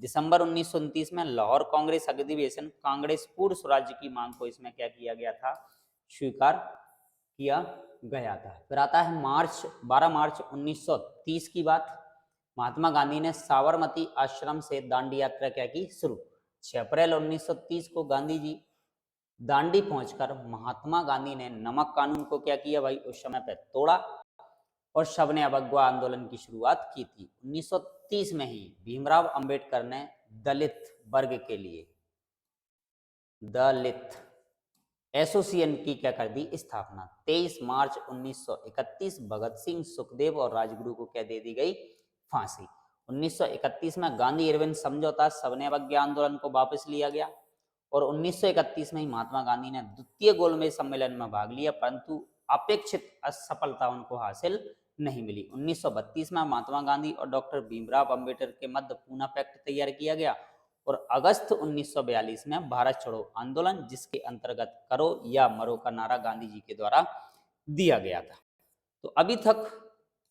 दिसंबर 1929 में लाहौर कांग्रेस अधिवेशन, कांग्रेस पूर्ण स्वराज्य की मांग को इसमें क्या किया गया था, स्वीकार किया गया था। फिर आता है 12 मार्च 1930 की बात। महात्मा गांधी ने साबरमती आश्रम से दांडी यात्रा क्या की, शुरू। 6 अप्रैल 1930 को गांधी जी दांडी पहुंचकर महात्मा गांधी ने नमक कानून को क्या किया भाई, उस समय पे तोड़ा और सबने अवज्ञा आंदोलन की शुरुआत की थी। 1930 में ही भीमराव अंबेडकर ने दलित वर्ग के लिए दलित एसोसिएशन की क्या कर दी, स्थापना। 23 मार्च 1931 भगत सिंह, सुखदेव और राजगुरु को क्या दे दी गई, फांसी। 1931 में गांधी इरविन समझौता, सबने अवज्ञा आंदोलन को वापस लिया गया और 1931 में ही महात्मा गांधी ने द्वितीय गोलमेज सम्मेलन में भाग लिया, परंतु अपेक्षित असफलता उनको हासिल नहीं मिली। 1932 में महात्मा गांधी और डॉक्टर भीमराव अंबेडकर के मध्य पूना पैक्ट तैयार किया गया और अगस्त 1942 में भारत छोड़ो आंदोलन, जिसके अंतर्गत करो या मरो का नारा गांधी जी के द्वारा दिया गया था। तो अभी तक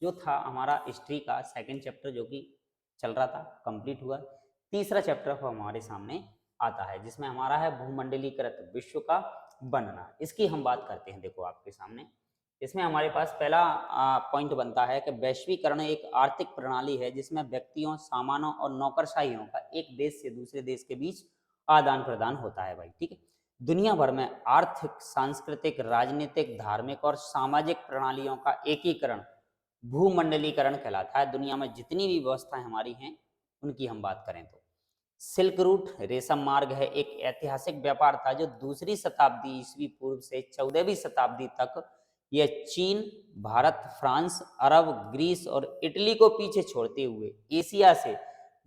जो था हमारा हिस्ट्री का सेकंड चैप्टर जो कि चल रहा था, कंप्लीट हुआ। तीसरा चैप्टर हमारे सामने आता है, जिसमें हमारा है भूमंडलीकृत विश्व का बनना। इसकी हम बात करते हैं। देखो आपके सामने इसमें हमारे पास पहला पॉइंट बनता है कि वैश्वीकरण एक आर्थिक प्रणाली है जिसमें व्यक्तियों, सामानों और नौकरशाहियों का एक देश से दूसरे देश के बीच आदान प्रदान होता है भाई, ठीक है। दुनिया भर में आर्थिक, सांस्कृतिक, राजनीतिक, धार्मिक और सामाजिक प्रणालियों का एकीकरण भूमंडलीकरण कहलाता है। दुनिया में जितनी भी व्यवस्थाएं हमारी हैं उनकी हम बात करें तो सिल्क रूट रेशम मार्ग है, एक ऐतिहासिक व्यापार था जो दूसरी शताब्दी ईस्वी पूर्व से 14वीं शताब्दी तक यह चीन, भारत, फ्रांस, अरब, ग्रीस और इटली को पीछे छोड़ते हुए एशिया से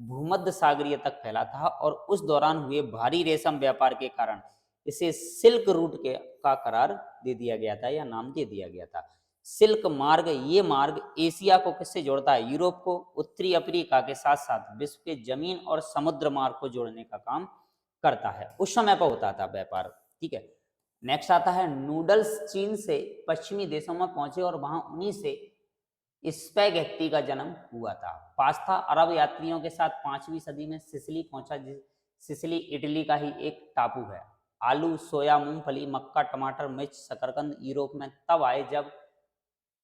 भूमध्य सागरीय तक फैला था और उस दौरान हुए भारी रेशम व्यापार के कारण इसे सिल्क रूट के का करार दे दिया गया था या नाम दे दिया गया था। सिल्क मार्ग, ये मार्ग एशिया को किससे जोड़ता है? यूरोप को उत्तरी अफ्रीका के साथ साथ विश्व के जमीन और समुद्र मार्ग को जोड़ने का काम करता है। उस समय पर होता था व्यापार, ठीक है। नेक्स्ट आता है नूडल्स चीन से पश्चिमी देशों में पहुंचे और वहां उन्हीं से स्पैगेटी का जन्म हुआ था। पास्ता अरब यात्रियों के साथ 5वीं सदी में सिसिली पहुंचा। सिसिली इटली का ही एक टापू है। आलू, सोया, मूंगफली, मक्का, टमाटर, मिर्च, शकरकंद यूरोप में तब आए जब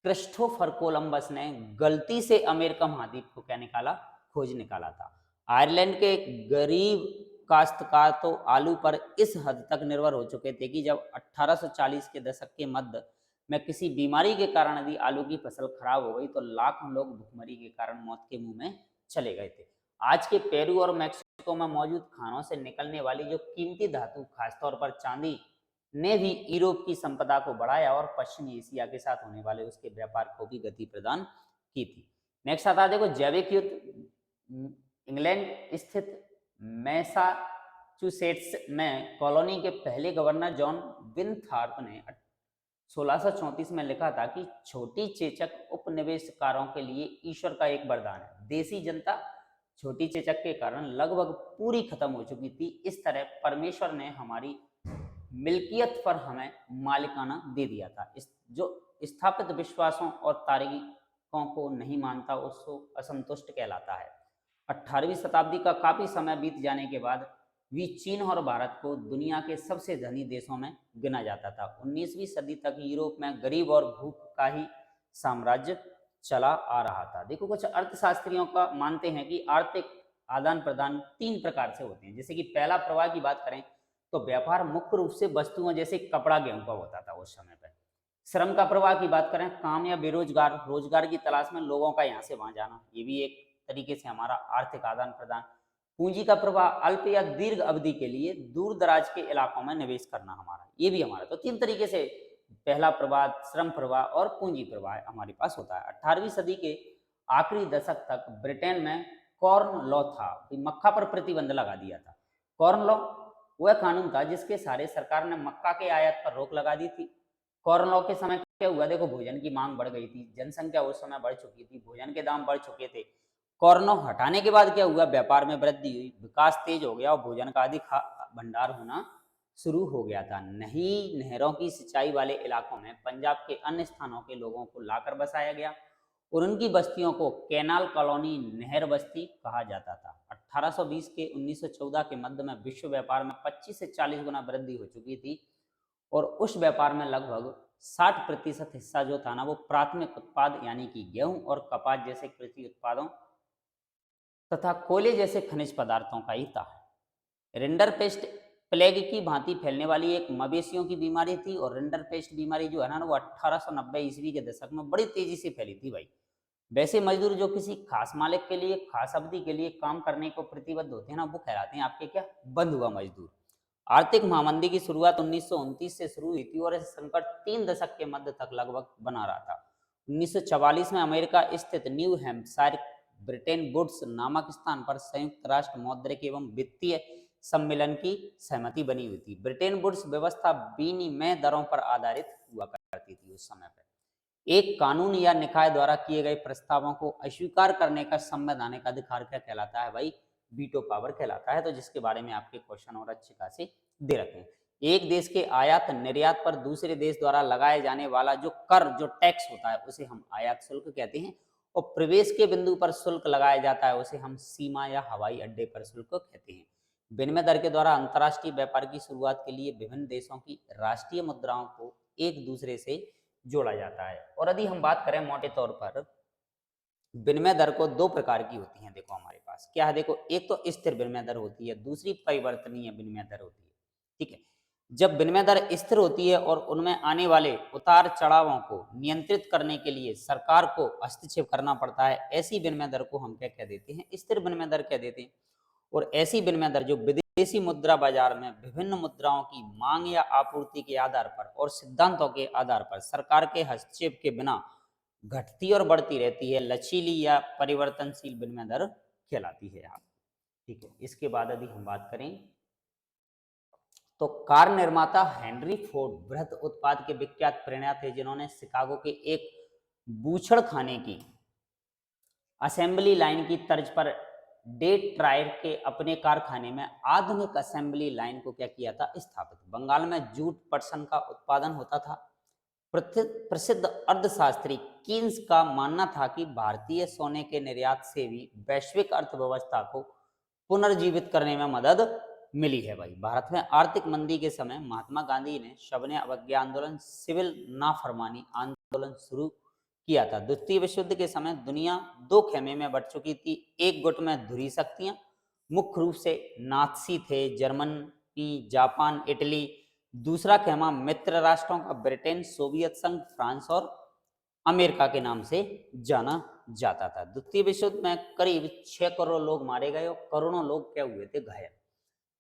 क्रिस्टोफर कोलंबस ने गलती से अमेरिका महाद्वीप को क्या निकाला? खोज निकाला था। आयरलैंड के गरीब काश्तकार तो आलू पर इस हद तक निर्भर हो चुके थे कि जब 1840 के दशक के मध्य में किसी बीमारी के कारण यदि आलू की फसल खराब हो गई तो लाखों लोग भुखमरी के कारण मौत के मुंह में चले गए थे। आज के पेरू और मैक्सिको में मौजूद खानों से निकलने वाली जो कीमती धातु, खासतौर पर चांदी, ने भी यूरोप की संपदा को बढ़ाया और पश्चिमी एशिया के साथ होने वाले उसके व्यापार को भी गति प्रदान की थी। नेक्स्ट आता है देखो जैविक युद्ध। इंग्लैंड स्थित मैसाचुसेट्स में कॉलोनी के पहले गवर्नर जॉन विनथॉर्प ने 1634 में लिखा था कि छोटी चेचक उपनिवेशकारों के लिए ईश्वर का एक वरदान है। देसी जनता छोटी चेचक के कारण लगभग पूरी खत्म हो चुकी थी। इस तरह परमेश्वर ने हमारी मिल्कियत पर हमें मालिकाना दे दिया था। इस जो स्थापित विश्वासों और तारीखों को नहीं मानता उसको असंतुष्ट कहलाता है। 18वीं शताब्दी का काफी समय बीत जाने के बाद भी चीन और भारत को दुनिया के सबसे धनी देशों में गिना जाता था। 19वीं सदी तक यूरोप में गरीब और भूख का ही साम्राज्य चला आ रहा था। देखो कुछ अर्थशास्त्रियों का मानते हैं कि आर्थिक आदान प्रदान 3 प्रकार से होते हैं। जैसे कि पहला प्रवाह की बात करें तो व्यापार मुख्य रूप से वस्तुओं जैसे कपड़ा, गेहूं का होता था उस समय पर। श्रम का प्रवाह की बात करें, काम या बेरोजगार रोजगार की तलाश में लोगों का यहाँ से वहां जाना, ये भी एक तरीके से हमारा आर्थिक आदान प्रदान। पूंजी का प्रवाह, अल्प या दीर्घ अवधि के लिए दूर दराज के इलाकों में निवेश करना हमारा, ये भी हमारा। तो 3 तरीके से पहला प्रवाह, श्रम प्रवाह और पूंजी प्रवाह हमारे पास होता है। 18वीं सदी के आखिरी दशक तक ब्रिटेन में कॉर्न लॉ था, मक्का पर प्रतिबंध लगा दिया था। कॉर्न लॉ वह कानून था जिसके सहारे सरकार ने मक्का के आयात पर रोक लगा दी थी। कॉर्न लॉ के समय क्या हुआ? देखो भोजन की मांग बढ़ गई थी, जनसंख्या उस समय बढ़ चुकी थी, भोजन के दाम बढ़ चुके थे। कॉर्न लॉ हटाने के बाद क्या हुआ? व्यापार में वृद्धि हुई, विकास तेज हो गया और भोजन का अधिक भंडार होना शुरू हो गया था। नई नहरों की सिंचाई वाले इलाकों में पंजाब के अन्य स्थानों के लोगों को लाकर बसाया गया और उनकी बस्तियों को कैनाल कॉलोनी, नहर बस्ती कहा जाता था। 1820 के 1914 के मध्य में विश्व व्यापार में 25 से 40 गुना वृद्धि हो चुकी थी और उस व्यापार में लगभग 60% हिस्सा जो था ना वो प्राथमिक उत्पाद यानी कि गेहूं और कपास जैसे कृषि उत्पादों तथा कोयले जैसे खनिज पदार्थों का ही था। रिंडरपेस्ट प्लेग की भांति फैलने वाली एक मवेशियों की बीमारी थी और रिंडरपेस्ट बीमारी जो है ना वो 1890 ईस्वी के दशक में बड़ी तेजी से फैली थी भाई। वैसे मजदूर जो किसी खास मालिक के लिए खास अवधि के लिए काम करने को प्रतिबद्ध होते हैं ना वो कहलाते हैं आपके क्या? बंधुआ मजदूर। आर्थिक महामंदी की शुरुआत 1929 से शुरू हुई थी और यह संकट 3 दशक के मध्य तक लगभग बना रहा था। 1944 में अमेरिका स्थित न्यू हैम्पशायर ब्रिटेन वुड्स नामक स्थान पर संयुक्त राष्ट्र मौद्रिक एवं वित्तीय सम्मेलन की सहमति बनी हुई थी। ब्रिटेन वुड्स व्यवस्था विनिमय दरों पर आधारित हुआ करती थी उस समय पर। एक कानून या निकाय द्वारा किए गए प्रस्तावों को अस्वीकार करने का संवैधानिक अधिकार क्या कहलाता है भाई? वीटो पावर कहलाता है। तो जिसके बारे में आपके क्वेश्चन और अच्छे खासे दे रखे हैं। एक देश के आयात निर्यात पर दूसरे देश द्वारा लगाए जाने वाला जो कर, जो टैक्स होता है उसे हम आयात शुल्क कहते हैं और प्रवेश के बिंदु पर शुल्क लगाया जाता है उसे हम सीमा या हवाई अड्डे पर शुल्क कहते हैं। विनिमय दर के द्वारा अंतर्राष्ट्रीय व्यापार की शुरुआत के लिए विभिन्न देशों की राष्ट्रीय मुद्राओं को एक दूसरे से जोड़ा जाता है। और यदि हम बात करें मोटे तौर पर विनिमय दर को 2 प्रकार की होती हैं। देखो हमारे पास क्या है, देखो एक तो स्थिर विनिमय दर होती है, दूसरी परिवर्तनीय विनिमय दर होती है। ठीक है, जब विनिमय दर स्थिर होती है और उनमें आने वाले उतार चढ़ावों को नियंत्रित करने के लिए सरकार को हस्तक्षेप करना पड़ता है, ऐसी विनिमय दर को हम क्या कह देते हैं? स्थिर विनिमय दर कह देते हैं। और ऐसी विनिमय दर जो विदेशी मुद्रा बाजार में विभिन्न मुद्राओं की मांग या आपूर्ति के आधार पर और सिद्धांतों के आधार पर सरकार के हस्तक्षेप के बिना घटती और बढ़ती रहती है, लचीली या परिवर्तनशील विनिमय दर कहलाती है आप। ठीक है, इसके बाद यदि हम बात करें तो कार निर्माता हेनरी फोर्ड बृहत उत्पाद के विख्यात प्रणेता थे, जिन्होंने शिकागो के एक बूचड़ खाने की असेंबली लाइन की तर्ज पर डेट्रायट के अपने कारखाने में आधुनिक असेंबली लाइन को क्या किया था, स्थापित। बंगाल में जूट पटसन का उत्पादन होता था। प्रसिद्ध अर्थशास्त्री कीन्स का मानना था कि भारतीय सोने के निर्यात से भी वैश्विक अर्थव्यवस्था को पुनर्जीवित करने में मदद मिली है भाई। भारत में आर्थिक मंदी के समय महात्मा गांधी ने सविनय अवज्ञा आंदोलन, सिविल नाफरमानी आंदोलन शुरू किया था। द्वितीय विश्व युद्ध के समय दुनिया दो खेमे में बट चुकी थी। एक गुट में धुरी शक्तियां, मुख्य रूप से नाथसी थे, जर्मनी, जापान, इटली। दूसरा खेमा मित्र राष्ट्रों का ब्रिटेन, सोवियत संघ, फ्रांस और अमेरिका के नाम से जाना जाता था। द्वितीय विश्व युद्ध में करीब 6 करोड़ लोग मारे गए और करोड़ों लोग क्या हुए थे, घायल।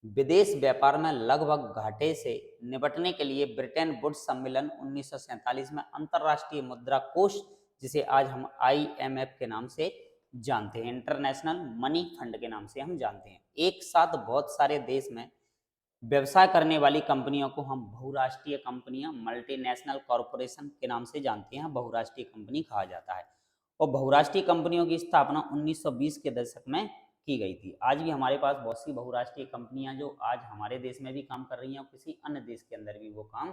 विदेश व्यापार में लगभग घाटे से निपटने के लिए ब्रिटेन वुड्स सम्मेलन 1947 में अंतर्राष्ट्रीय मुद्रा कोष, जिसे आज हम IMF के नाम से जानते हैं, इंटरनेशनल मनी फंड के नाम से हम जानते हैं। एक साथ बहुत सारे देश में व्यवसाय करने वाली कंपनियों को हम बहुराष्ट्रीय कंपनियां, मल्टीनेशनल कॉरपोरेशन के नाम से जानते हैं, बहुराष्ट्रीय कंपनी कहा जाता है। और बहुराष्ट्रीय कंपनियों की स्थापना 1920 के दशक में की गई थी। आज भी हमारे पास बहुत सी बहुराष्ट्रीय कंपनियां जो आज हमारे देश में भी काम कर रही हैं और किसी अन्य देश के अंदर भी वो काम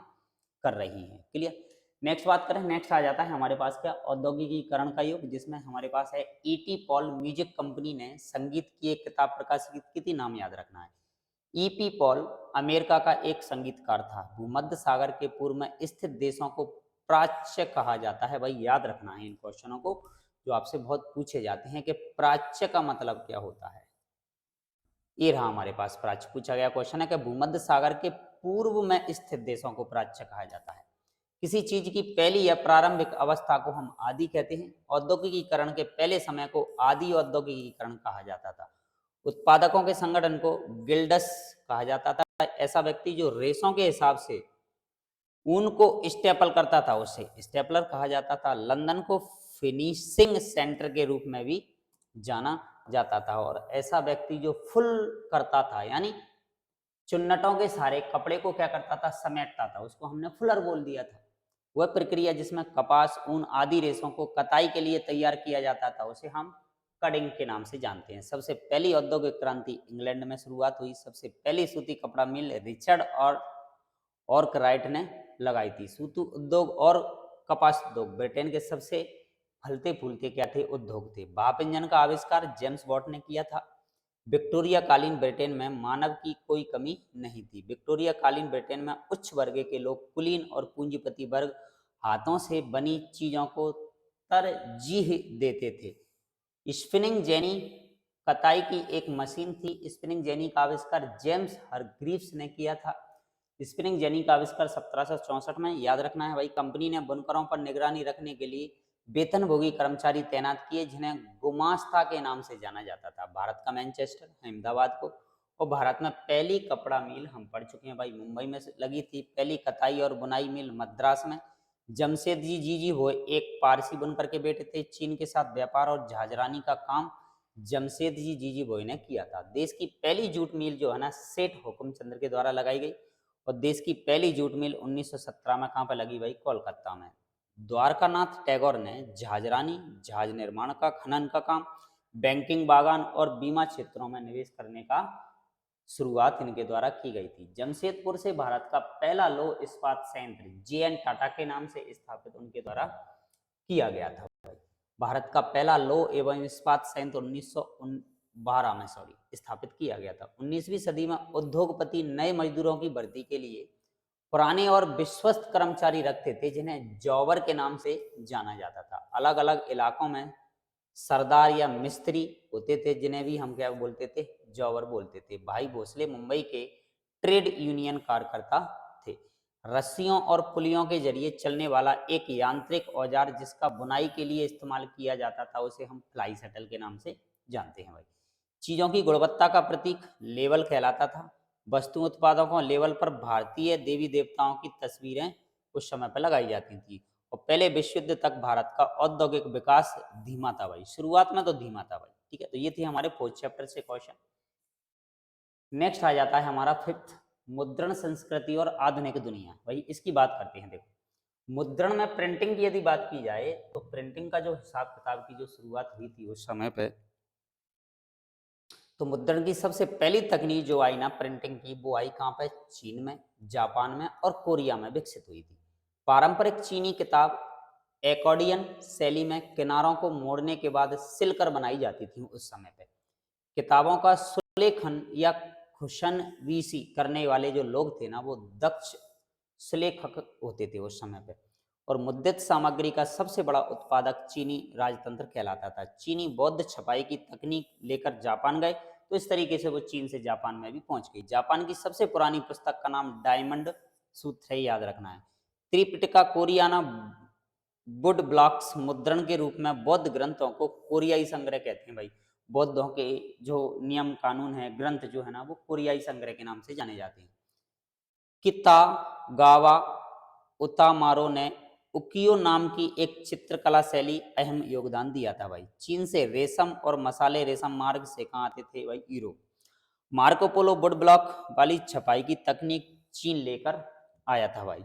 कर रही हैं। क्लियर। नेक्स्ट बात करें, नेक्स्ट आ जाता है हमारे पास क्या, औद्योगिकीकरण का युग, जिसमें हमारे पास है E.T. पॉल म्यूजिक कंपनी ने संगीत की एक किताब प्रकाशित की थी, नाम याद रखना है। E.P. पॉल अमेरिका का एक संगीतकार था। भूमध्य सागर के पूर्व में स्थित देशों को प्राच्य कहा जाता है। भाई याद रखना है इन क्वेश्चनों को, जो आपसे बहुत पूछे जाते हैं कि प्राच्य का मतलब क्या होता है। ये रहा हमारे पास प्राच्य पूछा गया क्वेश्चन है कि भूमध्य सागर के पूर्व में स्थित देशों को प्राच्य कहा जाता है। किसी चीज की पहली या प्रारंभिक अवस्था को हम आदि कहते हैं। औद्योगिकीकरण के पहले समय को आदि औद्योगिकीकरण कहा जाता था। उत्पादकों के संगठन को गिल्डस कहा जाता था। ऐसा व्यक्ति जो रेशों के हिसाब से ऊन को स्टेपल करता था उसे स्टेपलर कहा जाता था। लंदन को फिनिशिंग सेंटर के रूप में भी जाना जाता था। और ऐसा व्यक्ति जो फुल करता था, यानी चुन्नटों के सारे कपड़े को क्या करता था, समेटता था, उसको हमने फुलर बोल दिया था। वह प्रक्रिया जिसमें कपास, ऊन आदि रेशों को कताई के लिए तैयार किया जाता था, उसे हम कडिंग के नाम से जानते हैं। सबसे पहली औद्योगिक क्रांति इंग्लैंड में शुरुआत हुई। सबसे पहली सूती कपड़ा मिल रिचर्ड और ऑर्कराइट ने लगाई थी। सूती उद्योग और कपास उद्योग ब्रिटेन के सबसे फलते फूलते क्या थे, उद्योग थे। भाप इंजन का आविष्कार जेम्स वॉट ने किया था। विक्टोरिया कालीन ब्रिटेन में मानव की कोई कमी नहीं थी। विक्टोरिया कालीन ब्रिटेन में उच्च वर्ग के लोग, कुलीन और पूंजीपति वर्ग हाथों से बनी चीजों को तरजीह देते थे। स्पिनिंग जेनी कताई की एक मशीन थी। स्पिनिंग जेनी का आविष्कार जेम्स हरग्रीव्स ने किया था। स्पिनिंग जेनी का आविष्कार 1764 में। याद रखना है भाई, कंपनी ने बुनकरों पर निगरानी रखने के लिए वेतनभोगी कर्मचारी तैनात किए, जिन्हें गुमास्ता के नाम से जाना जाता था। भारत का मैनचेस्टर, अहमदाबाद को। और भारत में पहली कपड़ा मिल हम पढ़ चुके हैं भाई, मुंबई में लगी थी। पहली कताई और बुनाई मिल मद्रास में। जमशेदजी जीजी भोई एक पारसी बुनकर के बेटे थे। चीन के साथ व्यापार और जहाजरानी का काम जमशेदजी जीजी भोई ने किया था। देश की पहली जूट मिल जो है ना, सेठ हुकुमचंद के द्वारा लगाई गई। और देश की पहली जूट मिल 1917 में कहाँ पर लगी भाई, कोलकाता में। द्वारकानाथ टैगोर ने जहाजरानी, जहाज निर्माण का, खनन का काम, बैंकिंग, बागान और बीमा क्षेत्रों में निवेश करने का शुरुआत इनके द्वारा की गई थी। जमशेदपुर से भारत का पहला लौह इस्पात संयंत्र JN टाटा के नाम से स्थापित उनके द्वारा किया गया था। भारत का पहला लौह एवं इस्पात संयंत्र 1912 में स्थापित किया गया था। 19वीं सदी में उद्योगपति नए मजदूरों की भर्ती के लिए पुराने और विश्वस्त कर्मचारी रखते थे, जिन्हें जॉबर के नाम से जाना जाता था। अलग अलग इलाकों में सरदार या मिस्त्री होते थे, जिन्हें भी हम क्या बोलते थे, जॉबर बोलते थे। भाई भोसले मुंबई के ट्रेड यूनियन कार्यकर्ता थे। रस्सियों और पुलियों के जरिए चलने वाला एक यांत्रिक औजार जिसका बुनाई के लिए इस्तेमाल किया जाता था, उसे हम फ्लाई शटल के नाम से जानते हैं भाई। चीजों की गुणवत्ता का प्रतीक लेवल कहलाता था। वस्तु उत्पादकों लेवल पर भारतीय देवी देवताओं की तस्वीरें उस समय पर लगाई जाती थी। और पहले विश्व युद्ध तक भारत का औद्योगिक विकास धीमा था भाई, शुरुआत में तो धीमा था भाई। ठीक है, तो ये थी हमारे फोर्थ चैप्टर से क्वेश्चन। नेक्स्ट आ जाता है हमारा फिफ्थ। मुद्रण संस्कृति और आधुनिक दुनिया, भाई इसकी बात करते हैं। देखो, मुद्रण में प्रिंटिंग की यदि बात की जाए तो प्रिंटिंग का जो हिसाब किताब की जो शुरुआत हुई थी उस समय पे, तो मुद्रण की सबसे पहली तकनीक जो आई ना प्रिंटिंग की, वो आई कहाँ पे? चीन में, जापान में और कोरिया में विकसित हुई थी। पारंपरिक चीनी किताब एकॉर्डियन शैली में किनारों को मोड़ने के बाद सिलकर बनाई जाती थी उस समय पे। किताबों का सुलेखन या खुशनवीसी करने वाले जो लोग थे ना, वो दक्ष सुलेखक होते थे उस समय पे। और मुद्रित सामग्री का सबसे बड़ा उत्पादक चीनी राजतंत्र कहलाता था। चीनी बौद्ध छपाई की तकनीक लेकर जापान गए, तो इस तरीके से वो चीन से जापान में भी पहुंच गई। जापान की सबसे पुरानी पुस्तक का नाम डायमंड सूत्र है, याद रखना है। त्रिपिटका कोरियाना वुड ब्लॉक्स मुद्रण के रूप में बौद्ध ग्रंथों को कोरियाई संग्रह कहते हैं। भाई बौद्धों के जो नियम कानून है, ग्रंथ जो है ना, वो कोरियाई संग्रह के नाम से जाने जाते हैं। कितागावा उतामारो ने उकियो नाम की एक चित्रकला शैली अहम योगदान दिया था। भाई चीन से रेशम और मसाले रेशम मार्ग से कहाँ आते थे? भाई Europe. Marco Polo would block वाली छपाई की तकनीक चीन लेकर आया था। भाई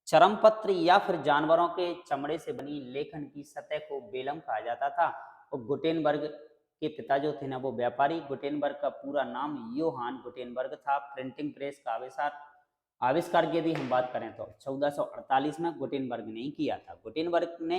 चरमपत्र या फिर जानवरों के चमड़े से बनी लेखन की सतह को बेलम कहा जाता था। और गुटेनबर्ग के पिता जो थे ना, वो व्यापारी। गुटेनबर्ग का पूरा नाम योहान गुटेनबर्ग था। प्रिंटिंग प्रेस का आविष्कार की यदि हम बात करें तो 1448 में गुटेनबर्ग ने ही किया था। गुटेनबर्ग ने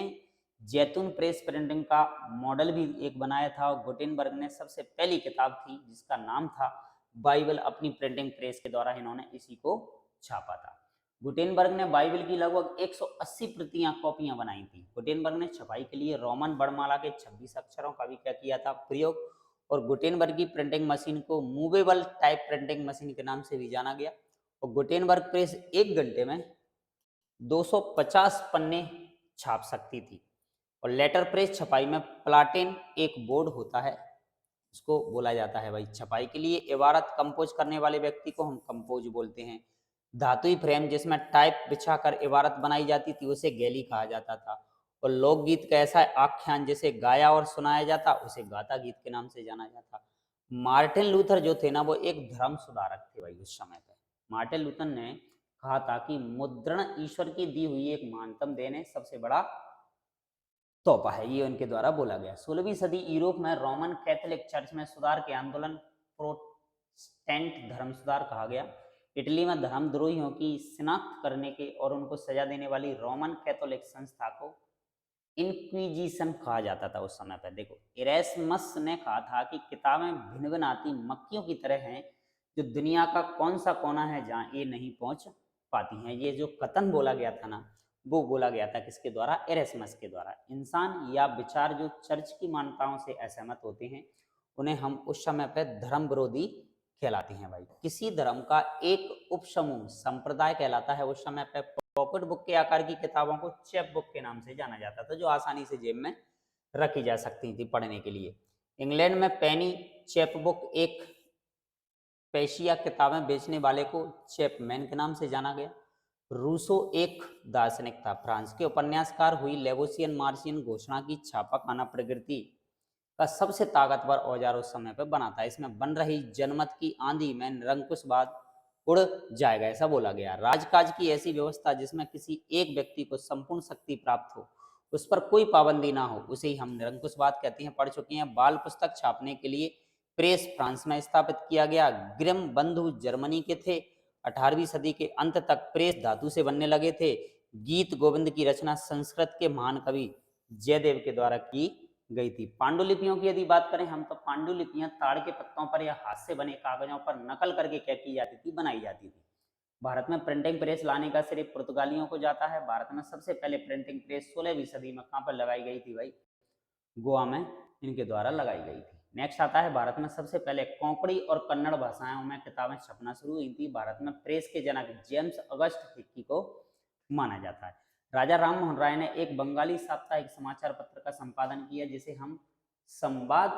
जैतून प्रेस प्रिंटिंग का मॉडल भी एक बनाया था। और गुटेनबर्ग ने सबसे पहली किताब थी जिसका नाम था बाइबल, अपनी प्रिंटिंग प्रेस के द्वारा इन्होंने इसी को छापा था। गुटेनबर्ग ने बाइबल की लगभग 180 प्रतियां कॉपियां बनाई थी। गुटेनबर्ग ने छपाई के लिए रोमन वर्णमाला के 26 अक्षरों का भी क्या किया था? प्रयोग। और गुटेनबर्ग की प्रिंटिंग मशीन को मूवेबल टाइप प्रिंटिंग मशीन के नाम से भी जाना गया। और गुटेनबर्ग प्रेस एक घंटे में 250 पन्ने छाप सकती थी। और लेटर प्रेस छपाई में प्लाटेन एक बोर्ड होता है, उसको बोला जाता है भाई छपाई के लिए। इबारत कंपोज करने वाले व्यक्ति को हम कंपोज बोलते हैं। धातुई फ्रेम जिसमें टाइप बिछाकर इबारत बनाई जाती थी उसे गैली कहा जाता था। और लोकगीत का ऐसा आख्यान जिसे गाया और सुनाया जाता उसे गाथा गीत के नाम से जाना जाता। मार्टिन लूथर जो थे ना, वो एक धर्म सुधारक थे भाई उस समय पे। मार्टिन लूथर ने कहा था कि मुद्रण ईश्वर की दी हुई एक महानतम देन है, सबसे बड़ा तोहफा है, ये उनके द्वारा बोला गया। 16वीं सदी यूरोप में रोमन कैथोलिक चर्च में सुधार के आंदोलन प्रोटेस्टेंट धर्म सुधार कहा गया। इटली में धर्मद्रोहियों की शिनाख्त करने के और उनको सजा देने वाली रोमन कैथोलिक संस्था को इंक्विजिशन कहा जाता था उस समय पर। देखो, इरेस्मस ने कहा था कि किताबें भिन्न भिन्न आती मक्खियों की तरह हैं, जो दुनिया का कौन सा कोना है जहाँ ये नहीं पहुंच पाती हैं। ये जो कथन बोला गया था ना, वो बोला गया था किसके द्वारा? इरेस्मस के द्वारा। इंसान या विचार जो चर्च की मान्यताओं से असहमत होते हैं, उन्हें हम उस समय पर धर्म विरोधी कहलाते हैं। भाई किसी धर्म का एक उपसमूह संप्रदाय कहलाता है उस समय पर। पॉकेट बुक के आकार की किताबों को चैप बुक के नाम से जाना जाता था, जो आसानी से जेब में रखी जा सकती थी पढ़ने के लिए। इंग्लैंड में पेनी चैप बुक एक पेशिया किताबें बेचने वाले को चैपमैन के नाम से जाना गया। रूसो एक दार्शनिक था। फ्रांस के उपन्यासकार हुई लेवोसियन मार्शियन घोषणा की छापाखाना प्रकृति का सबसे ताकतवर औजार उस समय पर बना था। इसमें बन रही जनमत की आंधी में निरंकुशवाद उड़ जाएगा, ऐसा बोला गया। राजकाज की ऐसी व्यवस्था जिसमें किसी एक व्यक्ति को संपूर्ण शक्ति प्राप्त हो, उस पर कोई पाबंदी ना हो, उसे ही हम निरंकुशवाद कहते हैं। पढ़ चुके हैं। बाल पुस्तक छापने के लिए प्रेस फ्रांस में स्थापित किया गया। ग्रिम बंधु जर्मनी के थे। 18वीं सदी के अंत तक प्रेस धातु से बनने लगे थे। गीत गोविंद की रचना संस्कृत के महान कवि जयदेव के द्वारा की गई थी। पांडुलिपियों की यदि बात करें हम, तो पांडुलिपियां ताड़ के पत्तों पर या हाथ से बने कागजों पर नकल करके क्या की जाती थी? बनाई जाती थी। भारत में प्रिंटिंग प्रेस लाने का श्रेय पुर्तगालियों को जाता है। भारत में सबसे पहले प्रिंटिंग प्रेस 16वीं सदी में कहाँ पर लगाई गई थी? भाई गोवा में इनके द्वारा लगाई गई थी। नेक्स्ट आता है, भारत में सबसे पहले कोंकणी और कन्नड़ भाषाओं में किताबें छपना शुरू हुई थी। भारत में प्रेस के जनक जेम्स अगस्ट हिक्की को माना जाता है। राजा राम मोहन राय ने एक बंगाली साप्ताहिक समाचार पत्र का संपादन किया जिसे हम संवाद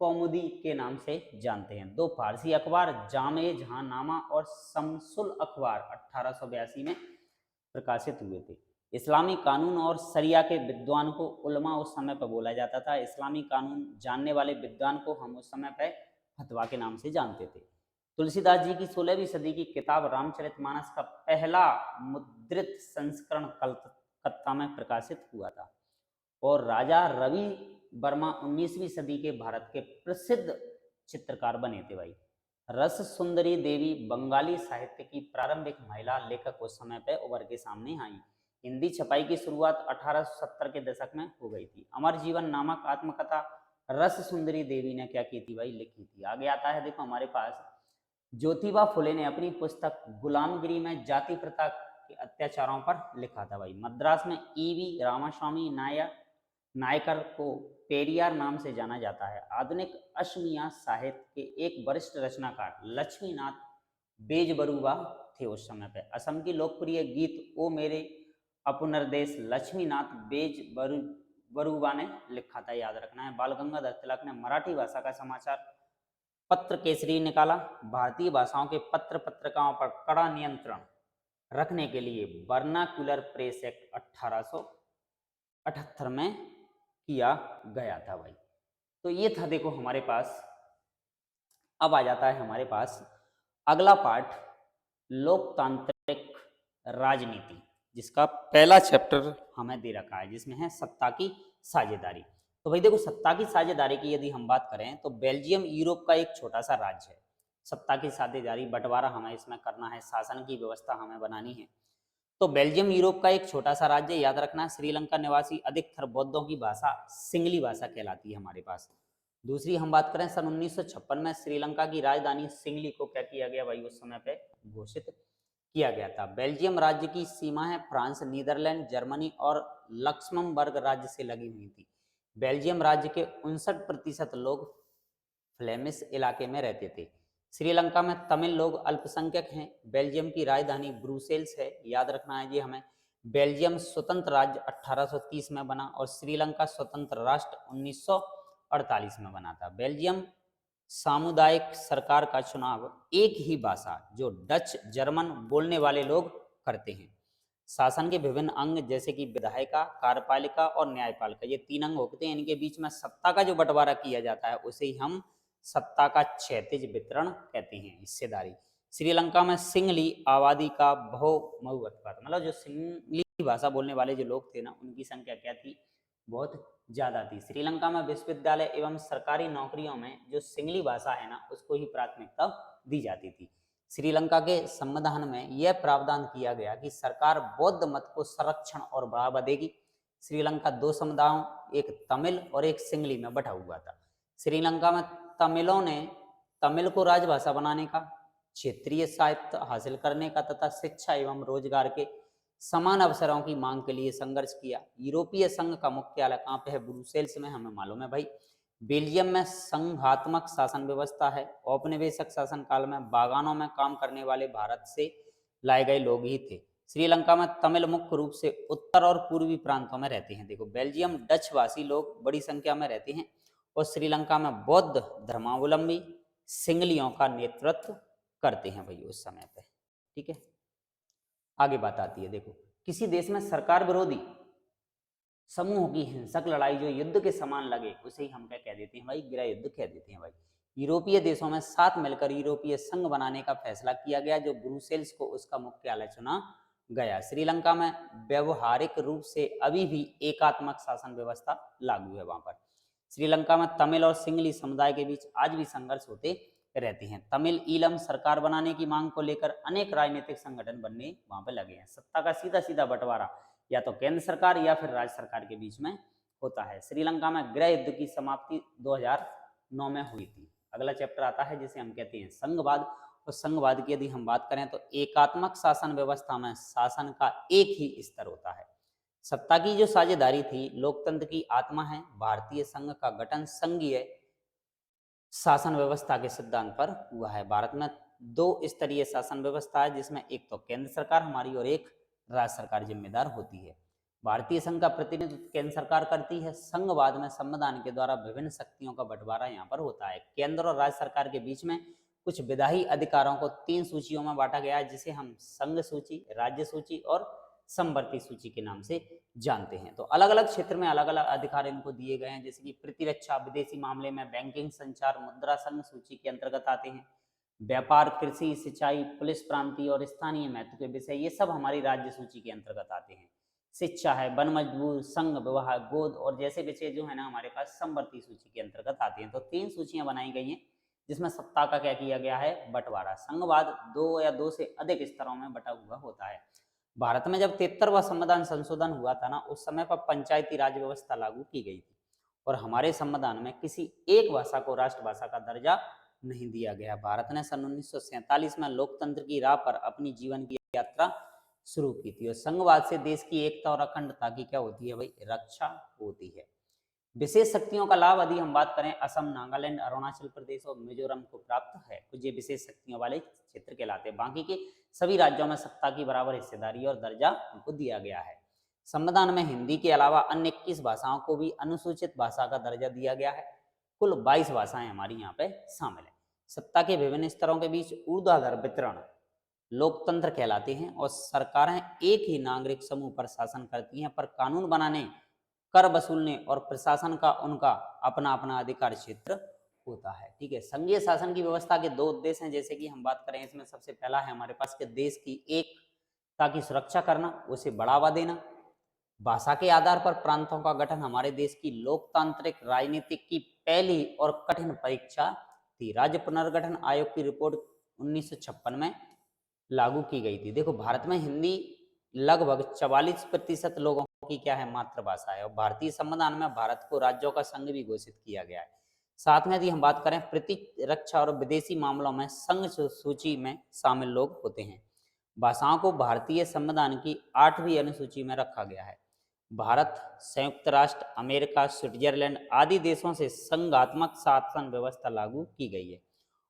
कौमुदी के नाम से जानते हैं। 2 फारसी अखबार जामे जहांनामा और शमसुल अखबार 1882 में प्रकाशित हुए थे। इस्लामी कानून और शरिया के विद्वान को उलमा उस समय पर बोला जाता था। इस्लामी कानून जानने वाले विद्वान को हम उस समय पर फतवा के नाम से जानते थे। तुलसीदास जी की 16वीं सदी की किताब रामचरितमानस का पहला मुद्रित संस्करण कलकत्ता में प्रकाशित हुआ था। और राजा रवि वर्मा 19वीं सदी के भारत के प्रसिद्ध चित्रकार बने थे भाई। रस सुंदरी देवी बंगाली साहित्य की प्रारंभिक महिला लेखक उस समय पे उभर के सामने आई। हिंदी छपाई की शुरुआत 1870 के दशक में हो गई थी। अमर जीवन नामक आत्मकथा रस सुंदरी देवी ने क्या की थी भाई, लिखी थी। आगे आता है देखो हमारे पास, ज्योतिबा फुले ने अपनी पुस्तक गुलामगिरी में जाति प्रथा के अत्याचारों पर लिखा था भाई। मद्रास में ईवी रामास्वामी नायकर को पेरियार नाम से जाना जाता है। आधुनिक असमिया साहित्य के एक वरिष्ठ रचनाकार लक्ष्मीनाथ बेजबरुवा थे उस समय पे। असम की लोकप्रिय गीत ओ मेरे अपनरदेश लक्ष्मीनाथ बेजबरुवा ने लिखा था, याद रखना है। बाल गंगाधर तिलक ने मराठी भाषा का समाचार पत्र केसरी निकाला। भारतीय भाषाओं के पत्र पत्रिकाओं पर कड़ा नियंत्रण रखने के लिए वर्नाक्युलर प्रेस एक्ट 1878 में किया गया था भाई। तो ये था देखो हमारे पास। अब आ जाता है हमारे पास अगला पार्ट, लोकतांत्रिक राजनीति, जिसका पहला चैप्टर हमें दे रखा है, जिसमें है सत्ता की साझेदारी। तो भाई देखो, सत्ता की साझेदारी की यदि हम बात करें तो बेल्जियम यूरोप का एक छोटा सा राज्य है। सत्ता की साझेदारी, बंटवारा हमें इसमें करना है, शासन की व्यवस्था हमें बनानी है। तो बेल्जियम यूरोप का एक छोटा सा राज्य, याद रखना है। श्रीलंका निवासी अधिकतर बौद्धों की भाषा सिंगली भाषा कहलाती है हमारे पास। दूसरी हम बात करें, सन 1956 में श्रीलंका की राजधानी सिंगली को क्या किया गया भाई, उस समय पे घोषित किया गया था। बेल्जियम राज्य की सीमा है फ्रांस, नीदरलैंड, जर्मनी और लक्समबर्ग राज्य से लगी हुई थी। बेल्जियम राज्य के 59% लोग फ्लेमिश इलाके में रहते थे। श्रीलंका में तमिल लोग अल्पसंख्यक हैं। बेल्जियम की राजधानी ब्रुसेल्स है, याद रखना है ये हमें। बेल्जियम स्वतंत्र राज्य 1830 में बना और श्रीलंका स्वतंत्र राष्ट्र 1948 में बना था। बेल्जियम सामुदायिक सरकार का चुनाव एक ही भाषा, जो डच जर्मन बोलने वाले लोग करते हैं। शासन के विभिन्न अंग जैसे कि विधायिका, कार्यपालिका और न्यायपालिका, ये 3 अंग होते हैं। इनके बीच में सत्ता का जो बंटवारा किया जाता है उसे ही हम सत्ता का क्षैतिज वितरण कहते हैं, हिस्सेदारी। श्रीलंका में सिंगली आबादी का बहुमत, मतलब जो सिंगली भाषा बोलने वाले जो लोग थे ना, उनकी संख्या क्या थी, बहुत ज्यादा थी। श्रीलंका में विश्वविद्यालय एवं सरकारी नौकरियों में जो सिंगली भाषा है ना, उसको ही प्राथमिकता दी जाती थी। श्रीलंका के संविधान में यह प्रावधान किया गया कि सरकार बौद्ध मत को संरक्षण और बढ़ावा देगी। श्रीलंका 2 समुदायों, एक तमिल और एक सिंगली में बटा हुआ था। श्रीलंका में तमिलों ने तमिल को राजभाषा बनाने का, क्षेत्रीय साहित्य हासिल करने का तथा शिक्षा एवं रोजगार के समान अवसरों की मांग के लिए संघर्ष किया। यूरोपीय संघ का मुख्यालय कहाँ पे है, ब्रुसेल्स में, हमें मालूम है भाई। बेल्जियम में संघात्मक शासन व्यवस्था है। औपनिवेशिक शासन काल में बागानों में काम करने वाले भारत से लाए गए लोग ही थे। श्रीलंका में तमिल मुख्य रूप से उत्तर और पूर्वी प्रांतों में रहते हैं। देखो, बेल्जियम डच भाषी लोग बड़ी संख्या में रहते हैं और श्रीलंका में बौद्ध धर्मावलंबी सिंगलियों का नेतृत्व करते हैं भाई उस समय पे। ठीक है, आगे बात आती है। देखो, किसी देश में सरकार विरोधी समूह की हिंसक लड़ाई जो युद्ध के समान लगे, उसे ही हम क्या कह देते हैं भाई, गृह युद्ध कह देते हैं भाई। यूरोपीय देशों में साथ मिलकर यूरोपीय संघ बनाने का फैसला किया गया, जो ब्रुसेल्स को उसका मुख्यालय चुना गया। श्रीलंका में व्यवहारिक रूप से अभी भी एकात्मक शासन व्यवस्था लागू है वहां पर। श्रीलंका में तमिल और सिंगली समुदाय के बीच आज भी संघर्ष होते रहते हैं। तमिल ईलम सरकार बनाने की मांग को लेकर अनेक राजनीतिक संगठन बनने वहां पर लगे हैं। सत्ता का सीधा सीधा बंटवारा या तो केंद्र सरकार या फिर राज्य सरकार के बीच में होता है। श्रीलंका में गृह युद्ध की समाप्ति 2009 में हुई थी। अगला चैप्टर आता है जिसे हम कहते हैं संघवाद। और संघवाद की यदि हम बात करें तो एकात्मक शासन व्यवस्था में शासन का एक ही स्तर होता है। सत्ता की जो साझेदारी थी लोकतंत्र की आत्मा है। भारतीय संघ का गठन संघीय शासन व्यवस्था के सिद्धांत पर हुआ है। भारत में 2 स्तरीय शासन व्यवस्था है, जिसमें एक तो केंद्र सरकार हमारी और एक राज्य सरकार जिम्मेदार होती है। भारतीय संघ का प्रतिनिधित्व केंद्र सरकार करती है। संघवाद में संविधान के द्वारा विभिन्न शक्तियों का बंटवारा यहाँ पर होता है। केंद्र और राज्य सरकार के बीच में कुछ विधायी अधिकारों को 3 सूचियों में बांटा गया है, जिसे हम संघ सूची, राज्य सूची और समवर्ती सूची के नाम से जानते हैं। तो अलग अलग क्षेत्र में अलग अलग अधिकार इनको दिए गए हैं, जैसे कि प्रतिरक्षा, विदेशी मामले में, बैंकिंग, संचार, मुद्रा संघ सूची के अंतर्गत आते हैं। व्यापार, कृषि, सिंचाई, पुलिस प्रांतीय और स्थानीय महत्व के विषय, ये सब हमारी राज्य सूची के अंतर्गत आते हैं। शिक्षा है, वन मजदूर, संघ विवाह, गोद और जैसे विषय जो है ना हमारे पास समवर्ती सूची के अंतर्गत आते हैं। तो 3 सूचियां बनाई गई हैं जिसमें सत्ता का क्या किया गया है, बंटवारा। संघवाद 2 या 2 से अधिक स्तरों में बटा हुआ होता है। भारत में जब 73वां संविधान संशोधन हुआ था ना, उस समय पर पंचायती राज व्यवस्था लागू की गई थी और हमारे संविधान में किसी एक भाषा को राष्ट्रभाषा का दर्जा नहीं दिया गया। भारत ने सन 1947 में लोकतंत्र की राह पर अपनी जीवन की यात्रा शुरू की थी और संघवाद से देश की एकता और अखंडता की क्या होती है भाई, रक्षा होती है। विशेष शक्तियों का लाभ यदि हम बात करें, असम, नागालैंड, अरुणाचल प्रदेश और मिजोरम को प्राप्त है। कुछ ये विशेष शक्तियों वाले क्षेत्र कहलाते हैं। बाकी के सभी राज्यों में सत्ता की बराबर हिस्सेदारी और दर्जा उनको दिया गया है। संविधान में हिंदी के अलावा अन्य 21 भाषाओं को भी अनुसूचित भाषा का दर्जा दिया गया है। कुल 22 भाषाएं हमारी यहाँ पे शामिल है। सत्ता के विभिन्न स्तरों के बीच ऊर्ध्वाधर वितरण लोकतंत्र कहलाते हैं और सरकारें एक ही नागरिक समूह पर शासन करती हैं, पर कानून बनाने, कर वसूलने और प्रशासन का उनका अपना अपना अधिकार क्षेत्र होता है। ठीक है, संघीय शासन की व्यवस्था के 2 उद्देश्य हैं। जैसे कि हम बात करें, इसमें सबसे पहला है हमारे पास के देश की एकता की सुरक्षा करना, उसे बढ़ावा देना। भाषा के आधार पर प्रांतों का गठन हमारे देश की लोकतांत्रिक राजनीति की पहली और कठिन परीक्षा थी। राज्य पुनर्गठन आयोग की रिपोर्ट 1956 में लागू की गई थी। देखो, भारत में हिंदी लगभग 44% लोगों की क्या है, मातृभाषा है और भारतीय संविधान में भारत को राज्यों का संघ भी घोषित किया गया है। साथ में यदि हम बात करें, प्रतिरक्षा और विदेशी मामलों में संघ सूची में शामिल लोग होते हैं। भाषाओं को भारतीय संविधान की 8वीं अनुसूची में रखा गया है। भारत, संयुक्त राष्ट्र अमेरिका, स्विट्जरलैंड आदि देशों से संघात्मक शासन व्यवस्था लागू की गई है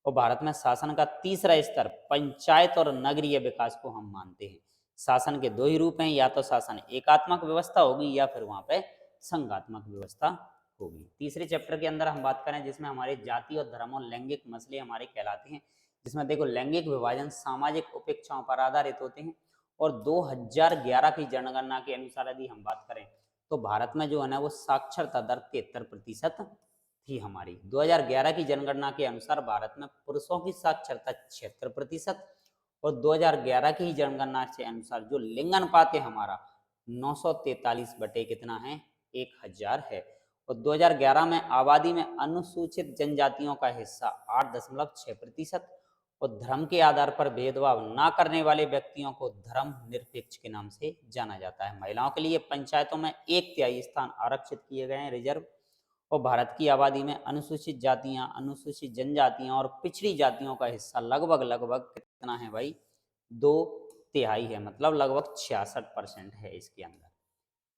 और भारत में शासन का तीसरा स्तर पंचायत और नगरीय विकास को हम मानते हैं। शासन के 2 ही रूप हैं, या तो शासन एकात्मक व्यवस्था होगी या फिर वहां पे संघात्मक व्यवस्था होगी। तीसरे चैप्टर के अंदर हम बात करें जिसमें हमारे जाति और धर्म और लैंगिक मसले हमारे कहलाते हैं, जिसमें देखो लैंगिक विभाजन सामाजिक उपेक्षाओं पर आधारित होते हैं और 2011 की जनगणना के अनुसार यदि हम बात करें तो भारत में जो है ना वो साक्षरता दर 73% थी हमारी। 2011 की जनगणना के अनुसार भारत में पुरुषों की साक्षरता 76% और 2011 की जनगणना के अनुसार जो लिंग अनुपात है हमारा 943 बटे कितना है, 1000 है। और 2011 में आबादी में अनुसूचित जनजातियों का हिस्सा 8.6% और धर्म के आधार पर भेदभाव ना करने वाले व्यक्तियों को धर्म निरपेक्ष के नाम से जाना जाता है। महिलाओं के लिए पंचायतों में 1/3 स्थान आरक्षित किए गए हैं, रिजर्व। और भारत की आबादी में अनुसूचित जातियां, अनुसूचित जनजातियां और पिछड़ी जातियों का हिस्सा लगभग लगभग कितना है भाई, 2/3 है, मतलब लगभग 66% है इसके अंदर।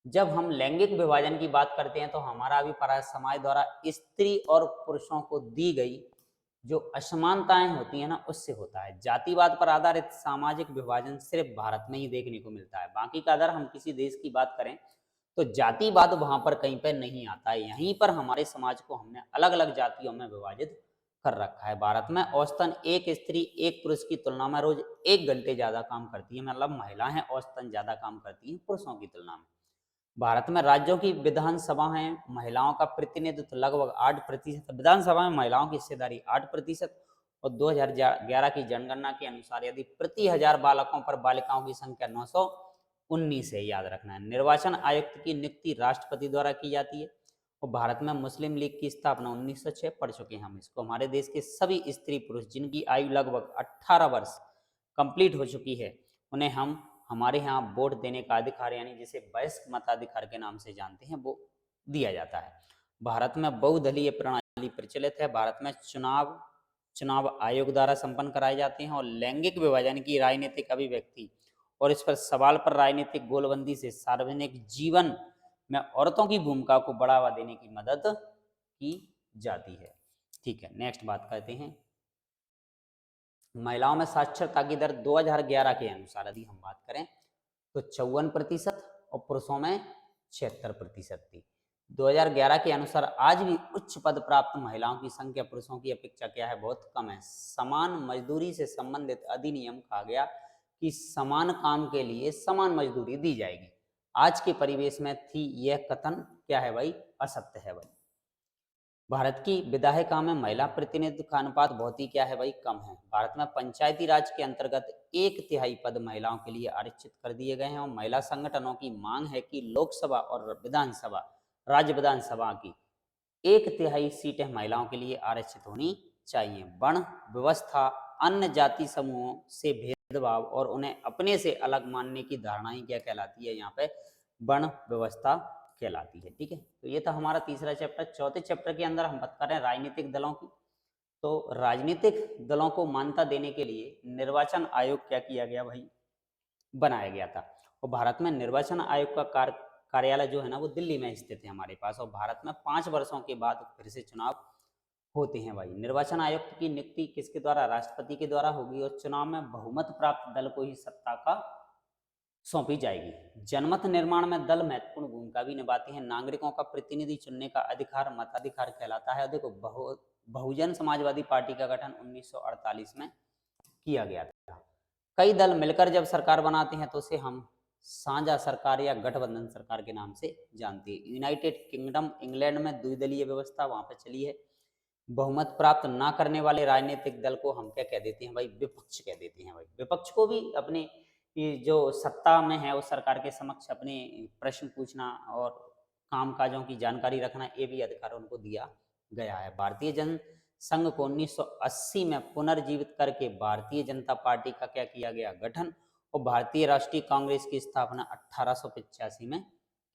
जब हम लैंगिक विभाजन की बात करते हैं तो हमारा अभिप्राय समाज द्वारा स्त्री और पुरुषों को दी गई जो असमानताएं होती है ना उससे होता है। जातिवाद पर आधारित सामाजिक विभाजन सिर्फ भारत में ही देखने को मिलता है। बाकी का अगर हम किसी देश की बात करें तो जातिवाद वहां पर कहीं पर नहीं आता है। यहीं पर हमारे समाज को हमने अलग अलग जातियों में विभाजित कर रखा है। भारत में औसतन एक स्त्री एक पुरुष की तुलना में रोज 1 घंटे ज्यादा काम करती है, मतलब महिलाएं औसतन ज्यादा काम करती हैं पुरुषों की तुलना में। भारत में राज्यों की विधानसभा है, महिलाओं का प्रतिनिधित्व लगभग 8%, विधानसभा में महिलाओं की हिस्सेदारी 8%। और 2011 की जनगणना के अनुसार यदि प्रति 1000 बालकों पर बालिकाओं की संख्या 919 है, याद रखना है। निर्वाचन आयुक्त की नियुक्ति राष्ट्रपति द्वारा की जाती है और भारत में मुस्लिम लीग की स्थापना 1906 पढ़ चुके हैं हम इसको। हमारे देश के सभी स्त्री पुरुष जिनकी आयु लगभग 18 वर्ष कंप्लीट हो चुकी है उन्हें हम हमारे यहाँ वोट देने का अधिकार, यानी जिसे वयस्क मताधिकार के नाम से जानते हैं, वो दिया जाता है। भारत में बहुदलीय प्रणाली प्रचलित है। भारत में चुनाव आयोग द्वारा संपन्न कराए जाते हैं और लैंगिक विभाजन की राजनीतिक अभिव्यक्ति और इस पर सवाल पर राजनीतिक गोलबंदी से सार्वजनिक जीवन में औरतों की भूमिका को बढ़ावा देने की मदद की जाती है। ठीक है, नेक्स्ट बात करते हैं। महिलाओं में साक्षरता की दर 2011 के अनुसार यदि हम बात करें तो 54% और पुरुषों में 76% थी। 2011 के अनुसार आज भी उच्च पद प्राप्त महिलाओं की संख्या पुरुषों की अपेक्षा क्या है, बहुत कम है। समान मजदूरी से संबंधित अधिनियम कहा गया कि समान काम के लिए समान मजदूरी दी जाएगी। आज के परिवेश में थी यह कथन क्या है भाई, असत्य है भाई। भारत की विधायिका में महिला प्रतिनिधित्व का अनुपात बहुत ही क्या है भाई, कम है। भारत में पंचायती राज के अंतर्गत 1/3 पद महिलाओं के लिए आरक्षित कर दिए गए हैं और महिला संगठनों की मांग है कि लोकसभा और विधानसभा, राज्य विधानसभा की 1/3 सीटें महिलाओं के लिए आरक्षित होनी चाहिए। वर्ण व्यवस्था, अन्य जाति समूहों से भेदभाव और उन्हें अपने से अलग मानने की धारणा ही क्या कहलाती है, यहाँ पे वर्ण व्यवस्था कहलाती है। ठीक है, तो ये था हमारा तीसरा चैप्टर। चौथे चैप्टर के अंदर हम बात कर रहे हैं राजनीतिक दलों की। तो राजनीतिक दलों को मान्यता देने के लिए निर्वाचन आयोग क्या किया गया भाई, बनाया गया था। और भारत में निर्वाचन आयोग का कार्यालय जो है ना वो दिल्ली में स्थित है हमारे पास। और भारत में 5 वर्षों के बाद फिर से चुनाव होते हैं भाई। निर्वाचन आयुक्त की नियुक्ति किसके द्वारा, राष्ट्रपति के द्वारा होगी और चुनाव में बहुमत प्राप्त दल को ही सत्ता का सौंपी जाएगी। जनमत निर्माण में दल महत्वपूर्ण भूमिका भी निभाते हैं। नागरिकों का प्रतिनिधि चुनने का अधिकार मताधिकार कहलाता है। देखो बहुजन समाजवादी पार्टी का गठन 1948 में किया गया था। कई दल मिलकर जब सरकार बनाते हैं तो उसे हम साझा सरकार या गठबंधन सरकार के नाम से जानते हैं। यूनाइटेड किंगडम इंग्लैंड में द्विदलीय व्यवस्था वहां पर चली है। बहुमत प्राप्त ना करने वाले राजनीतिक दल को हम क्या कह देते हैं भाई, विपक्ष कह देते हैं भाई। विपक्ष को भी अपने ये जो सत्ता में है उस सरकार के समक्ष अपने प्रश्न पूछना और काम काजों की जानकारी रखना, ये भी अधिकार उनको दिया गया है। भारतीय जन संघ को 1980 में पुनर्जीवित करके भारतीय जनता पार्टी का क्या किया गया, गठन। और भारतीय राष्ट्रीय कांग्रेस की स्थापना 1885 में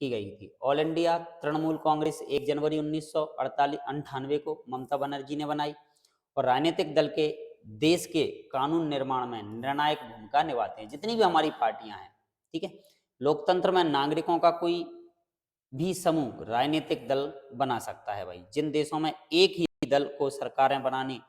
की गई थी। ऑल इंडिया तृणमूल कांग्रेस 1 जनवरी 1998 को ममता बनर्जी ने बनाई। और राजनीतिक दल के देश के कानून निर्माण में निर्णायक भूमिका निभाते हैं, जितनी भी हमारी पार्टियां हैं। ठीक है, लोकतंत्र में नागरिकों का कोई भी समूह राजनीतिक दल बना सकता है भाई। जिन देशों में एक ही दल को सरकारें बनाने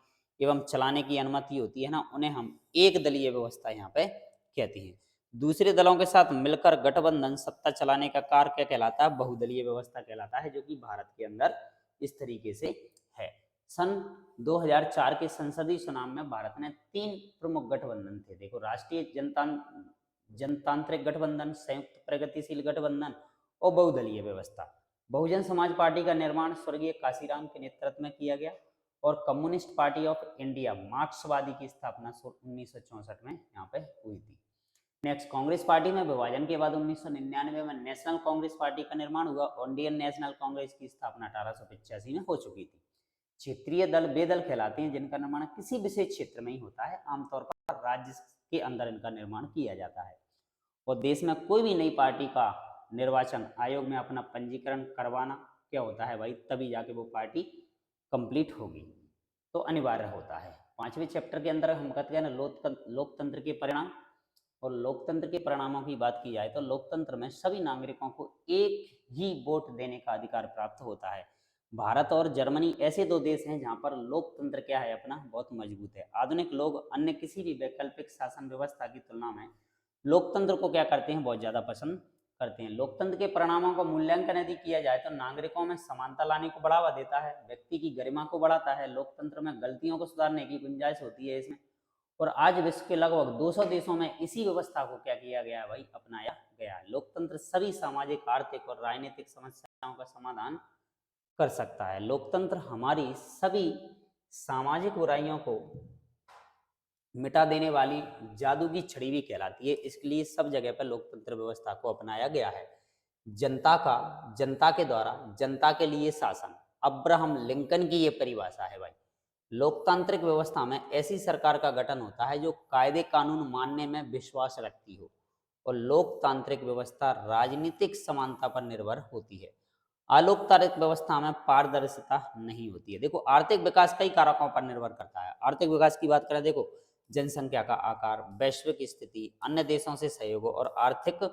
एवं चलाने की अनुमति होती है ना, उन्हें हम एक दलीय व्यवस्था यहाँ पे कहते हैं। दूसरे दलों के साथ मिलकर गठबंधन सत्ता चलाने का कार्य क्या कहलाता है, बहुदलीय व्यवस्था कहलाता है, जो कि भारत के अंदर इस तरीके से है। सन 2004 के संसदीय चुनाव में भारत में 3 प्रमुख गठबंधन थे। देखो, राष्ट्रीय जनतांत्रिक गठबंधन, संयुक्त प्रगतिशील गठबंधन और बहुदलीय व्यवस्था। बहुजन समाज पार्टी का निर्माण स्वर्गीय काशीराम के नेतृत्व में किया गया और कम्युनिस्ट पार्टी ऑफ इंडिया मार्क्सवादी की स्थापना 1964 में यहाँ पे हुई थी। नेक्स्ट, कांग्रेस पार्टी में विभाजन के बाद 1999 में नेशनल कांग्रेस पार्टी का निर्माण हुआ और इंडियन नेशनल कांग्रेस की स्थापना 1885 में हो चुकी थी। क्षेत्रीय दल वे दल कहलाते हैं जिनका निर्माण किसी विशेष क्षेत्र में ही होता है। आमतौर पर राज्य के अंदर इनका निर्माण किया जाता है। और देश में कोई भी नई पार्टी का निर्वाचन आयोग में अपना पंजीकरण करवाना क्या होता है भाई, तभी जाके वो पार्टी कंप्लीट होगी, तो अनिवार्य होता है। 5वें चैप्टर के अंदर हम कहते हैं ना लोकतंत्र के परिणाम। और लोकतंत्र के परिणामों की बात की जाए तो लोकतंत्र में सभी नागरिकों को एक ही वोट देने का अधिकार प्राप्त होता है। भारत और जर्मनी ऐसे 2 देश हैं जहां पर लोकतंत्र क्या है अपना बहुत मजबूत है। आधुनिक लोग अन्य किसी भी वैकल्पिक शासन व्यवस्था की तुलना में लोकतंत्र को क्या करते हैं, बहुत ज्यादा पसंद करते हैं। लोकतंत्र के परिणामों का मूल्यांकन यदि किया जाए तो नागरिकों में समानता लाने को बढ़ावा देता है, व्यक्ति की गरिमा को बढ़ाता है। लोकतंत्र में गलतियों को सुधारने की गुंजाइश होती है इसमें। और आज विश्व के लगभग 200 देशों में इसी व्यवस्था को क्या किया गया है भाई, अपनाया गया है। लोकतंत्र सभी सामाजिक, आर्थिक और राजनीतिक समस्याओं का समाधान कर सकता है। लोकतंत्र हमारी सभी सामाजिक बुराइयों को मिटा देने वाली जादू की छड़ी भी कहलाती है। इसके लिए सब जगह पर लोकतंत्र व्यवस्था को अपनाया गया है। जनता के द्वारा जनता के लिए शासन, अब्राहम लिंकन की ये परिभाषा है भाई। लोकतांत्रिक व्यवस्था में ऐसी सरकार का गठन होता है जो कायदे कानून मानने में विश्वास रखती हो। और लोकतांत्रिक व्यवस्था राजनीतिक समानता पर निर्भर होती है। अलोकतांत्रिक व्यवस्था में पारदर्शिता नहीं होती है। देखो, आर्थिक विकास कई कारकों पर निर्भर करता है। आर्थिक विकास की बात करें, देखो, जनसंख्या का आकार, वैश्विक स्थिति, अन्य देशों से सहयोग और आर्थिक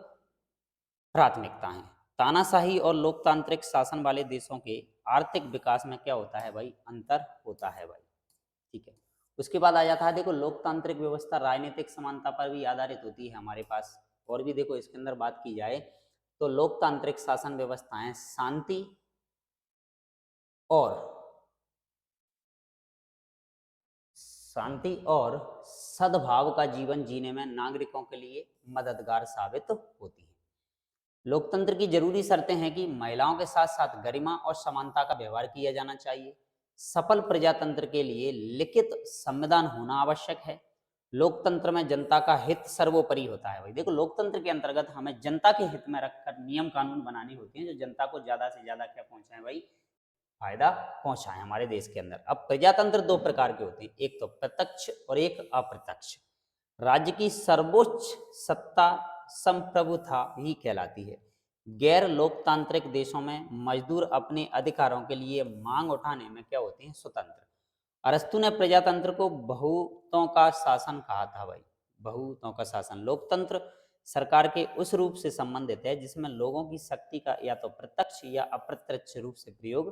प्राथमिकताएं। तानाशाही और लोकतांत्रिक शासन वाले देशों के आर्थिक विकास में क्या होता है भाई, अंतर होता है भाई। ठीक है, उसके बाद आ जाता है, देखो, लोकतांत्रिक व्यवस्था राजनीतिक समानता पर भी आधारित होती है हमारे पास। और भी देखो, इसके अंदर बात की जाए तो लोकतांत्रिक शासन व्यवस्थाएं और शांति और सद्भाव का जीवन जीने में नागरिकों के लिए मददगार साबित होती है। लोकतंत्र की जरूरी शर्तें हैं कि महिलाओं के साथ साथ गरिमा और समानता का व्यवहार किया जाना चाहिए। सफल प्रजातंत्र के लिए लिखित संविधान होना आवश्यक है। लोकतंत्र में जनता का हित सर्वोपरि होता है। भाई देखो, लोकतंत्र के अंतर्गत हमें जनता के हित में रखकर नियम कानून बनाने होते हैं जो जनता को ज्यादा से ज्यादा क्या पहुंचाए भाई, फायदा पहुंचाए हमारे देश के अंदर। अब प्रजातंत्र दो प्रकार के होते हैं, एक तो प्रत्यक्ष और एक अप्रत्यक्ष। राज्य की सर्वोच्च सत्ता संप्रभुता ही कहलाती है। गैर लोकतांत्रिक देशों में मजदूर अपने अधिकारों के लिए मांग उठाने में क्या होते हैं, स्वतंत्र। अरस्तु ने प्रजातंत्र को बहुतों का शासन कहा था भाई, बहुतों का शासन। लोकतंत्र सरकार के उस रूप से संबंधित है जिसमें लोगों की शक्ति का या तो प्रत्यक्ष या अप्रत्यक्ष रूप से प्रयोग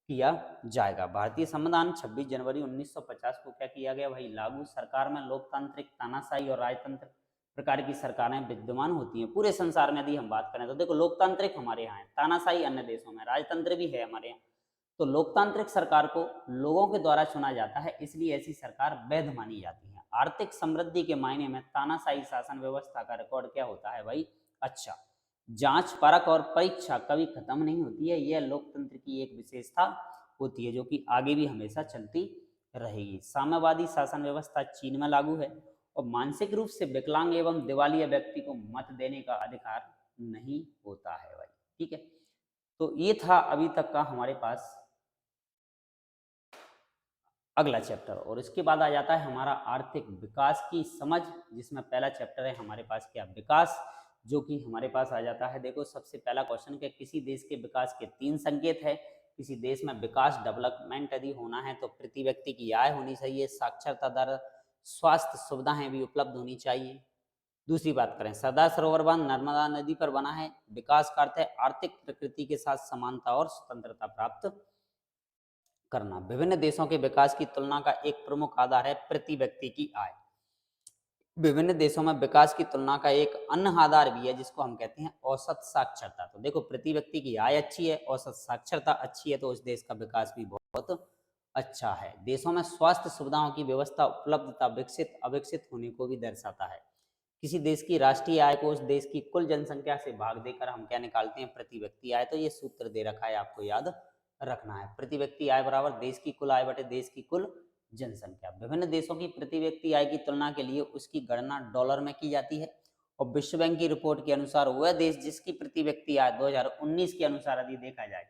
किया जाएगा। भारतीय संविधान 26 जनवरी 1950 को क्या किया गया भाई, लागू। सरकार में लोकतांत्रिक, तानाशाही और राजतंत्र प्रकार की सरकारें विद्यमान होती हैं पूरे संसार में। यदि हम बात करें तो देखो, लोकतांत्रिक हमारे यहाँ है, तानाशाही अन्य देशों में, राजतंत्र भी है हमारे यहाँ। तो लोकतांत्रिक सरकार को लोगों के द्वारा चुना जाता है, इसलिए ऐसी सरकार वैध मानी जाती है। आर्थिक समृद्धि के मायने में तानाशाही शासन व्यवस्था का रिकॉर्ड क्या होता है भाई, अच्छा। जांच, परख और परीक्षा कभी खत्म नहीं होती है, यह लोकतंत्र की एक विशेषता होती है जो कि आगे भी हमेशा चलती रहेगी। साम्यवादी शासन व्यवस्था चीन में लागू है और मानसिक रूप से विकलांग एवं दिवालिया व्यक्ति को मत देने का अधिकार नहीं होता है भाई, ठीक है। तो ये था अभी तक का हमारे पास अगला चैप्टर, और इसके बाद आ जाता है हमारा आर्थिक विकास की समझ, जिसमें पहला चैप्टर है हमारे पास क्या, विकास, जो कि हमारे पास आ जाता है। देखो, सबसे पहला क्वेश्चन क्या, किसी देश के विकास के 3 संकेत है। किसी देश में विकास, डेवलपमेंट यदि होना है तो प्रति व्यक्ति की आय होनी चाहिए, साक्षरता दर, स्वास्थ्य सुविधाएं भी उपलब्ध होनी चाहिए। दूसरी बात करें, सरदार सरोवर बांध नर्मदा नदी पर बना है। विकास का अर्थ है आर्थिक प्रकृति के साथ समानता और स्वतंत्रता प्राप्त करना। विभिन्न देशों के विकास की तुलना का एक प्रमुख आधार है प्रति व्यक्ति की आय। विभिन्न देशों में विकास की तुलना का एक अन्य आधार भी है जिसको हम कहते हैं औसत साक्षरता। तो देखो, प्रति व्यक्ति की आय अच्छी है, औसत साक्षरता अच्छी है, तो उस देश का विकास भी बहुत अच्छा है। देशों में स्वास्थ्य सुविधाओं की व्यवस्था, उपलब्धता विकसित अविकसित होने को भी दर्शाता है। किसी देश की राष्ट्रीय आय को उस देश की कुल जनसंख्या से भाग देकर हम क्या निकालते हैं, प्रति व्यक्ति आय। तो ये सूत्र दे रखा है, आपको याद रखना है। प्रति व्यक्ति आय बराबर देश की कुल आय बटे देश की कुल जनसंख्या। विभिन्न देशों की प्रति व्यक्ति आय की तुलना के लिए उसकी गणना डॉलर में की जाती है, और विश्व बैंक की रिपोर्ट के अनुसार वह देश जिसकी प्रति व्यक्ति आय 2019 के अनुसार यदि देखा जाए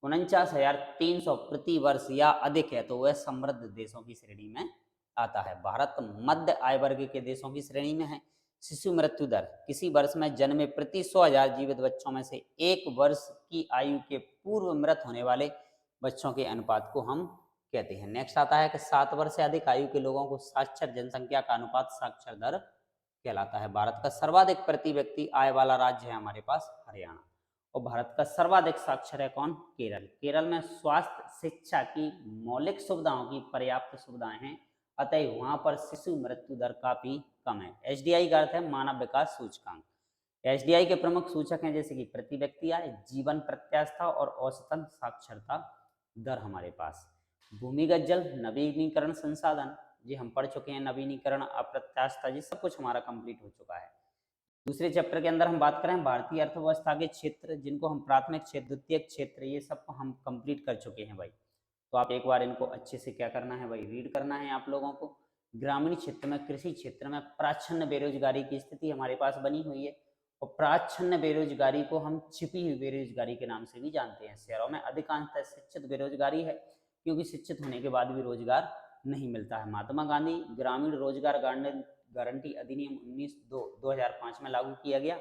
49,300 प्रति वर्ष या अधिक है, तो वह समृद्ध देशों की श्रेणी में आता है। भारत मध्य आय वर्ग के देशों की श्रेणी में है। शिशु मृत्यु दर, किसी वर्ष में जन्मे प्रति 100,000 जीवित बच्चों में से 1 वर्ष की आयु के पूर्व मृत होने वाले बच्चों के अनुपात को हम कहते हैं। नेक्स्ट आता है कि 7 वर्ष से अधिक आयु के लोगों को साक्षर जनसंख्या का अनुपात साक्षर दर कहलाता है। भारत का सर्वाधिक प्रति व्यक्ति आय वाला राज्य है हमारे पास हरियाणा, और भारत का सर्वाधिक साक्षर है कौन, केरल। केरल में स्वास्थ्य शिक्षा की मौलिक सुविधाओं की पर्याप्त सुविधाएं हैं, अतः वहां पर शिशु मृत्यु दर काफी कम है। एसडीआई का अर्थ है मानव विकास सूचकांक। एसडीआई के प्रमुख सूचक हैं जैसे कि प्रति व्यक्ति आय, जीवन प्रत्याशा और औसतन साक्षरता दर हमारे पास। भूमिगत जल, नवीनीकरण संसाधन, जी हम पढ़ चुके हैं, नवीनीकरण, अप्रत्याशित, जी सब कुछ हमारा कंप्लीट हो चुका है। दूसरे चैप्टर के अंदर हम बात करें भारतीय अर्थव्यवस्था के क्षेत्र, जिनको हम प्राथमिक क्षेत्र, द्वितीयक क्षेत्र, ये सब हम कंप्लीट कर चुके हैं भाई। तो आप एक बार इनको अच्छे से क्या करना है भाई, रीड करना है आप लोगों को। ग्रामीण क्षेत्र में, कृषि क्षेत्र में प्राच्छन्न बेरोजगारी की स्थिति हमारे पास बनी हुई है, और प्राच्छन्न बेरोजगारी को हम छिपी हुई बेरोजगारी के नाम से भी जानते हैं। शहरों में अधिकांशतः शिक्षित बेरोजगारी है, क्योंकि शिक्षित होने के बाद भी रोजगार नहीं मिलता है। महात्मा गांधी ग्रामीण रोजगार गारंटी अधिनियम 2005 में लागू किया गया,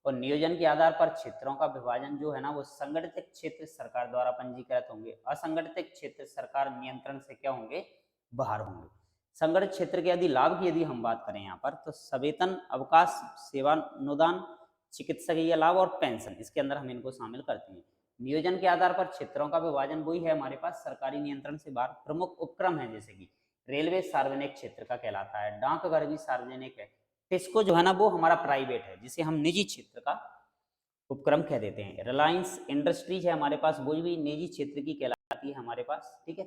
और नियोजन के आधार पर क्षेत्रों का विभाजन जो है ना, वो संगठित क्षेत्र सरकार द्वारा पंजीकृत होंगे, असंगठित क्षेत्र सरकार नियंत्रण से क्या होंगे, बाहर होंगे। संगठित क्षेत्र के यदि लाभ की यदि हम बात करें यहाँ पर, तो सवेतन, अवकाश, सेवानुदान, चिकित्सकीय लाभ और पेंशन, इसके अंदर हम इनको शामिल करते हैं। नियोजन के आधार पर क्षेत्रों का विभाजन वही है हमारे पास, सरकारी नियंत्रण से बाहर। प्रमुख उपक्रम है जैसे कि रेलवे सार्वजनिक क्षेत्र का कहलाता है, डाकघर भी सार्वजनिक है, टिस्को जो है ना वो हमारा प्राइवेट है, जिसे हम निजी क्षेत्र का उपक्रम कह देते हैं। रिलायंस इंडस्ट्रीज है हमारे पास, वो भी निजी क्षेत्र की कहलाती है हमारे पास, ठीक है।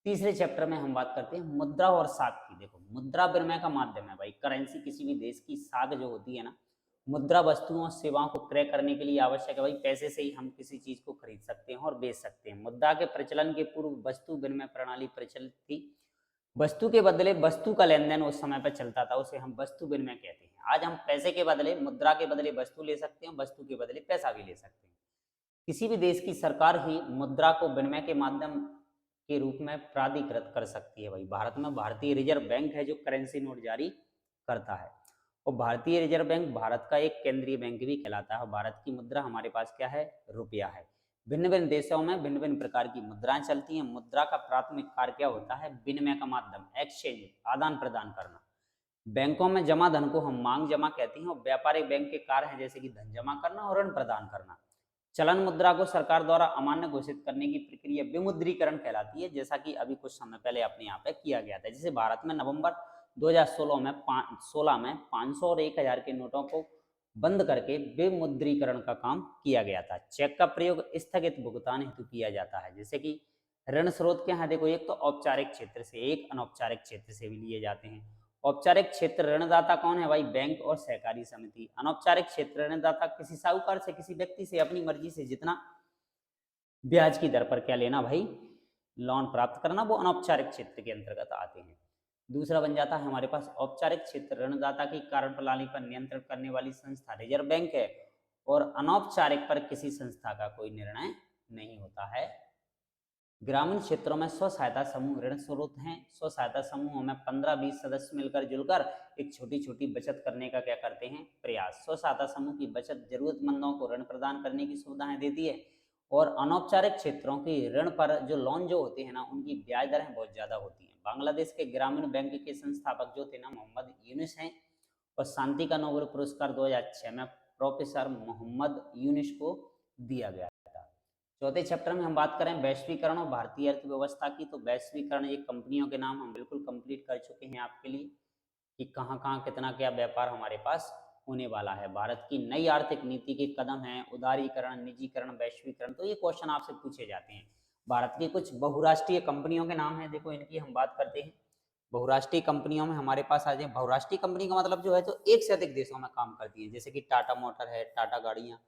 तीसरे चैप्टर में हम बात करते हैं मुद्रा और साख की। देखो, मुद्रा विनिमय का माध्यम है भाई, करेंसी किसी भी देश की, साख जो होती है ना मुद्रा वस्तुओं और सेवाओं को क्रय करने के लिए आवश्यक है। भाई पैसे से ही हम किसी चीज को खरीद सकते हैं और बेच सकते हैं। मुद्रा के प्रचलन के पूर्व वस्तु विनिमय प्रणाली प्रचलित थी। वस्तु के बदले वस्तु का लेन देन उस समय पर चलता था, उसे हम वस्तु विनिमय कहते हैं। आज हम पैसे के बदले, मुद्रा के बदले वस्तु ले सकते हैं, वस्तु के बदले पैसा भी ले सकते हैं। किसी भी देश की सरकार ही मुद्रा को विनिमय के माध्यम के रूप में प्राधिकृत कर सकती है। भाई भारत में भारतीय रिजर्व बैंक है जो करेंसी नोट जारी करता है, और भारतीय रिजर्व बैंक भारत का एक केंद्रीय बैंक भी कहलाता है। भारत की मुद्रा हमारे पास क्या है? रुपया है। भिन्न भिन्न देशों में भिन्न भिन्न प्रकार की मुद्राएं चलती हैं। मुद्रा का प्राथमिक कार्य क्या होता है? विनिमय का माध्यम, एक्सचेंज, आदान प्रदान करना। बैंकों में जमा धन को हम मांग जमा कहते हैं, और व्यापारिक बैंक के कार्य हैं जैसे कि धन जमा करना और ऋण प्रदान करना। चलन मुद्रा को सरकार द्वारा अमान्य घोषित करने की प्रक्रिया विमुद्रीकरण कहलाती है, जैसा कि अभी कुछ समय पहले अपने यहाँ पे किया गया था। जैसे भारत में नवंबर 2016 में 500 और 1000 के नोटों को बंद करके विमुद्रीकरण का काम किया गया था। चेक का प्रयोग स्थगित भुगतान हेतु किया जाता है। जैसे कि ऋण स्रोत क्या है? देखो, एक तो औपचारिक क्षेत्र से, एक अनौपचारिक क्षेत्र से भी लिए जाते हैं। औपचारिक क्षेत्र ऋणदाता कौन है? भाई बैंक और सहकारी समिति। अनौपचारिक क्षेत्र ऋणदाता किसी साहूकार से, किसी व्यक्ति से अपनी मर्जी से जितना ब्याज की दर पर क्या लेना भाई, लोन प्राप्त करना, वो अनौपचारिक क्षेत्र के अंतर्गत आते हैं। दूसरा बन जाता है हमारे पास औपचारिक क्षेत्र। ऋणदाता की कार्यप्रणाली पर नियंत्रण करने वाली संस्था रिजर्व बैंक है, और अनौपचारिक पर किसी संस्था का कोई निर्णय नहीं होता है। ग्रामीण क्षेत्रों में स्व सहायता समूह ऋण स्रोत हैं। स्व सहायता समूहों में 15-20 सदस्य मिलकर जुलकर एक छोटी छोटी बचत करने का क्या करते हैं? प्रयास। स्व सहायता समूह की बचत जरूरतमंदों को ऋण प्रदान करने की सुविधाएं देती है, और अनौपचारिक क्षेत्रों की ऋण पर जो लोन जो होते हैं ना, उनकी ब्याज दरें बहुत ज्यादा होती हैं। बांग्लादेश के ग्रामीण बैंक के संस्थापक जो थे ना, मोहम्मद यूनुस हैं, और शांति का नोबेल पुरस्कार 2006 में प्रोफेसर मोहम्मद यूनुस को दिया गया। चौथे चैप्टर में हम बात करें वैश्वीकरण और भारतीय अर्थव्यवस्था की, तो वैश्वीकरण ये कंपनियों के नाम हम बिल्कुल कंप्लीट कर चुके हैं आपके लिए, कि कहाँ कहाँ कितना क्या व्यापार हमारे पास होने वाला है। भारत की नई आर्थिक नीति के कदम हैं उदारीकरण, निजीकरण, वैश्वीकरण। तो ये क्वेश्चन आपसे पूछे जाते हैं। भारत की कुछ बहुराष्ट्रीय कंपनियों के नाम है, देखो इनकी हम बात करते हैं। बहुराष्ट्रीय कंपनियों में हमारे पास आ जाए। बहुराष्ट्रीय कंपनी का मतलब जो है तो एक से अधिक देशों में काम करती है, जैसे कि टाटा मोटर है, टाटा गाड़ियाँ।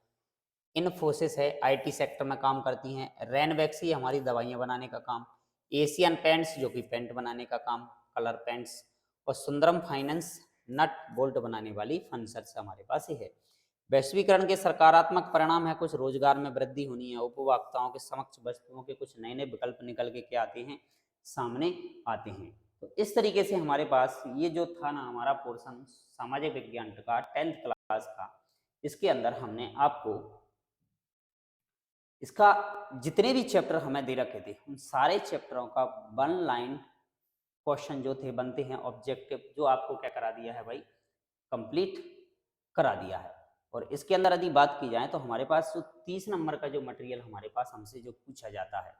इन्फोसिस है, आईटी सेक्टर में काम करती हैं। रेनवैक्सी हमारी दवाइयाँ बनाने का काम। एशियन पेंट्स जो कि पेंट बनाने का काम, कलर पेंट्स। और सुंदरम फाइनेंस नट बोल्ट बनाने वाली फर्नीचर्स हमारे पास ही है। वैश्वीकरण के सकारात्मक परिणाम है, कुछ रोजगार में वृद्धि होनी है, उपभोक्ताओं के समक्ष वस्तुओं के कुछ नए नए विकल्प निकल के क्या आते हैं? सामने आते हैं। तो इस तरीके से हमारे पास ये जो था ना हमारा पोर्शन सामाजिक विज्ञान का 10th क्लास का, इसके अंदर हमने आपको इसका जितने भी चैप्टर हमें दे रखे थे उन सारे चैप्टरों का 1 लाइन क्वेश्चन जो थे बनते हैं ऑब्जेक्टिव, जो आपको क्या करा दिया है भाई? कंप्लीट करा दिया है। और इसके अंदर यदि बात की जाए तो हमारे पास जो 30 नंबर का जो मटेरियल हमारे पास हमसे जो पूछा जाता है,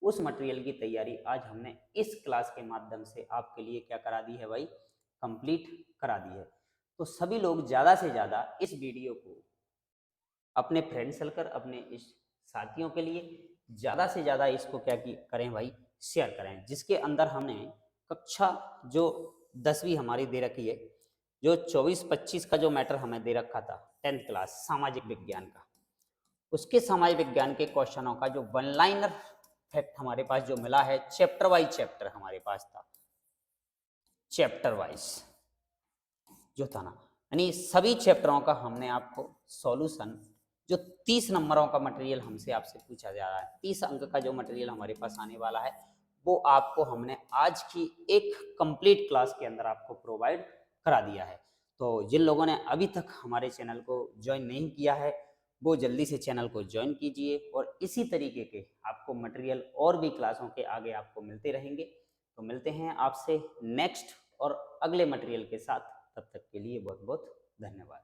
उस मटेरियल की तैयारी आज हमने इस क्लास के माध्यम से आपके लिए क्या करा दी है भाई? कंप्लीट करा दी है। तो सभी लोग ज़्यादा से ज़्यादा इस वीडियो को अपने फ्रेंड सर्कल, अपने इस साथियों के लिए ज़्यादा से ज़्यादा इसको क्या करें भाई? शेयर करें। जिसके अंदर हमने कक्षा जो 10वीं हमारी दे रखी है, जो 24-25 का जो मैटर हमें दे रखा था 10th क्लास सामाजिक विज्ञान का, उसके सामाजिक विज्ञान के क्वेश्चनों का जो 1 लाइनर फैक्ट हमारे पास जो मिला है, चैप्टर वाइज चैप्टर हमारे पास था, चैप्टर वाइज जो था ना, यानी सभी चैप्टरों का हमने आपको सॉल्यूशन, जो 30 नंबरों का मटेरियल हमसे आपसे पूछा जा रहा है, 30 अंक का जो मटेरियल हमारे पास आने वाला है, वो आपको हमने आज की एक कंप्लीट क्लास के अंदर आपको प्रोवाइड करा दिया है। तो जिन लोगों ने अभी तक हमारे चैनल को ज्वाइन नहीं किया है, वो जल्दी से चैनल को ज्वाइन कीजिए, और इसी तरीके के आपको मटेरियल और भी क्लासों के आगे आपको मिलते रहेंगे। तो मिलते हैं आपसे नेक्स्ट और अगले मटेरियल के साथ। तब तक के लिए बहुत बहुत धन्यवाद।